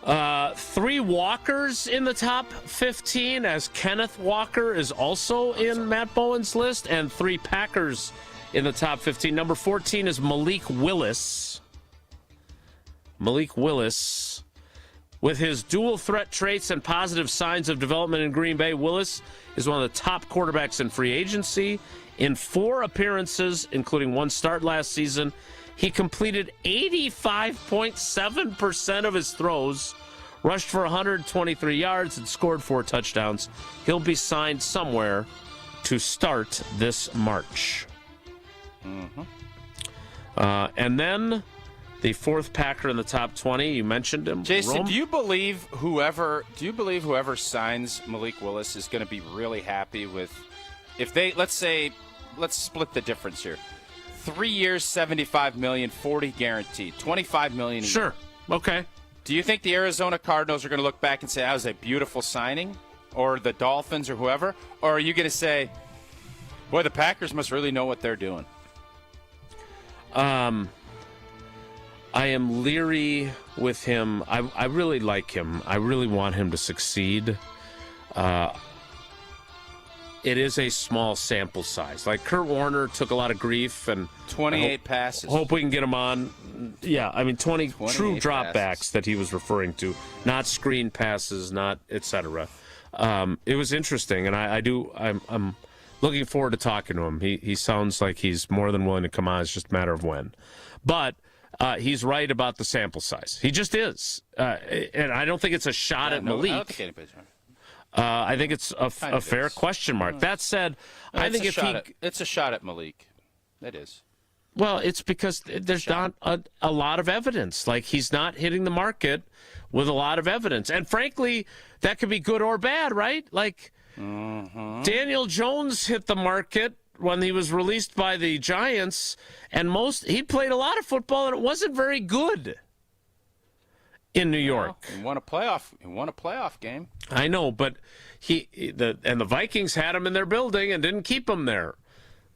3 Walkers in the top 15, as Kenneth Walker is also in Matt Bowen's list, and 3 Packers in the top 15. Number 14 is Malik Willis. Malik Willis. With his dual threat traits and positive signs of development in Green Bay, Willis is one of the top quarterbacks in free agency. In 4 appearances, including 1 start last season, he completed 85.7% of his throws, rushed for 123 yards, and scored 4 touchdowns. He'll be signed somewhere to start this March. Mm-hmm. And then the 4th Packer in the top 20. You mentioned him, Jason. Do you believe whoever signs Malik Willis is going to be really happy with? If they let's split the difference here. 3 years, $75 million, 40 guaranteed, $25 million a year. Sure. Okay. Do you think the Arizona Cardinals are going to look back and say that was a beautiful signing, or the Dolphins, or whoever, or are you going to say, boy, the Packers must really know what they're doing? I am leery with him. I really like him. I really want him to succeed. It is a small sample size. Like Kurt Warner took a lot of grief, and 28 passes. Hope we can get him on. Yeah, I mean 20 true dropbacks that he was referring to, not screen passes, not etc. It was interesting, and I'm looking forward to talking to him. He sounds like he's more than willing to come on. It's just a matter of when. But he's right about the sample size. He just is, and I don't think it's a shot at Malik. I don't think anybody's right. I think it's a fair question mark. That said, I think it's a shot at Malik. It is. Well, it's because there's not a lot of evidence. Like, he's not hitting the market with a lot of evidence. And frankly, that could be good or bad, right? Like, Daniel Jones hit the market when he was released by the Giants, and he played a lot of football, and it wasn't very good in New York. He won a playoff game. I know, but the Vikings had him in their building and didn't keep him there.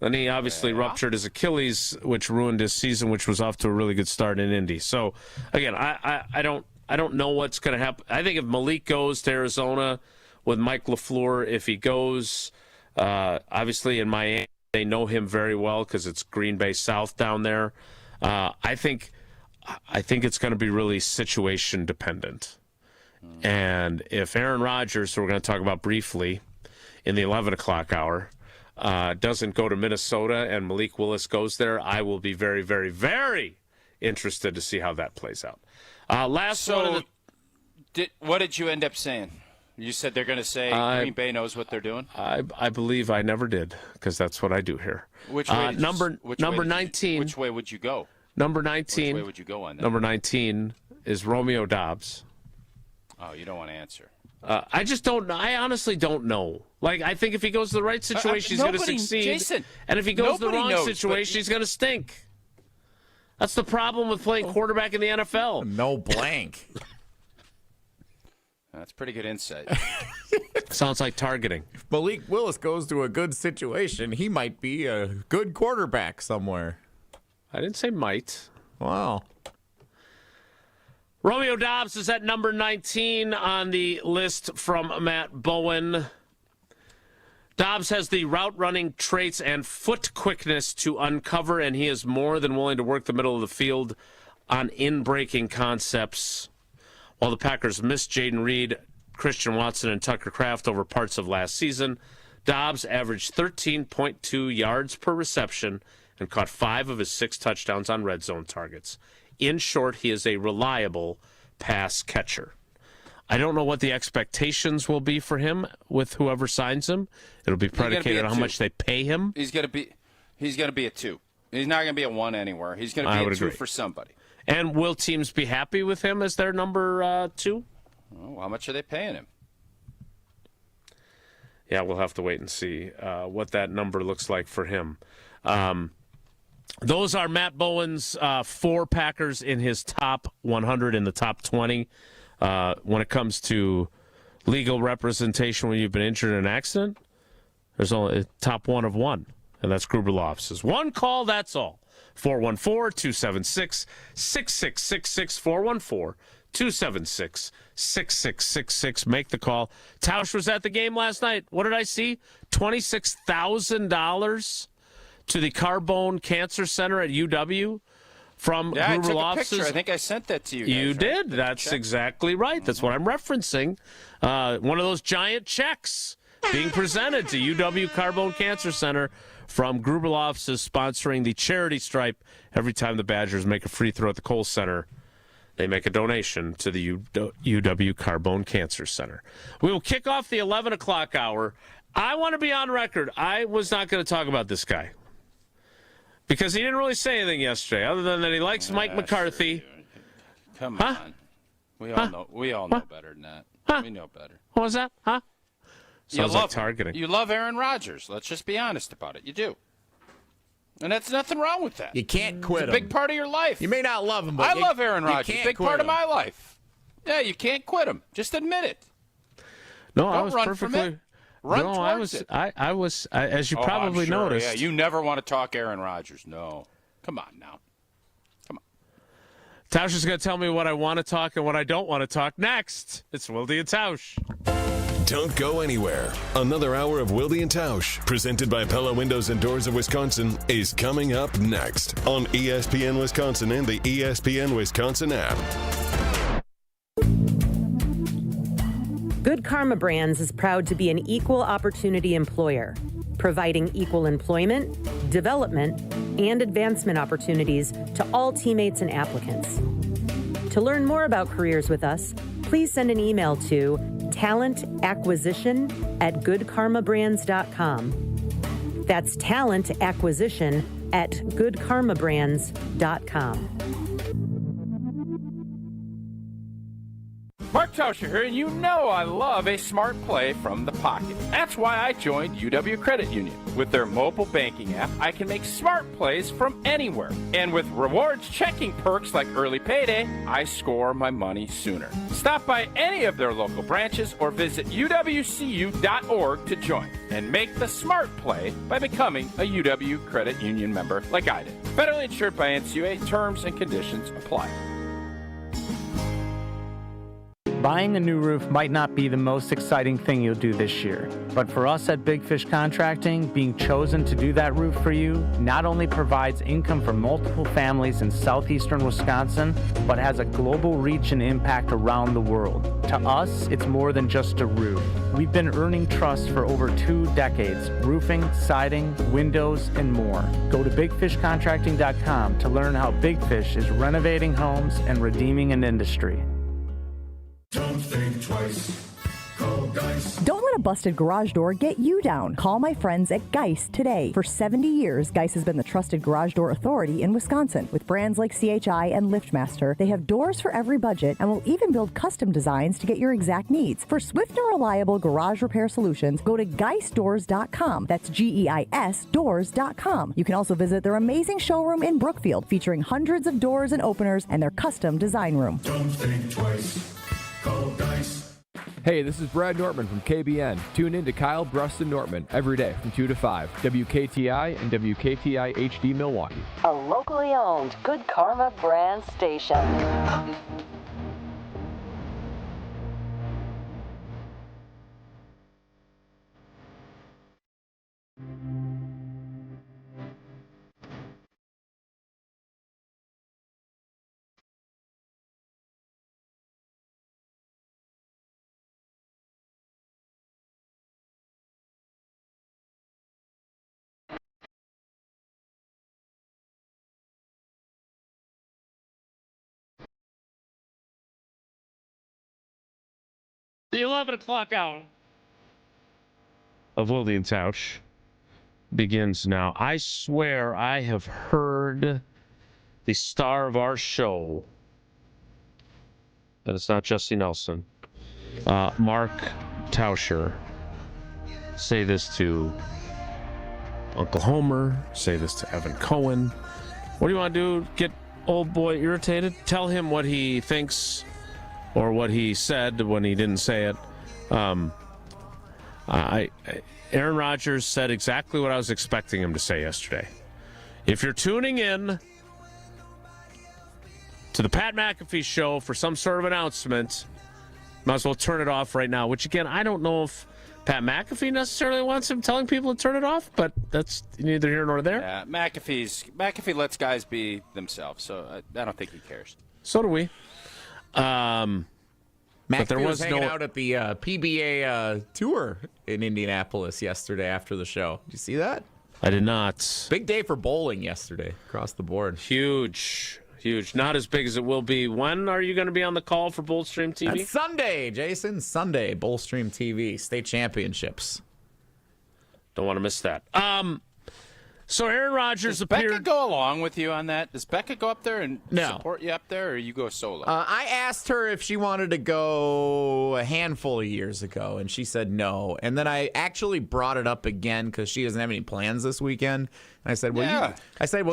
Then he obviously ruptured his Achilles, which ruined his season, which was off to a really good start in Indy. So again, I don't know what's going to happen. I think if Malik goes to Arizona with Mike LaFleur, if he goes, obviously in Miami, they know him very well because it's Green Bay South down there. I think it's going to be really situation dependent. And if Aaron Rodgers, who we're going to talk about briefly in the 11 o'clock hour, doesn't go to Minnesota and Malik Willis goes there, I will be very, very, very interested to see how that plays out. What did you end up saying? You said they're going to say Green Bay knows what they're doing? I believe I never did, because that's what I do here. Which way? Number 19. Which way would you go? Number 19. Which way would you go on that? Number 19 is Romeo Doubs. Oh, you don't want to answer. I just don't. I honestly don't know. Like, I think if he goes to the right situation, he's going to succeed. Jason, and if he goes to the wrong situation, he's going to stink. That's the problem with playing quarterback in the NFL. No blank. That's pretty good insight. Sounds like targeting. If Malik Willis goes to a good situation, he might be a good quarterback somewhere. I didn't say might. Wow. Romeo Doubs is at number 19 on the list from Matt Bowen. Doubs has the route running traits and foot quickness to uncover, and he is more than willing to work the middle of the field on in-breaking concepts. While the Packers missed Jaden Reed, Christian Watson, and Tucker Kraft over parts of last season, Doubs averaged 13.2 yards per reception and caught 5 of his 6 touchdowns on red zone targets. In short, he is a reliable pass catcher. I don't know what the expectations will be for him with whoever signs him. It'll be predicated on how much they pay him. He's going to be a 2. He's not going to be a 1 anywhere. He's going to be a 2 for somebody. And will teams be happy with him as their number 2? Oh, how much are they paying him? Yeah, we'll have to wait and see what that number looks like for him. Those are Matt Bowen's 4 Packers in his top 100 in the top 20. When it comes to legal representation when you've been injured in an accident, there's only a top 1 of 1, and that's Gruber offices. 1 call, that's all. 414-276-6666, 414-276-6666. Make the call. Tausch was at the game last night. What did I see? $26,000 to the Carbone Cancer Center at UW from Gruber I took a offices. picture. I think I sent that to you guys. You did. That's exactly right. That's what I'm referencing. One of those giant checks being presented to UW Carbone Cancer Center from Gruber offices, sponsoring the charity stripe. Every time the Badgers make a free throw at the Kohl Center, they make a donation to the UW Carbone Cancer Center. We will kick off the 11 o'clock hour. I want to be on record. I was not going to talk about this guy because he didn't really say anything yesterday other than that he likes Mike McCarthy. Sure. Come on. We all know better than that. We know better. What was that? Huh? Sounds like targeting. You love Aaron Rodgers. Let's just be honest about it. You do. And that's nothing wrong with that. You can't quit him. It's a big part of your life. You may not love him, but I love Aaron Rodgers. Big part of my life. Yeah, you can't quit him. Just admit it. No, Don't I was run perfectly. From it. Run towards it. I was. As you probably I'm sure. noticed. Yeah, you never want to talk Aaron Rodgers. No. Come on now. Tausch is going to tell me what I want to talk and what I don't want to talk next. It's Wilde and Tausch. Don't go anywhere. Another hour of Wilde and Tausch, presented by Pella Windows and Doors of Wisconsin, is coming up next on ESPN Wisconsin and the ESPN Wisconsin app. Good Karma Brands is proud to be an equal opportunity employer, providing equal employment, development, and advancement opportunities to all teammates and applicants. To learn more about careers with us, please send an email to talentacquisition@goodkarmabrands.com. That's talentacquisition@goodkarmabrands.com. Mark Tausch here, and you know I love a smart play from the pocket. That's why I joined UW Credit Union. With their mobile banking app, I can make smart plays from anywhere. And with rewards checking perks like early payday, I score my money sooner. Stop by any of their local branches or visit uwcu.org to join and make the smart play by becoming a UW Credit Union member like I did. Federally insured by NCUA. Terms and conditions apply. Buying a new roof might not be the most exciting thing you'll do this year, but for us at Big Fish Contracting, being chosen to do that roof for you not only provides income for multiple families in southeastern Wisconsin, but has a global reach and impact around the world. To us, it's more than just a roof. We've been earning trust for over 2 decades, roofing, siding, windows, and more. Go to bigfishcontracting.com to learn how Big Fish is renovating homes and redeeming an industry. Don't think twice. Call Geist. Don't let a busted garage door get you down. Call my friends at Geist today. For 70 years, Geist has been the trusted garage door authority in Wisconsin. With brands like CHI and LiftMaster, they have doors for every budget and will even build custom designs to get your exact needs. For swift and reliable garage repair solutions, go to geistdoors.com. That's GEIS doors.com. You can also visit their amazing showroom in Brookfield, featuring hundreds of doors and openers and their custom design room. Don't think twice. Call Geist. Hey, this is Brad Nortman from KBN. Tune in to Kyle Bruston Nortman every day from 2 to 5. WKTI and WKTI HD Milwaukee. A locally owned Good Karma brand station. The 11 o'clock hour of Wilde and Tausch begins now. I swear I have heard the star of our show, and it's not Jesse Nelson, Mark Tauscher, say this to Uncle Homer, say this to Evan Cohen. What do you want to do? Get old boy irritated? Tell him what he thinks or what he said when he didn't say it. Aaron Rodgers said exactly what I was expecting him to say yesterday. If you're tuning in to the Pat McAfee Show for some sort of announcement, might as well turn it off right now, which, again, I don't know if Pat McAfee necessarily wants him telling people to turn it off, but that's neither here nor there. Yeah, McAfee lets guys be themselves, so I don't think he cares. So do we. But there was hanging out at the PBA tour in Indianapolis yesterday after the show. Did you see that? I did not. Big day for bowling yesterday across the board. Huge. Not as big as it will be. When are you going to be on the call for Bullstream TV? That's Sunday, Jason. Sunday, Bullstream TV, state championships. Don't want to miss that. So Aaron Rodgers appeared. Does Becca go along with you on that? Does Becca go up there and support you up there, or you go solo? I asked her if she wanted to go a handful of years ago, and she said no. And then I actually brought it up again because she doesn't have any plans this weekend. And I said, well,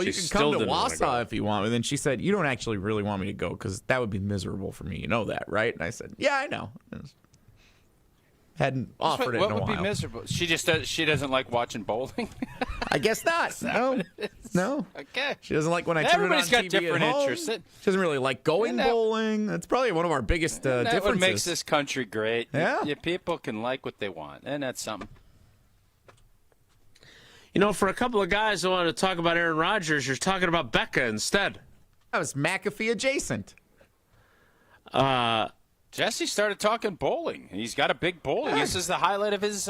you can come to Wausau if you want. And then she said, you don't actually really want me to go because that would be miserable for me. You know that, right? And I said, yeah, I know. Hadn't offered it what in a would while. be miserable? She doesn't like watching bowling. I guess not. No. Okay. She doesn't like when I turn it on Everybody's got TV different at home. interests. She doesn't really like going bowling. That's probably one of our biggest That's differences. what makes this country great. Yeah. People can like what they want, and that's something. You know, for a couple of guys who want to talk about Aaron Rodgers, you're talking about Becca instead. That was McAfee adjacent. Jesse started talking bowling. He's got a big bowling. This is the highlight of his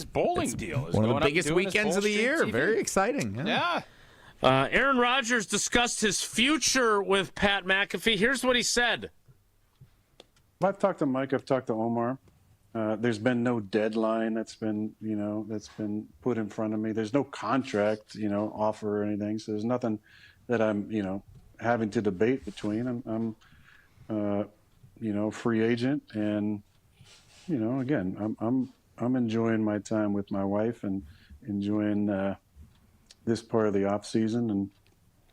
bowling deal. One of the biggest weekends of the year. TV. Very exciting. Yeah. Aaron Rodgers discussed his future with Pat McAfee. Here's what he said. I've talked to Mike. I've talked to Omar. There's been no deadline that's been put in front of me. There's no contract, offer or anything. So there's nothing that I'm, having to debate between. I'm free agent, and again, I'm enjoying my time with my wife and enjoying this part of the off season,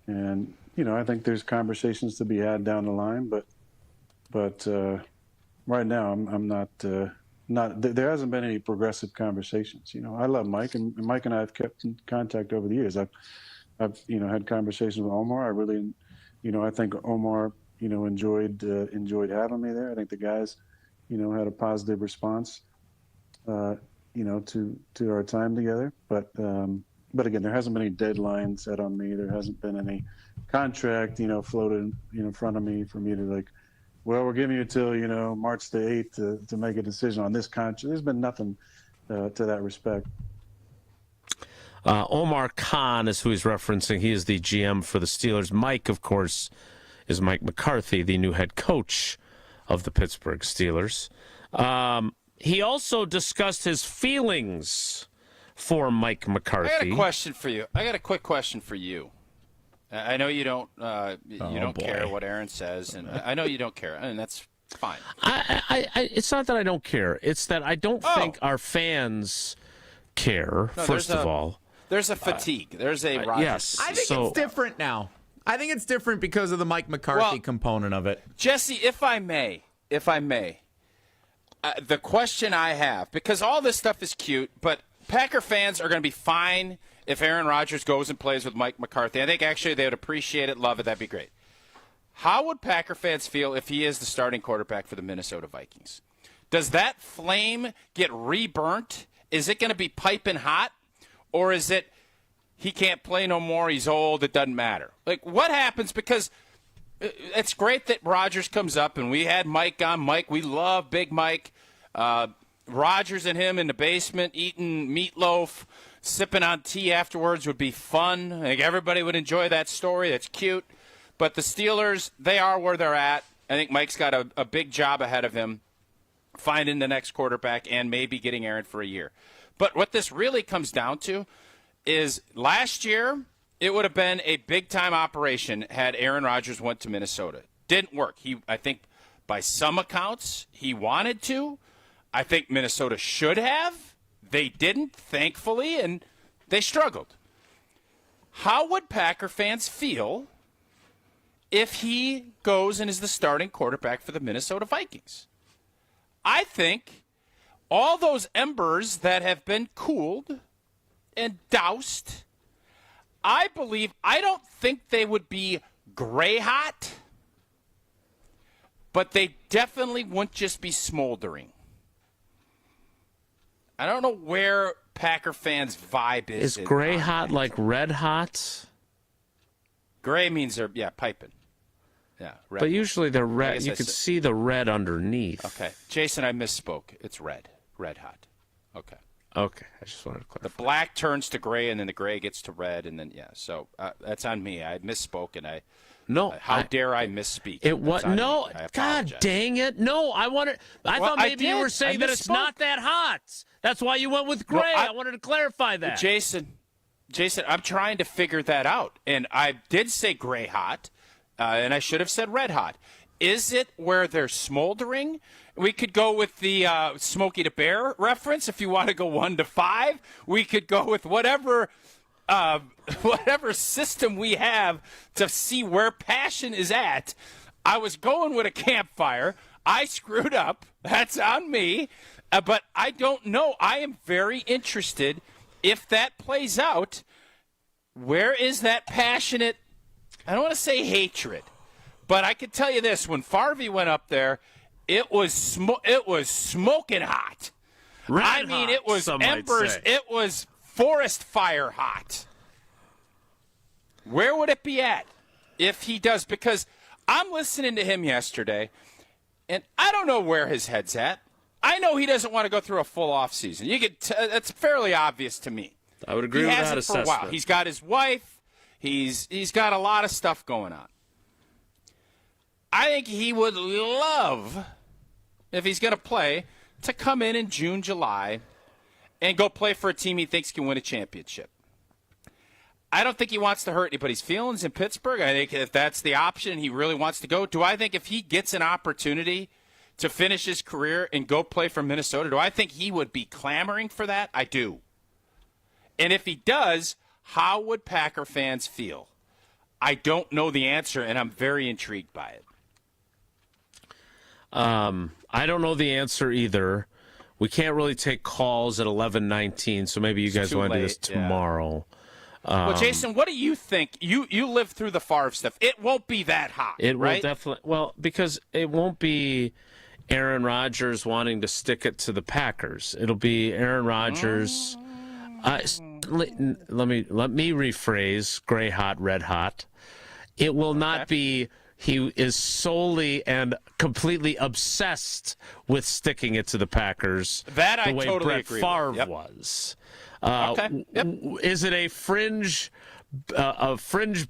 and I think there's conversations to be had down the line, but right now I'm not. There hasn't been any progressive conversations. I love Mike, and Mike and I have kept in contact over the years. I've had conversations with Omar. I really, I think Omar, enjoyed having me there. I think the guys, had a positive response, to our time together. But again, there hasn't been any deadline set on me. There hasn't been any contract, floated in front of me for me to like, well, we're giving you till, March the 8th to make a decision on this contract. There's been nothing to that respect. Omar Khan is who he's referencing. He is the GM for the Steelers. Mike, of course, is Mike McCarthy, the new head coach of the Pittsburgh Steelers. He also discussed his feelings for Mike McCarthy. I got a question for you. I got a quick question for you. I know you don't care what Aaron says, and I know you don't care, and that's fine. It's not that I don't care. It's that I don't think our fans care, first of all. There's a fatigue. There's a Rodgers. Yes. I think it's different now. I think it's different because of the Mike McCarthy component of it. Jesse, if I may, the question I have, because all this stuff is cute, but Packer fans are going to be fine if Aaron Rodgers goes and plays with Mike McCarthy. I think actually they would appreciate it, love it. That'd be great. How would Packer fans feel if he is the starting quarterback for the Minnesota Vikings? Does that flame get reburnt? Is it going to be piping hot? Or is it he can't play no more, he's old, it doesn't matter? Like, what happens? Because it's great that Rodgers comes up, and we had Mike on. Mike, we love Big Mike. Rodgers and him in the basement eating meatloaf, sipping on tea afterwards would be fun. I think everybody would enjoy that story. That's cute. But the Steelers, they are where they're at. I think Mike's got a big job ahead of him, finding the next quarterback and maybe getting Aaron for a year. But what this really comes down to is last year it would have been a big-time operation had Aaron Rodgers went to Minnesota. Didn't work. I think by some accounts he wanted to. I think Minnesota should have. They didn't, thankfully, and they struggled. How would Packer fans feel if he goes and is the starting quarterback for the Minnesota Vikings? I think all those embers that have been cooled and doused, I don't think they would be gray hot, but they definitely wouldn't just be smoldering. I don't know where Packer fans' vibe is. Is gray hot like red hot? Gray means they're, piping. Yeah, red. But usually they're red. You can see the red underneath. Okay. Jason, I misspoke. It's red. Red hot. Okay. Okay. I just wanted to clarify. The black turns to gray, and then the gray gets to red, and then, so that's on me. I misspoke, and how dare I misspeak? It was no. God dang it! No, I thought maybe you were saying that it's not that hot. That's why you went with gray. I wanted to clarify that. Jason, I'm trying to figure that out, and I did say gray hot, and I should have said red hot. Is it where they're smoldering? We could go with the Smokey the Bear reference if you want to go 1 to 5. We could go with whatever system we have to see where passion is at. I was going with a campfire. I screwed up. That's on me. But I don't know. I am very interested if that plays out. Where is that passionate, I don't want to say hatred, but I can tell you this. When Favre went up there, it was smoking hot. It was embers. It was forest fire hot. Where would it be at if he does? Because I'm listening to him yesterday, and I don't know where his head's at. I know he doesn't want to go through a full offseason. That's fairly obvious to me. I would agree with that assessment. For a while. He's got his wife. He's got a lot of stuff going on. I think he would love, if he's going to play, to come in June, July, and go play for a team he thinks can win a championship. I don't think he wants to hurt anybody's feelings in Pittsburgh. I think if that's the option, he really wants to go. Do I think if he gets an opportunity to finish his career and go play for Minnesota, do I think he would be clamoring for that? I do. And if he does, how would Packer fans feel? I don't know the answer, and I'm very intrigued by it. I don't know the answer either. We can't really take calls at 11:19, so maybe you guys want to do this tomorrow. Well, Jason, what do you think? You lived through the Favre stuff. It won't be that hot, It right? will definitely. Well, because it won't be Aaron Rodgers wanting to stick it to the Packers. It'll be Aaron Rodgers. Let me rephrase. Gray hot, red hot. It will not be. He is solely and completely obsessed with sticking it to the Packers. That I the way totally Brett agree Favre with. Yep. was. Okay. Yep. Is it a fringe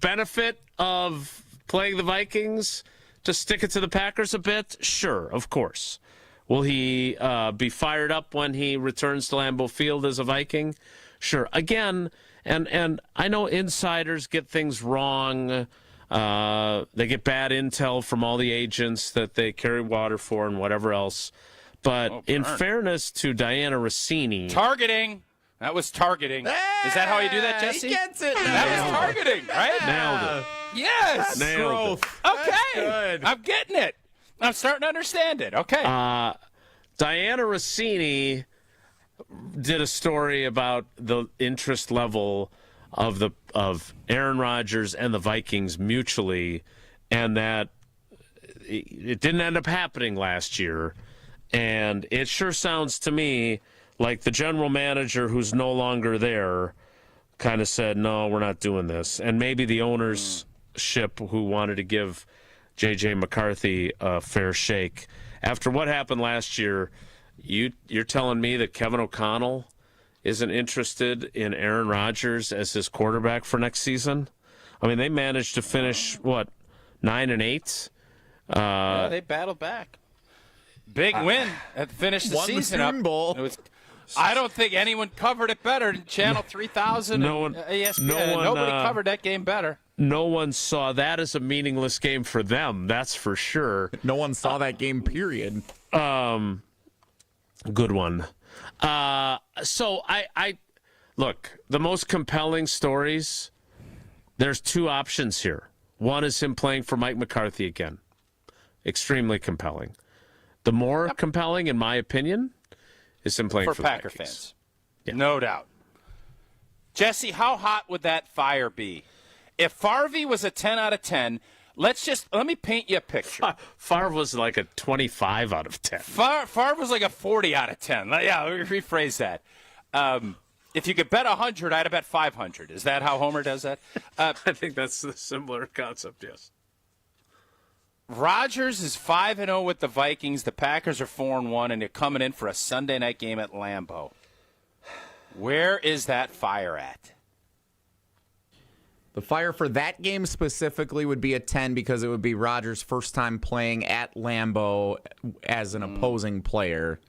benefit of playing the Vikings to stick it to the Packers a bit? Sure, of course. Will he be fired up when he returns to Lambeau Field as a Viking? Sure. Again, and I know insiders get things wrong. They get bad intel from all the agents that they carry water for and whatever else. But in fairness to Diana Rossini... Targeting. That was targeting. Is that how you do that, Jesse? He gets it. That was targeting, right? Nailed it. Yes. Nailed it. Okay. Good. I'm getting it. I'm starting to understand it. Okay. Diana Rossini did a story about the interest level of Aaron Rodgers and the Vikings mutually, and that it didn't end up happening last year. And it sure sounds to me like the general manager, who's no longer there, kind of said, no, we're not doing this. And maybe the ownership, who wanted to give J.J. McCarthy a fair shake. After what happened last year, you're telling me that Kevin O'Connell isn't interested in Aaron Rodgers as his quarterback for next season? I mean, they managed to finish, 9-8? Yeah, they battled back. Big win at the finish of the season. Won the Spoon Bowl. I don't think anyone covered it better than Channel 3000 and ESPN. Nobody covered that game better. No one saw that as a meaningless game for them, that's for sure. No one saw that game, period. Good one. So I look, the most compelling stories, there's two options here. One is him playing for Mike McCarthy again. Extremely compelling. The more compelling, in my opinion, is him playing for Packer fans. Yeah. No doubt. Jesse, how hot would that fire be? If Favre was a 10 out of 10, let me paint you a picture. Favre was like a 25 out of 10. Favre was like a 40 out of 10. Yeah, let me rephrase that. If you could bet 100, I'd have bet 500. Is that how Homer does that? I think that's a similar concept, yes. Rodgers is 5-0 with the Vikings. The Packers are 4-1, and they're coming in for a Sunday night game at Lambeau. Where is that fire at? The fire for that game specifically would be a 10 because it would be Rodgers' first time playing at Lambeau as an opposing player,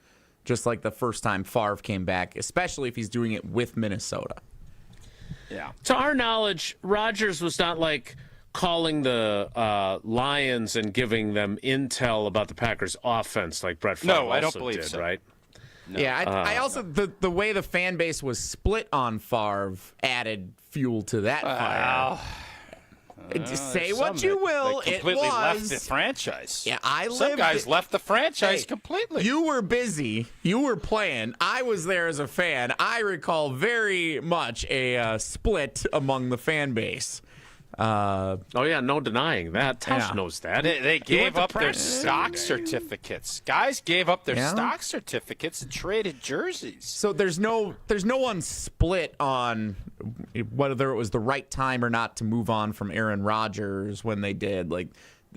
just like the first time Favre came back, especially if he's doing it with Minnesota. Yeah. To our knowledge, Rodgers was not like calling the Lions and giving them intel about the Packers' offense like Brett Favre I don't also believe did, so. right? No. Yeah, I also the way the fan base was split on Favre added fuel to that fire. Say what you will. They completely left the franchise. Yeah, some guys left the franchise completely. You were busy. You were playing. I was there as a fan. I recall very much a split among the fan base. Oh yeah, no denying that. Tausch knows that. They gave up their stock certificates. Guys gave up their stock certificates and traded jerseys. So there's no one split on whether it was the right time or not to move on from Aaron Rodgers when they did. Like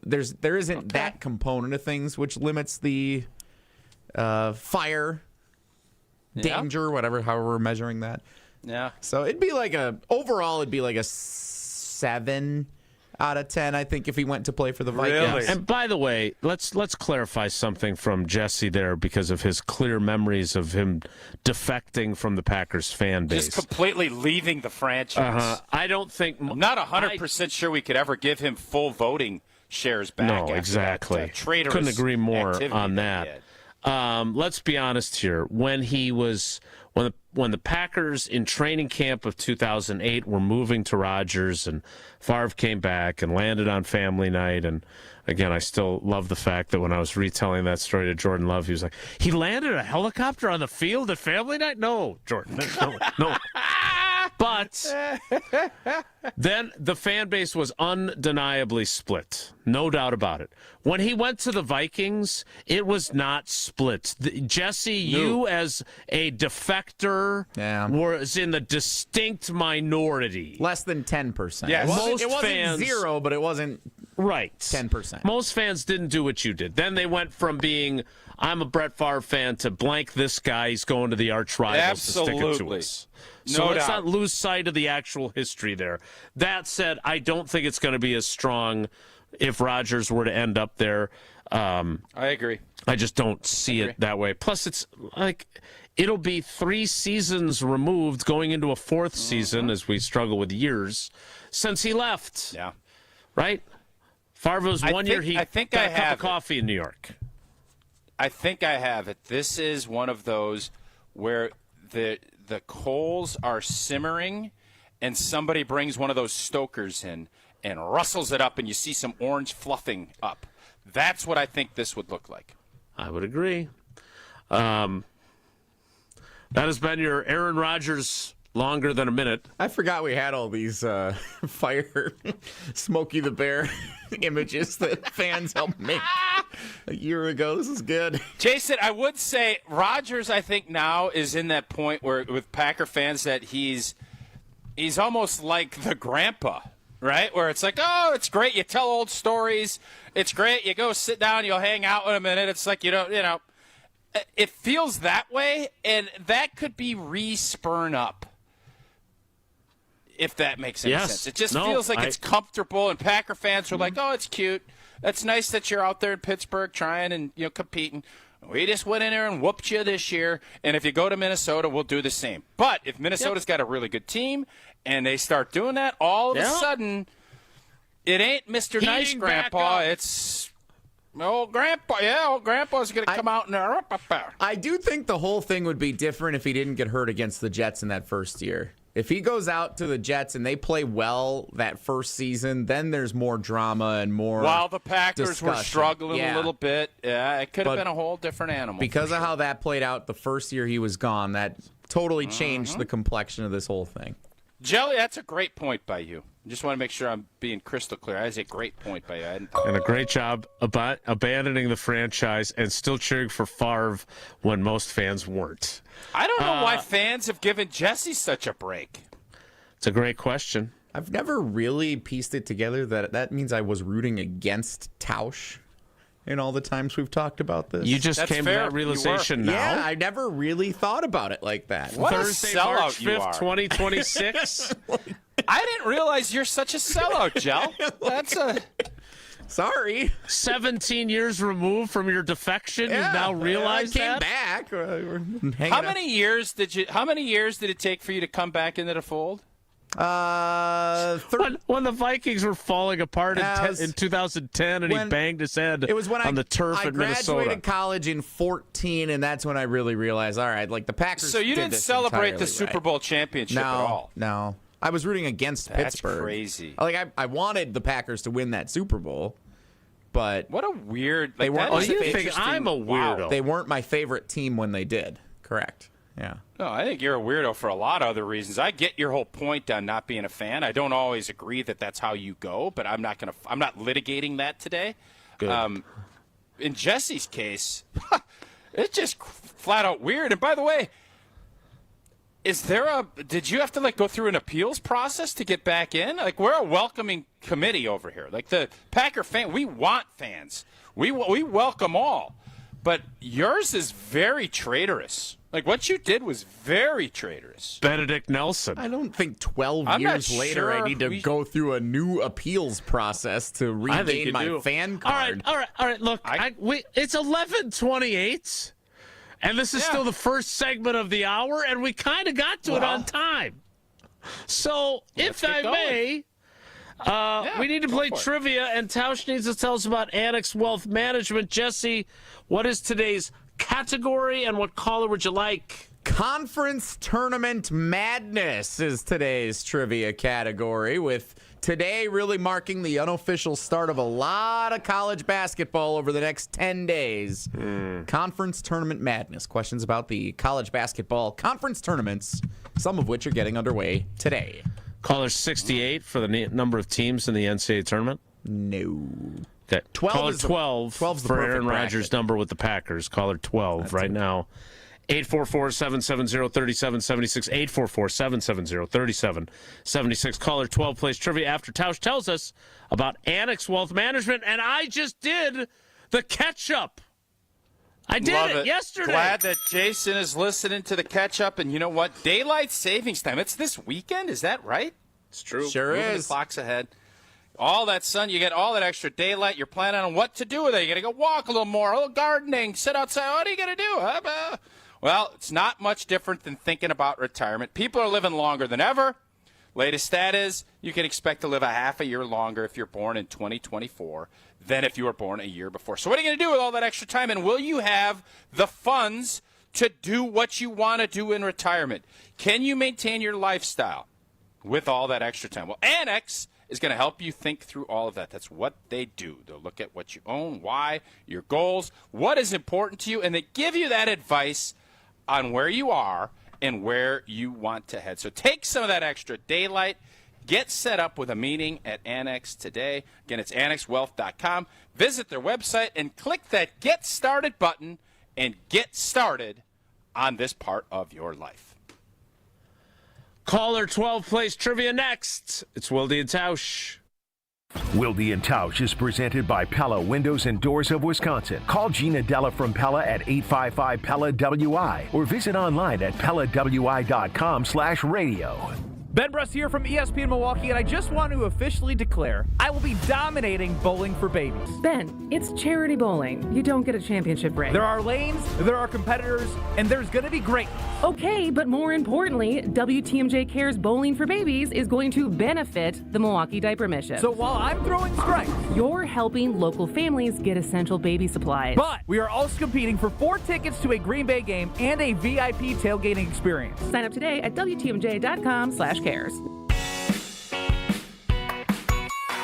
there isn't that component of things which limits the fire danger, however we're measuring that. Yeah. So it'd be like overall it'd be like a 7 out of 10, I think, if he went to play for the Vikings. Really? And by the way, let's clarify something from Jesse there because of his clear memories of him defecting from the Packers fan base. Just completely leaving the franchise. I don't think... I'm not 100% sure we could ever give him full voting shares back. No, exactly. Couldn't agree more on that. Let's be honest here. When he was... When the Packers in training camp of 2008 were moving to Rodgers and Favre came back and landed on family night, and again, I still love the fact that when I was retelling that story to Jordan Love, he was like, he landed a helicopter on the field at family night? No, Jordan, no. But then the fan base was undeniably split. No doubt about it. When he went to the Vikings, it was not split. Jesse, you as a defector was in the distinct minority. Less than 10%. Yes. It wasn't 0, but it wasn't 10%. Most fans didn't do what you did. Then they went from being, I'm a Brett Favre fan, to blank this guy, he's going to the arch rivals to stick it to us. So let's not lose sight of the actual history there. That said, I don't think it's going to be as strong if Rodgers were to end up there. I agree. I just don't see it that way. Plus, it's like it'll be 3 seasons removed going into a 4th season as we struggle with years since he left. Yeah. Right? Favre was one year he got a cup of coffee in New York. I think I have it. This is one of those where the coals are simmering and somebody brings one of those stokers in and rustles it up and you see some orange fluffing up. That's what I think this would look like. I would agree. That has been your Aaron Rodgers longer than a minute. I forgot we had all these fire Smokey the Bear images that fans helped make a year ago. This is good. Jason, I would say Rodgers, I think now is in that point where with Packer fans that he's almost like the grandpa, right? Where it's like, oh, it's great. You tell old stories. It's great. You go sit down. You'll hang out in a minute. It's like, it feels that way, and that could be re-spurn up. If that makes any sense. It just feels like it's comfortable, and Packer fans are like, oh, it's cute. That's nice that you're out there in Pittsburgh trying and competing. We just went in there and whooped you this year, and if you go to Minnesota, we'll do the same. But if Minnesota's got a really good team and they start doing that, all of a sudden, it ain't Mr. Nice Grandpa. It's old Grandpa. Yeah, old Grandpa's going to come out and I do think the whole thing would be different if he didn't get hurt against the Jets in that first year. If he goes out to the Jets and they play well that first season, then there's more drama and more While the Packers discussion. were struggling a little bit, it could have been a whole different animal. Because of how that played out the first year he was gone, that totally changed the complexion of this whole thing. Jelly, that's a great point by you. I just want to make sure I'm being crystal clear. That is a great point by you. And a great job about abandoning the franchise and still cheering for Favre when most fans weren't. I don't know why fans have given Jesse such a break. It's a great question. I've never really pieced it together that means I was rooting against Tausch in all the times we've talked about this. You just came to that realization now? Yeah, I never really thought about it like that. What Thursday, a sellout March 5th, you are. 2026? I didn't realize you're such a sellout, Jell. That's a... Sorry. 17 years removed from your defection, you now realize that? I came back. How many years did it take for you to come back into the fold? When the Vikings were falling apart in 2010 and he banged his head on the turf at Minnesota. I graduated college in 2014, and that's when I really realized, all right, like the Packers. So you didn't celebrate the Super Bowl championship at all? No. I was rooting against Pittsburgh. That's crazy. Like I wanted the Packers to win that Super Bowl, but what a weird. They weren't. I'm a weirdo. Wow. They weren't my favorite team when they did. Correct. Yeah. No, I think you're a weirdo for a lot of other reasons. I get your whole point on not being a fan. I don't always agree that that's how you go, but I'm not litigating that today. Good. In Jesse's case, it's just flat out weird. And by the way, did you have to go through an appeals process to get back in? Like, we're a welcoming committee over here. Like, the Packer fan, we want fans. We welcome all. But yours is very traitorous. Like, what you did was very traitorous. Benedict Nelson. I don't think 12 years later I need to go through a new appeals process to regain my fan card. All right. Look, it's 11:28, and this is still the first segment of the hour, and we kind of got to it on time. So, if I may, we need to play trivia, and Tausch needs to tell us about Annex Wealth Management. Jesse, what is today's category, and what caller would you like? Conference Tournament Madness is today's trivia category, with today really marking the unofficial start of a lot of college basketball over the next 10 days. Conference Tournament Madness. Questions about the college basketball conference tournaments, some of which are getting underway today. Caller 68 for the number of teams in the NCAA tournament? No. Okay. 12 Caller is 12 for Aaron Rodgers' number with the Packers. Caller 12 That's right now. 844-770-3776. 844-770-3776. Caller 12 plays trivia after Tausch tells us about Annex Wealth Management, and I just did the catch-up. I did it yesterday. Glad that Jason is listening to the catch-up, and you know what? Daylight savings time. It's this weekend, is that right? It's true. Sure Moving is. The clock's ahead. All that sun, you get all that extra daylight. You're planning on what to do with it. You're going to go walk a little more, a little gardening, sit outside. What are you going to do? Well, it's not much different than thinking about retirement. People are living longer than ever. Latest stat is you can expect to live a half a year longer if you're born in 2024 than if you were born a year before. So what are you going to do with all that extra time? And will you have the funds to do what you want to do in retirement? Can you maintain your lifestyle with all that extra time? Well, Annex is going to help you think through all of that. That's what they do. They'll look at what you own, why, your goals, what is important to you, and they give you that advice on where you are and where you want to head. So take some of that extra daylight. Get set up with a meeting at Annex today. Again, it's annexwealth.com. Visit their website and click that Get Started button and get started on this part of your life. Caller 12 plays trivia next. It's Wilde and Tausch. Wilde and Tausch is presented by Pella Windows and Doors of Wisconsin. Call Gina Della from Pella at 855-PELLA-WI or visit online at PellaWI.com/radio. Ben Brust here from ESPN Milwaukee, and I just want to officially declare I will be dominating Bowling for Babies. Ben, it's charity bowling. You don't get a championship ring. There are lanes, there are competitors, and there's going to be greatness. Okay, but more importantly, WTMJ Cares Bowling for Babies is going to benefit the Milwaukee Diaper Mission. So while I'm throwing strikes, you're helping local families get essential baby supplies. But we are also competing for 4 tickets to a Green Bay game and a VIP tailgating experience. Sign up today at WTMJ.com/cares.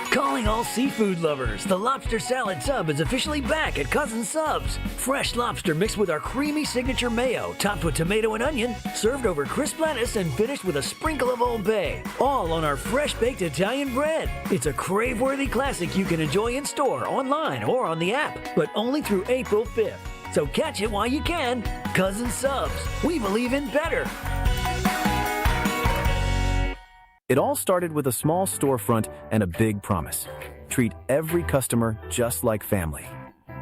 Calling all seafood lovers, the lobster salad sub is officially back at Cousin Subs. Fresh lobster mixed with our creamy signature mayo, topped with tomato and onion, served over crisp lettuce, and finished with a sprinkle of Old Bay. All on our fresh-baked Italian bread. It's a crave-worthy classic you can enjoy in store, online, or on the app, but only through April 5th. So catch it while you can. Cousin Subs. We believe in better. It all started with a small storefront and a big promise. Treat every customer just like family.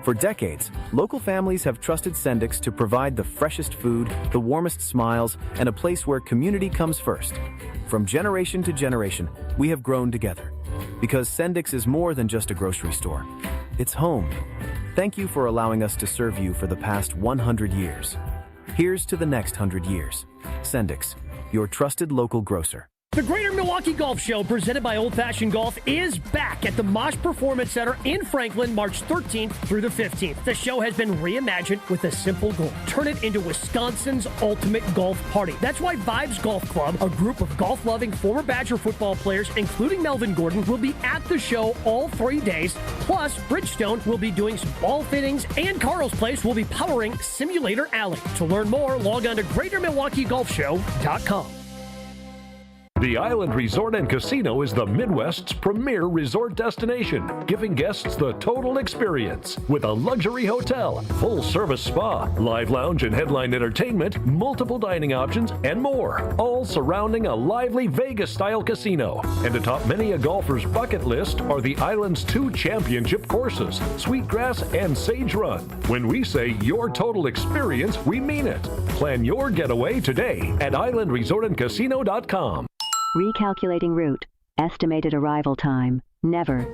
For decades, local families have trusted Sendix to provide the freshest food, the warmest smiles, and a place where community comes first. From generation to generation, we have grown together. Because Sendix is more than just a grocery store. It's home. Thank you for allowing us to serve you for the past 100 years. Here's to the next 100 years. Sendix, your trusted local grocer. The Greater Milwaukee Golf Show, presented by Old Fashioned Golf, is back at the Mosh Performance Center in Franklin, March 13th through the 15th. The show has been reimagined with a simple goal: turn it into Wisconsin's ultimate golf party. That's why Vibes Golf Club, a group of golf-loving former Badger football players, including Melvin Gordon, will be at the show all 3 days. Plus, Bridgestone will be doing some ball fittings, and Carl's Place will be powering Simulator Alley. To learn more, log on to GreaterMilwaukeeGolfShow.com. The Island Resort and Casino is the Midwest's premier resort destination, giving guests the total experience with a luxury hotel, full-service spa, live lounge and headline entertainment, multiple dining options, and more, all surrounding a lively Vegas-style casino. And atop many a golfer's bucket list are the island's 2 championship courses, Sweetgrass and Sage Run. When we say your total experience, we mean it. Plan your getaway today at islandresortandcasino.com. Recalculating route. Estimated arrival time. Never.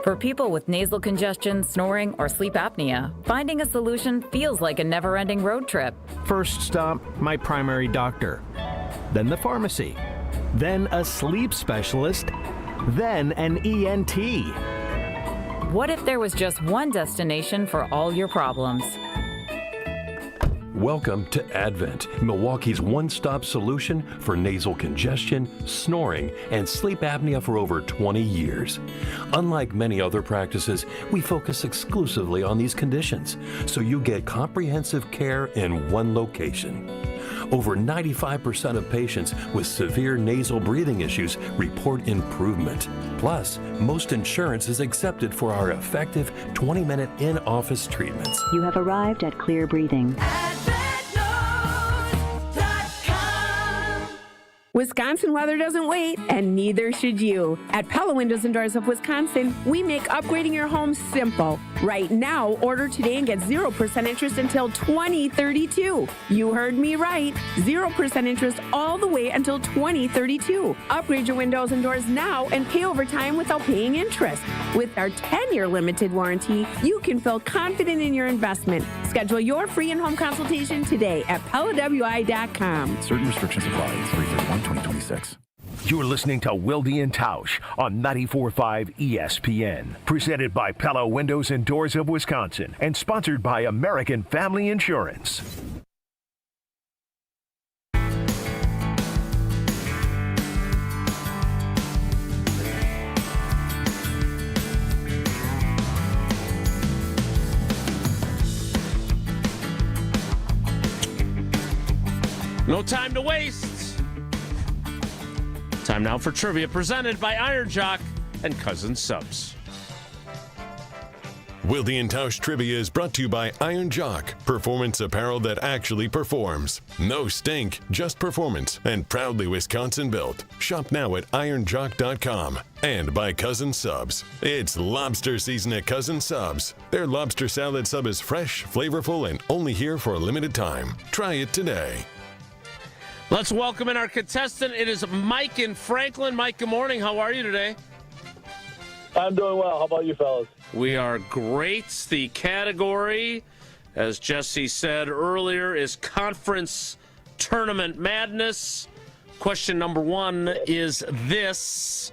For people with nasal congestion, snoring, or sleep apnea, finding a solution feels like a never-ending road trip. First stop, my primary doctor. Then the pharmacy. Then a sleep specialist. Then an ENT. What if there was just one destination for all your problems? Welcome to Advent, Milwaukee's one-stop solution for nasal congestion, snoring, and sleep apnea for over 20 years. Unlike many other practices, we focus exclusively on these conditions, so you get comprehensive care in one location. Over 95% of patients with severe nasal breathing issues report improvement. Plus, most insurance is accepted for our effective 20-minute in-office treatments. You have arrived at Clear Breathing. Wisconsin weather doesn't wait, and neither should you. At Pella Windows and Doors of Wisconsin, we make upgrading your home simple. Right now, order today and get 0% interest until 2032. You heard me right. 0% interest all the way until 2032. Upgrade your windows and doors now and pay over time without paying interest. With our 10-year limited warranty, you can feel confident in your investment. Schedule your free in-home consultation today at PellaWI.com. Certain restrictions apply. 3/31/2026. You're listening to Wilde Tausch on 94.5 ESPN. Presented by Pella Windows and Doors of Wisconsin and sponsored by American Family Insurance. No time to waste. Time now for trivia presented by Iron Jock and Cousin Subs. Wilde and Tausch Trivia is brought to you by Iron Jock, performance apparel that actually performs. No stink, just performance, and proudly Wisconsin built. Shop now at ironjock.com. And by Cousin Subs. It's lobster season at Cousin Subs. Their lobster salad sub is fresh, flavorful, and only here for a limited time. Try it today. Let's welcome in our contestant. It is Mike in Franklin. Mike, good morning. How are you today? I'm doing well. How about you, fellas? We are great. The category, as Jesse said earlier, is Conference Tournament Madness. Question number 1 is this.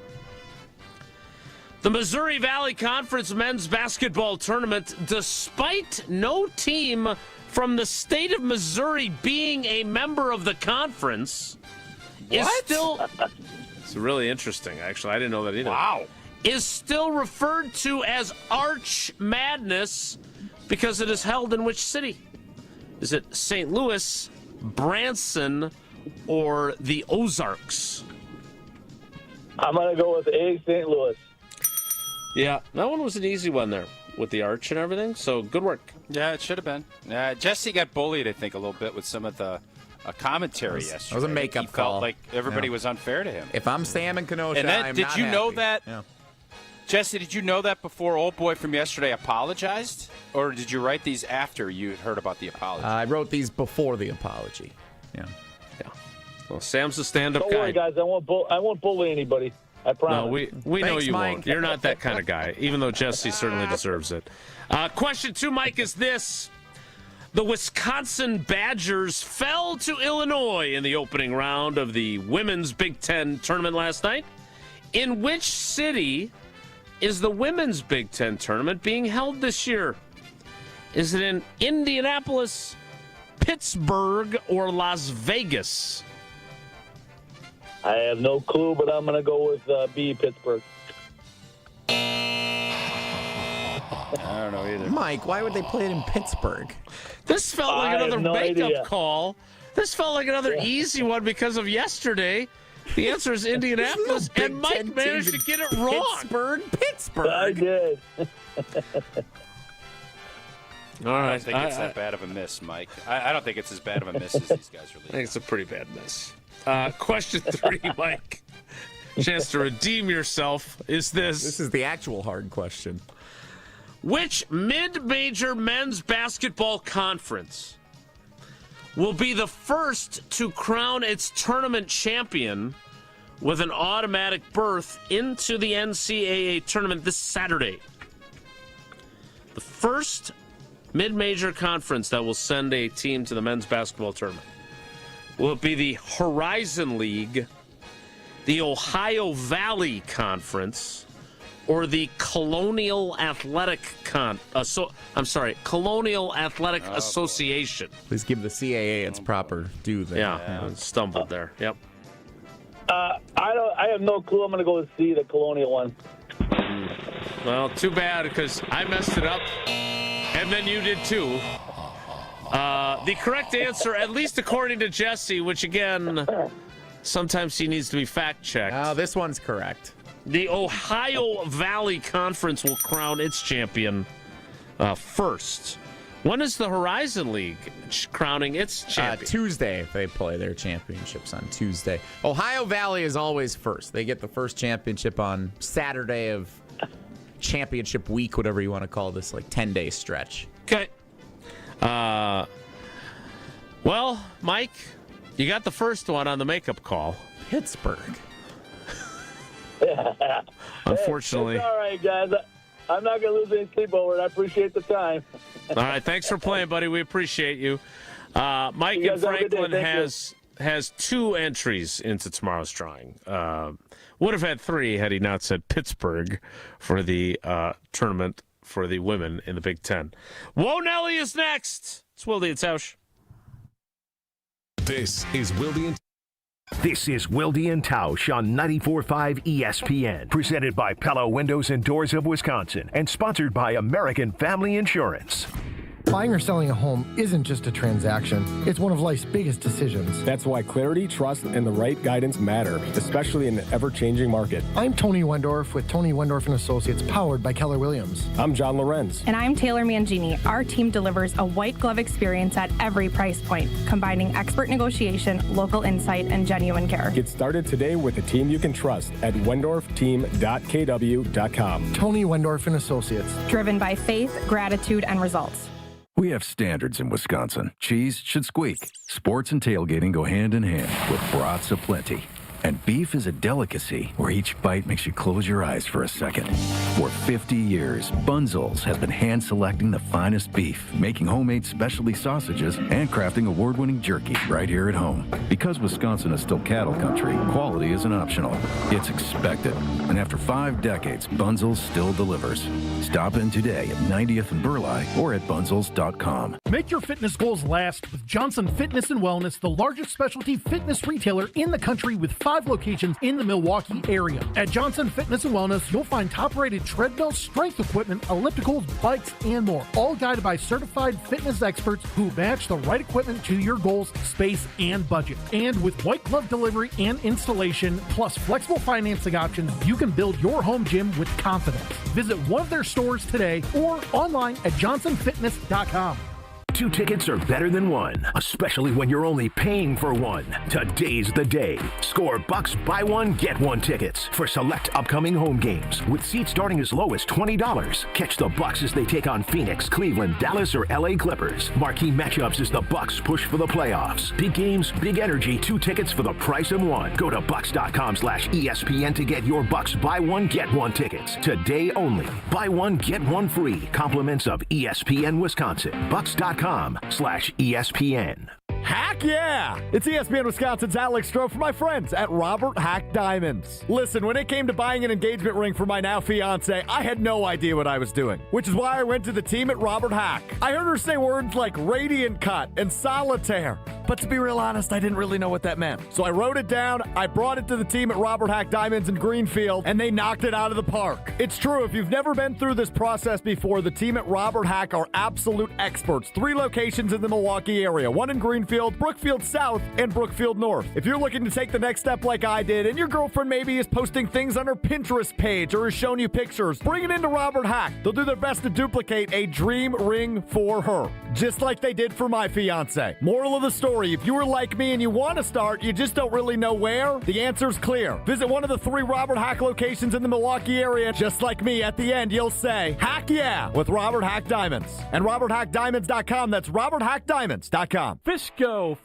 The Missouri Valley Conference Men's Basketball Tournament, despite no team from the state of Missouri being a member of the conference, is still... It's really interesting, actually. I didn't know that either. Wow. Is still referred to as Arch Madness because it is held in which city? Is it St. Louis, Branson, or the Ozarks? I'm going to go with A, St. Louis. Yeah, that one was an easy one there with the arch and everything, so good work. Yeah, it should have been. Jesse got bullied, I think, a little bit with some of the commentary yesterday. That was a makeup he call. Felt like everybody was unfair to him. If I'm Sam and Kenosha, and then, I'm did not you happy. know that? Yeah. Jesse, did you know that before old boy from yesterday apologized? Or did you write these after you had heard about the apology? I wrote these before the apology. Yeah. Well, Sam's a stand-up guy. Don't worry, guys. I won't bully anybody. I promise. No, we know you Mike. won't. You're not that kind of guy, even though Jesse certainly deserves it. Question 2, Mike, is this. The Wisconsin Badgers fell to Illinois in the opening round of the women's Big Ten tournament last night. In which city is the women's Big Ten tournament being held this year? Is it in Indianapolis, Pittsburgh, or Las Vegas? I have no clue, but I'm going to go with B, Pittsburgh. I don't know either. Mike, why would they play it in Pittsburgh? This felt like another makeup call. This felt like another easy one because of yesterday. The answer is Indianapolis, and Mike managed to get it wrong. Pittsburgh. I did. All right. I don't think it's that bad of a miss, Mike. I don't think it's as bad of a miss as these guys are leaving. I think it's a pretty bad miss. Question 3, Mike. Chance to redeem yourself is this. This is the actual hard question. Which mid-major men's basketball conference will be the first to crown its tournament champion with an automatic berth into the NCAA tournament this Saturday? The first mid-major conference that will send a team to the men's basketball tournament. Will it be the Horizon League, the Ohio Valley Conference, or the Colonial Athletic Colonial Athletic Association? Please give the CAA its proper due there. Yeah, stumbled there. Yep. I have no clue. I'm going to go with C, the Colonial one. Well, too bad because I messed it up, and then you did too. The correct answer, at least according to Jesse, which again, sometimes he needs to be fact-checked. Oh, this one's correct. The Ohio Valley Conference will crown its champion first. When is the Horizon League crowning its champion? Tuesday. They play their championships on Tuesday. Ohio Valley is always first. They get the first championship on Saturday of championship week, whatever you want to call this, like 10-day stretch. Okay. Well, Mike, you got the first one on the makeup call. Pittsburgh. Unfortunately. It's all right, guys. I'm not going to lose any sleep over it. I appreciate the time. All right, thanks for playing, buddy. We appreciate you. Mike in Franklin has 2 entries into tomorrow's drawing. Would have had 3 had he not said Pittsburgh for the tournament for the women in the Big Ten. Whoa, Nelly is next. It's Wilde Tausch. This is Wilde and This is Wilde and Tausch on 94.5 ESPN, presented by Pella Windows and Doors of Wisconsin, and sponsored by American Family Insurance. Buying or selling a home isn't just a transaction. It's one of life's biggest decisions. That's why clarity, trust, and the right guidance matter, especially in an ever-changing market. I'm Tony Wendorf with Tony Wendorf & Associates, powered by Keller Williams. I'm John Lorenz. And I'm Taylor Mangini. Our team delivers a white glove experience at every price point, combining expert negotiation, local insight, and genuine care. Get started today with a team you can trust at wendorfteam.kw.com. Tony Wendorf & Associates. Driven by faith, gratitude, and results. We have standards in Wisconsin. Cheese should squeak. Sports and tailgating go hand in hand with brats aplenty. And beef is a delicacy where each bite makes you close your eyes for a second. For 50 years, Bunzel's has been hand-selecting the finest beef, making homemade specialty sausages, and crafting award-winning jerky right here at home. Because Wisconsin is still cattle country, quality isn't optional. It's expected. And after 5 decades, Bunzel's still delivers. Stop in today at 90th and Burleigh or at bunzels.com. Make your fitness goals last with Johnson Fitness and Wellness, the largest specialty fitness retailer in the country with 5 locations in the Milwaukee area. At Johnson Fitness and Wellness, you'll find top-rated treadmills, strength equipment, ellipticals, bikes, and more, all guided by certified fitness experts who match the right equipment to your goals, space, and budget. And with white glove delivery and installation, plus flexible financing options, you can build your home gym with confidence. Visit one of their stores today or online at johnsonfitness.com. 2 tickets are better than 1, especially when you're only paying for 1. Today's the day. Score Bucks buy 1, get 1 tickets for select upcoming home games with seats starting as low as $20. Catch the Bucks as they take on Phoenix, Cleveland, Dallas, or LA Clippers. Marquee matchups as the Bucks push for the playoffs. Big games, big energy, 2 tickets for the price of 1. Go to bucks.com/ESPN to get your Bucks buy 1, get 1 tickets. Today only. Buy 1, get 1 free. Compliments of ESPN Wisconsin. Bucks.com/ESPN. PeloWindowsEndoorsOfWisconsin.com/ESPN. Heck yeah! It's ESPN Wisconsin's Alex Stroh for my friends at Robert Hack Diamonds. Listen, when it came to buying an engagement ring for my now fiance, I had no idea what I was doing, which is why I went to the team at Robert Hack. I heard her say words like radiant cut and solitaire, but to be real honest, I didn't really know what that meant. So I wrote it down, I brought it to the team at Robert Hack Diamonds in Greenfield, and they knocked it out of the park. It's true, if you've never been through this process before, the team at Robert Hack are absolute experts. 3 locations in the Milwaukee area, 1 in Greenfield, Brookfield South, and Brookfield North. If you're looking to take the next step like I did, and your girlfriend maybe is posting things on her Pinterest page or is showing you pictures, bring it into Robert Hack. They'll do their best to duplicate a dream ring for her, just like they did for my fiance. Moral of the story, if you were like me and you want to start, you just don't really know where, the answer's clear. Visit one of the 3 Robert Hack locations in the Milwaukee area. Just like me, at the end, you'll say, heck yeah, with Robert Hack Diamonds. And RobertHackDiamonds.com, that's RobertHackDiamonds.com. Fisco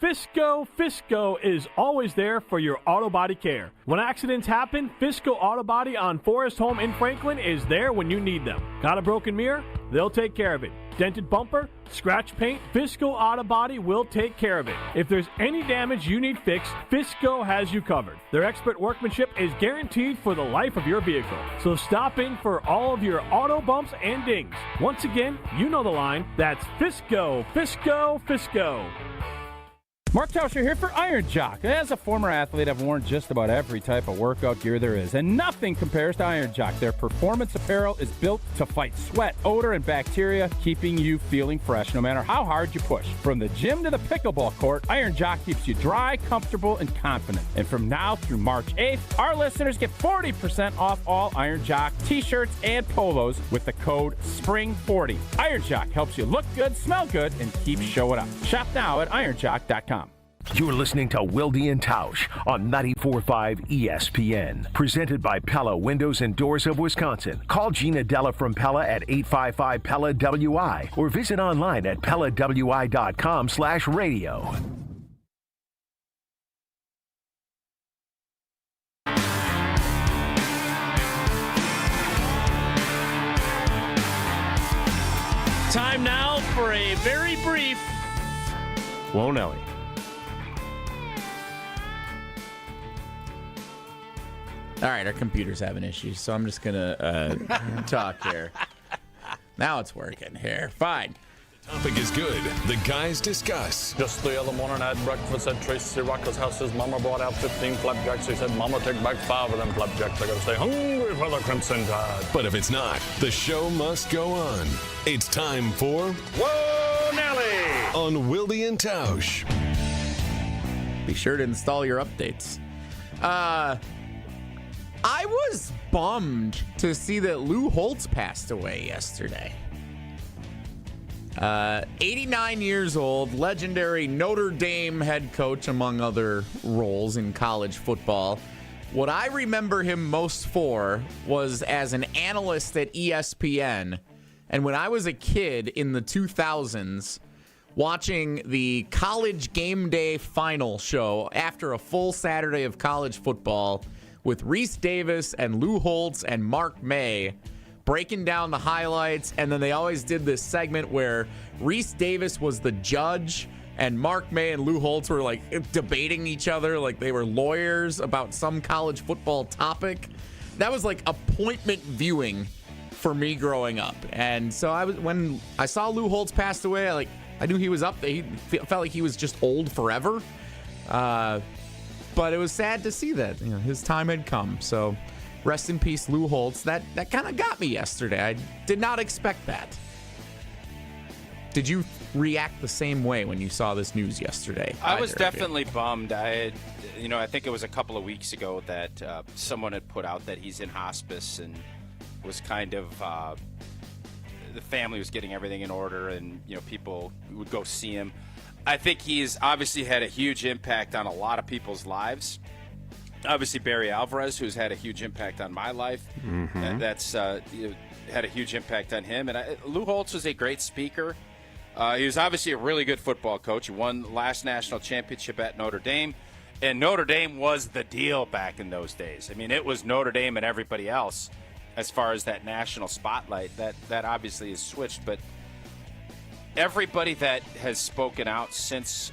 is always there for your auto body care. When accidents happen, Fisco Auto Body on Forest Home in Franklin is there when you need them. Got a broken mirror? They'll take care of it. Dented bumper? Scratch paint? Fisco Auto Body will take care of it. If there's any damage you need fixed, Fisco has you covered. Their expert workmanship is guaranteed for the life of your vehicle. So stop in for all of your auto bumps and dings. Once again, you know the line. That's Fisco, Fisco, Fisco. Mark Tausch here for Iron Jock. As a former athlete, I've worn just about every type of workout gear there is, and nothing compares to Iron Jock. Their performance apparel is built to fight sweat, odor, and bacteria, keeping you feeling fresh no matter how hard you push. From the gym to the pickleball court, Iron Jock keeps you dry, comfortable, and confident. And from now through March 8th, our listeners get 40% off all Iron Jock t-shirts and polos with the code SPRING40. Iron Jock helps you look good, smell good, and keep showing up. Shop now at ironjock.com. You're listening to Wilde Tausch on 94.5 ESPN. Presented by Pella Windows and Doors of Wisconsin. Call Gina Della from Pella at 855-PELLA-WI or visit online at PellaWI.com/radio. Time now for a very brief Whoa Nelly. All right, our computer's having issues, so I'm just going to talk here. Now it's working here. Fine. The topic is good. The guys discuss. Just the other morning I had breakfast at Tracy Rocker's house. His mama brought out 15 flapjacks. He said, Mama, take back 5 of them flapjacks. I got to stay hungry for the Crimson Tide. But if it's not, the show must go on. It's time for Whoa, Nelly! On Wilde Tausch. Be sure to install your updates. I was bummed to see that Lou Holtz passed away yesterday. 89 years old, legendary Notre Dame head coach, among other roles in college football. What I remember him most for was as an analyst at ESPN. And when I was a kid in the 2000s, watching the college game day final show after a full Saturday of college football with Reese Davis and Lou Holtz and Mark May breaking down the highlights. And then they always did this segment where Reese Davis was the judge and Mark May and Lou Holtz were like debating each other like they were lawyers about some college football topic. That was like appointment viewing for me growing up. And so when I saw Lou Holtz passed away, I knew he was up there. He felt like he was just old forever. But it was sad to see that his time had come. So rest in peace, Lou Holtz. That kind of got me yesterday. I did not expect that. Did you react the same way when you saw this news yesterday? I was definitely bummed. I think it was a couple of weeks ago that someone had put out that he's in hospice and was kind of the family was getting everything in order, and people would go see him. I think he's obviously had a huge impact on a lot of people's lives. Obviously, Barry Alvarez, who's had a huge impact on my life, that's had a huge impact on him. And Lou Holtz was a great speaker. He was obviously a really good football coach. He won the last national championship at Notre Dame, and Notre Dame was the deal back in those days. I mean, it was Notre Dame and everybody else as far as that national spotlight. That obviously has switched, but everybody that has spoken out since,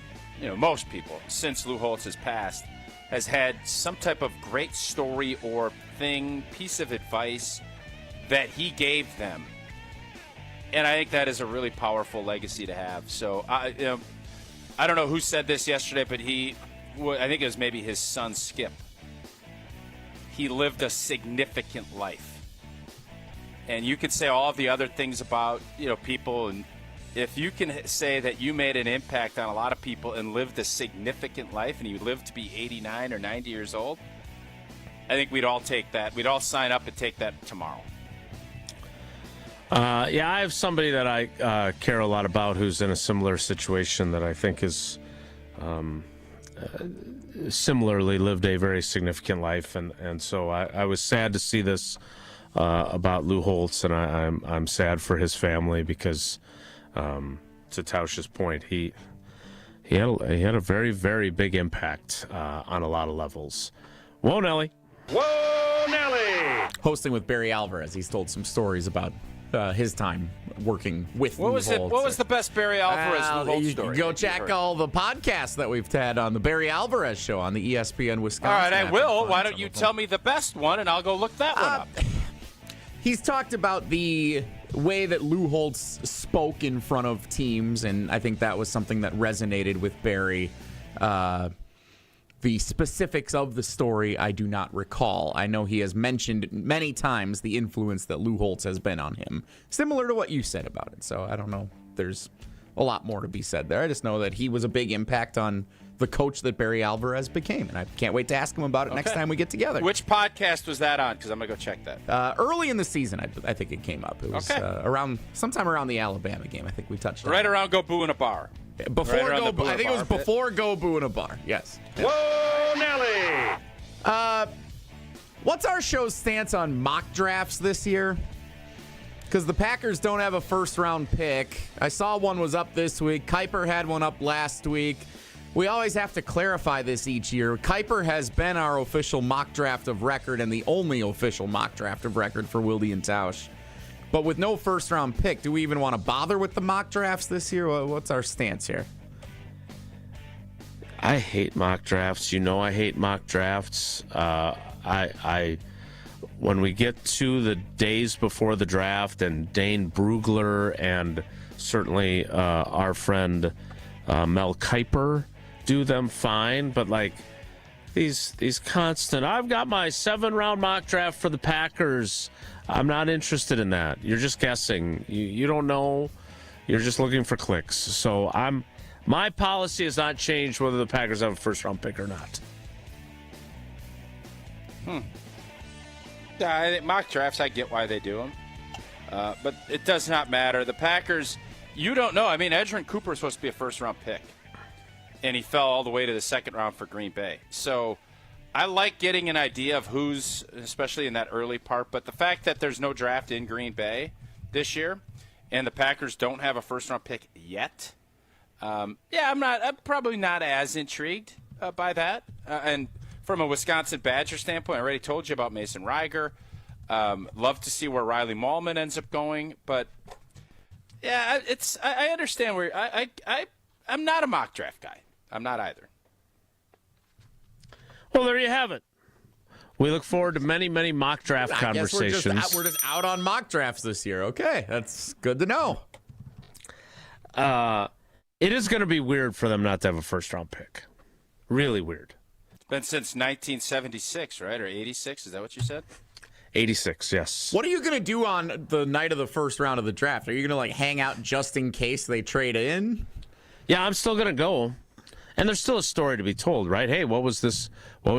most people, since Lou Holtz has passed, has had some type of great story or piece of advice that he gave them. And I think that is a really powerful legacy to have. So, I don't know who said this yesterday, but I think it was maybe his son, Skip. He lived a significant life. And you could say all of the other things about, people, and if you can say that you made an impact on a lot of people and lived a significant life, and you lived to be 89 or 90 years old, I think we'd all take that. We'd all sign up and take that tomorrow. I have somebody that I care a lot about who's in a similar situation that I think is similarly lived a very significant life, and so I was sad to see this about Lou Holtz, and I'm sad for his family because, to Tausch's point, he had a very, very big impact on a lot of levels. Whoa, Nelly! Whoa, Nelly! Hosting with Barry Alvarez, he's told some stories about his time working with Lou Holtz. What was the best Barry Alvarez Lou Holtz story? Go check all the podcasts that we've had on the Barry Alvarez Show on the ESPN Wisconsin. All right, I will. Why don't you tell me the best one, and I'll go look that one up. He's talked about the way that Lou Holtz spoke in front of teams, and I think that was something that resonated with Barry. The specifics of the story, I do not recall. I know he has mentioned many times the influence that Lou Holtz has been on him, similar to what you said about it. So I don't know. There's a lot more to be said there. I just know that he was a big impact on the coach that Barry Alvarez became, and I can't wait to ask him about it next time we get together. Which podcast was that on? Because I'm going to go check that. Early in the season, I think it came up. It was sometime around the Alabama game. I think we touched on it. Right around Go Boo in a Bar. I think it was before Go Boo in a Bar. Yes. Whoa, Nelly! What's our show's stance on mock drafts this year? Because the Packers don't have a first-round pick. I saw one was up this week. Kuiper had one up last week. We always have to clarify this each year. Kuiper has been our official mock draft of record and the only official mock draft of record for Wilde Tausch. But with no first-round pick, do we even want to bother with the mock drafts this year? What's our stance here? I hate mock drafts. I hate mock drafts. When we get to the days before the draft, and Dane Brugler and certainly our friend Mel Kiper do them fine, but like these constant, I've got my 7-round mock draft for the Packers. I'm not interested in that. You're just guessing. You don't know. You're just looking for clicks. So my policy has not changed whether the Packers have a first-round pick or not. Yeah, I think mock drafts, I get why they do them. But it does not matter. The Packers, you don't know. I mean, Edgerrin Cooper is supposed to be a first-round pick, and he fell all the way to the second round for Green Bay. So I like getting an idea of who's, especially in that early part. But the fact that there's no draft in Green Bay this year, and the Packers don't have a first-round pick yet, I'm probably not as intrigued by that. And from a Wisconsin Badger standpoint, I already told you about Mason Reiger. Love to see where Riley Mahlman ends up going, but yeah, I understand where I'm not a mock draft guy. I'm not either. Well, there you have it. We look forward to many, many mock draft conversations. We're just out on mock drafts this year. Okay, that's good to know. It is going to be weird for them not to have a first-round pick. Really weird. It's been since 1976, right? Or 86, is that what you said? 86, yes. What are you going to do on the night of the first round of the draft? Are you going to hang out just in case they trade in? Yeah, I'm still going to go. And there's still a story to be told, right? Hey, what was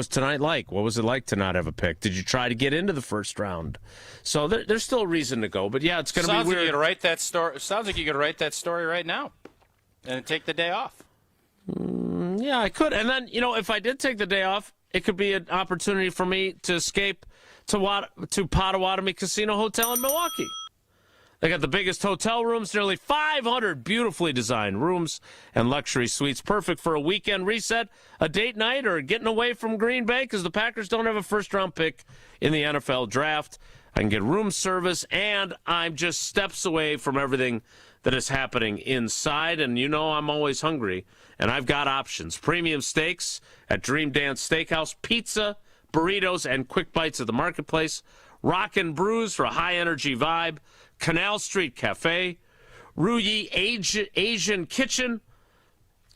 tonight like? What was it like to not have a pick? Did you try to get into the first round? So there's still a reason to go. But yeah, it's going to be weird. Sounds like you could write that story. Sounds like you could write that story right now and take the day off. Yeah, I could. And then, if I did take the day off, it could be an opportunity for me to escape to Potawatomi Casino Hotel in Milwaukee. They got the biggest hotel rooms, nearly 500 beautifully designed rooms and luxury suites, perfect for a weekend reset, a date night, or getting away from Green Bay because the Packers don't have a first-round pick in the NFL draft. I can get room service, and I'm just steps away from everything that is happening inside. And you know I'm always hungry, and I've got options. Premium steaks at Dream Dance Steakhouse, pizza, burritos, and quick bites at the Marketplace, Rockin' Brews for a high-energy vibe, Canal Street Cafe, Ruyi Asian Kitchen,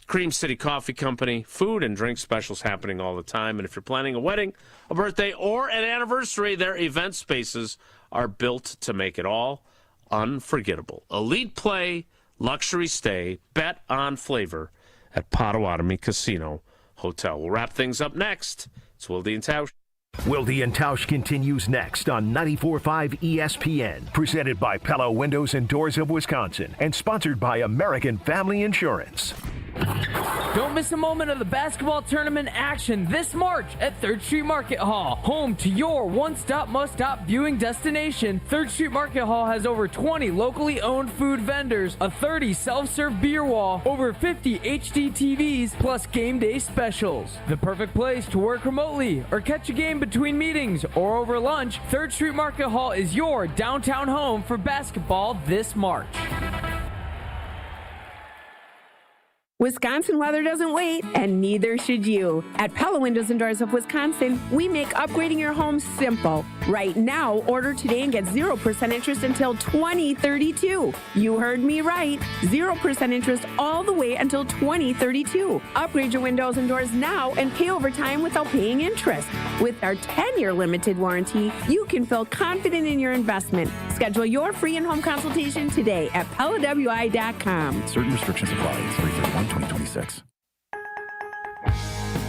Cream City Coffee Company, food and drink specials happening all the time. And if you're planning a wedding, a birthday, or an anniversary, their event spaces are built to make it all unforgettable. Elite play, luxury stay, bet on flavor at Potawatomi Casino Hotel. We'll wrap things up next. It's Wilde and Tausch. Wilde and Tausch continues next on 94.5 ESPN, presented by Pella Windows and Doors of Wisconsin, and sponsored by American Family Insurance. Don't miss a moment of the basketball tournament action this March at 3rd Street Market Hall, home to your one-stop must-stop viewing destination. 3rd Street Market Hall has over 20 locally owned food vendors, a 30 self-serve beer wall, over 50 HD TVs, plus game day specials. The perfect place to work remotely or catch a game between meetings or over lunch. 3rd Street Market Hall is your downtown home for basketball this March. Wisconsin weather doesn't wait, and neither should you. At Pella Windows and Doors of Wisconsin, we make upgrading your home simple. Right now, order today and get 0% interest until 2032. You heard me right. 0% interest all the way until 2032. Upgrade your windows and doors now and pay over time without paying interest. With our 10-year limited warranty, you can feel confident in your investment. Schedule your free in-home consultation today at PellaWI.com. Certain restrictions apply. 3/31/2026.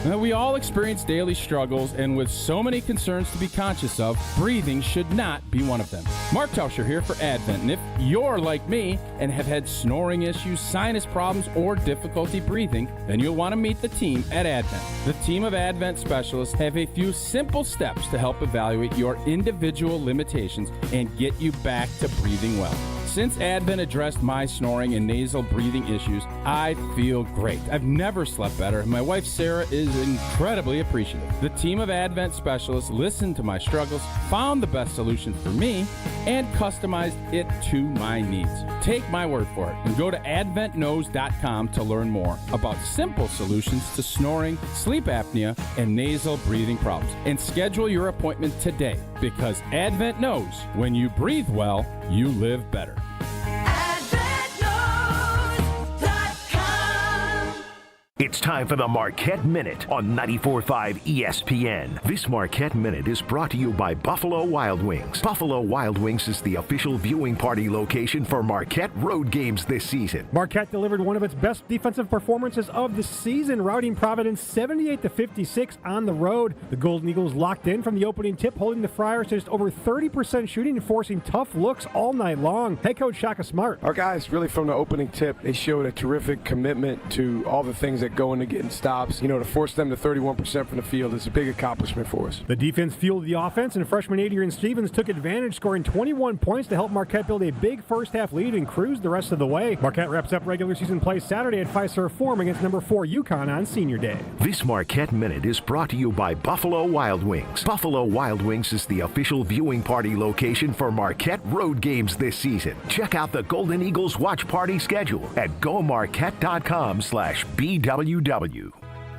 Now, we all experience daily struggles, and with so many concerns to be conscious of, breathing should not be one of them. Mark Tauscher here for Advent, and if you're like me and have had snoring issues, sinus problems, or difficulty breathing, then you'll want to meet the team at Advent. The team of Advent specialists have a few simple steps to help evaluate your individual limitations and get you back to breathing well. Since Advent addressed my snoring and nasal breathing issues, I feel great. I've never slept better, and my wife Sarah is incredibly appreciative. The team of Advent specialists listened to my struggles, found the best solution for me, and customized it to my needs. Take my word for it and go to adventknows.com to learn more about simple solutions to snoring, sleep apnea, and nasal breathing problems. And schedule your appointment today, because Advent knows when you breathe well, you live better. It's time for the Marquette Minute on 94.5 ESPN. This Marquette Minute is brought to you by Buffalo Wild Wings. Buffalo Wild Wings is the official viewing party location for Marquette road games this season. Marquette delivered one of its best defensive performances of the season, routing Providence 78-56 on the road. The Golden Eagles locked in from the opening tip, holding the Friars to just over 30% shooting and forcing tough looks all night long. Head coach Shaka Smart. Our guys, really from the opening tip, they showed a terrific commitment to all the things that go into getting stops. You know, to force them to 31% from the field is a big accomplishment for us. The defense fueled the offense, and freshman Adrian Stevens took advantage, scoring 21 points to help Marquette build a big first-half lead and cruise the rest of the way. Marquette wraps up regular season play Saturday at Fiserv Forum against number 4 UConn on Senior Day. This Marquette Minute is brought to you by Buffalo Wild Wings. Buffalo Wild Wings is the official viewing party location for Marquette road games this season. Check out the Golden Eagles watch party schedule at gomarquette.com/BWW.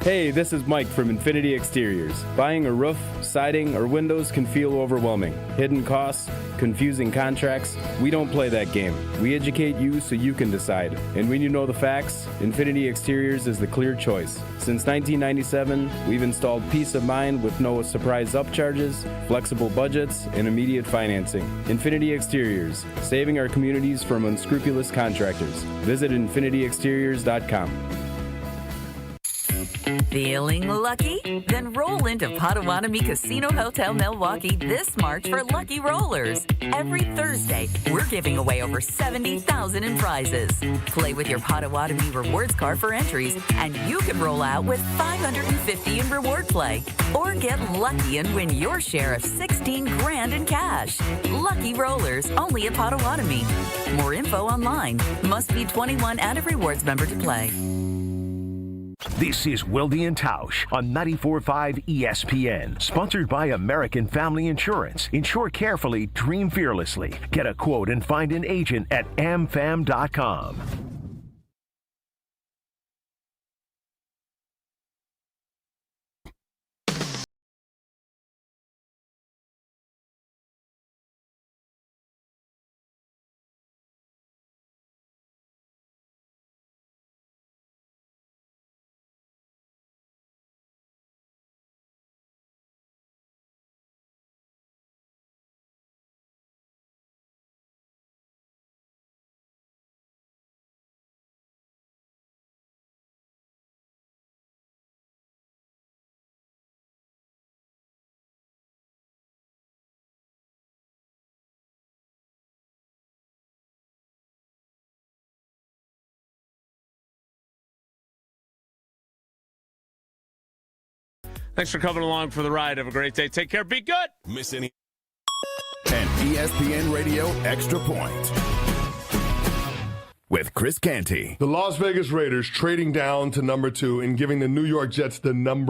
Hey, this is Mike from Infinity Exteriors. Buying a roof, siding, or windows can feel overwhelming. Hidden costs, confusing contracts. We don't play that game. We educate you so you can decide. And when you know the facts, Infinity Exteriors is the clear choice. Since 1997, we've installed peace of mind with no surprise upcharges, flexible budgets, and immediate financing. Infinity Exteriors, saving our communities from unscrupulous contractors. Visit infinityexteriors.com. Feeling lucky? Then roll into Potawatomi Casino Hotel Milwaukee this March for Lucky Rollers. Every Thursday, we're giving away over $70,000 in prizes. Play with your Potawatomi rewards card for entries, and you can roll out with $550 in reward play. Or get lucky and win your share of $16,000 in cash. Lucky Rollers, only at Potawatomi. More info online. Must be 21 and a rewards member to play. This is Wilde Tausch on 94.5 ESPN, sponsored by American Family Insurance. Insure carefully, dream fearlessly. Get a quote and find an agent at amfam.com. Thanks for coming along for the ride. Have a great day. Take care. Be good. Miss any? An ESPN Radio Extra Point with Chris Canty. The Las Vegas Raiders trading down to number 2 and giving the New York Jets the number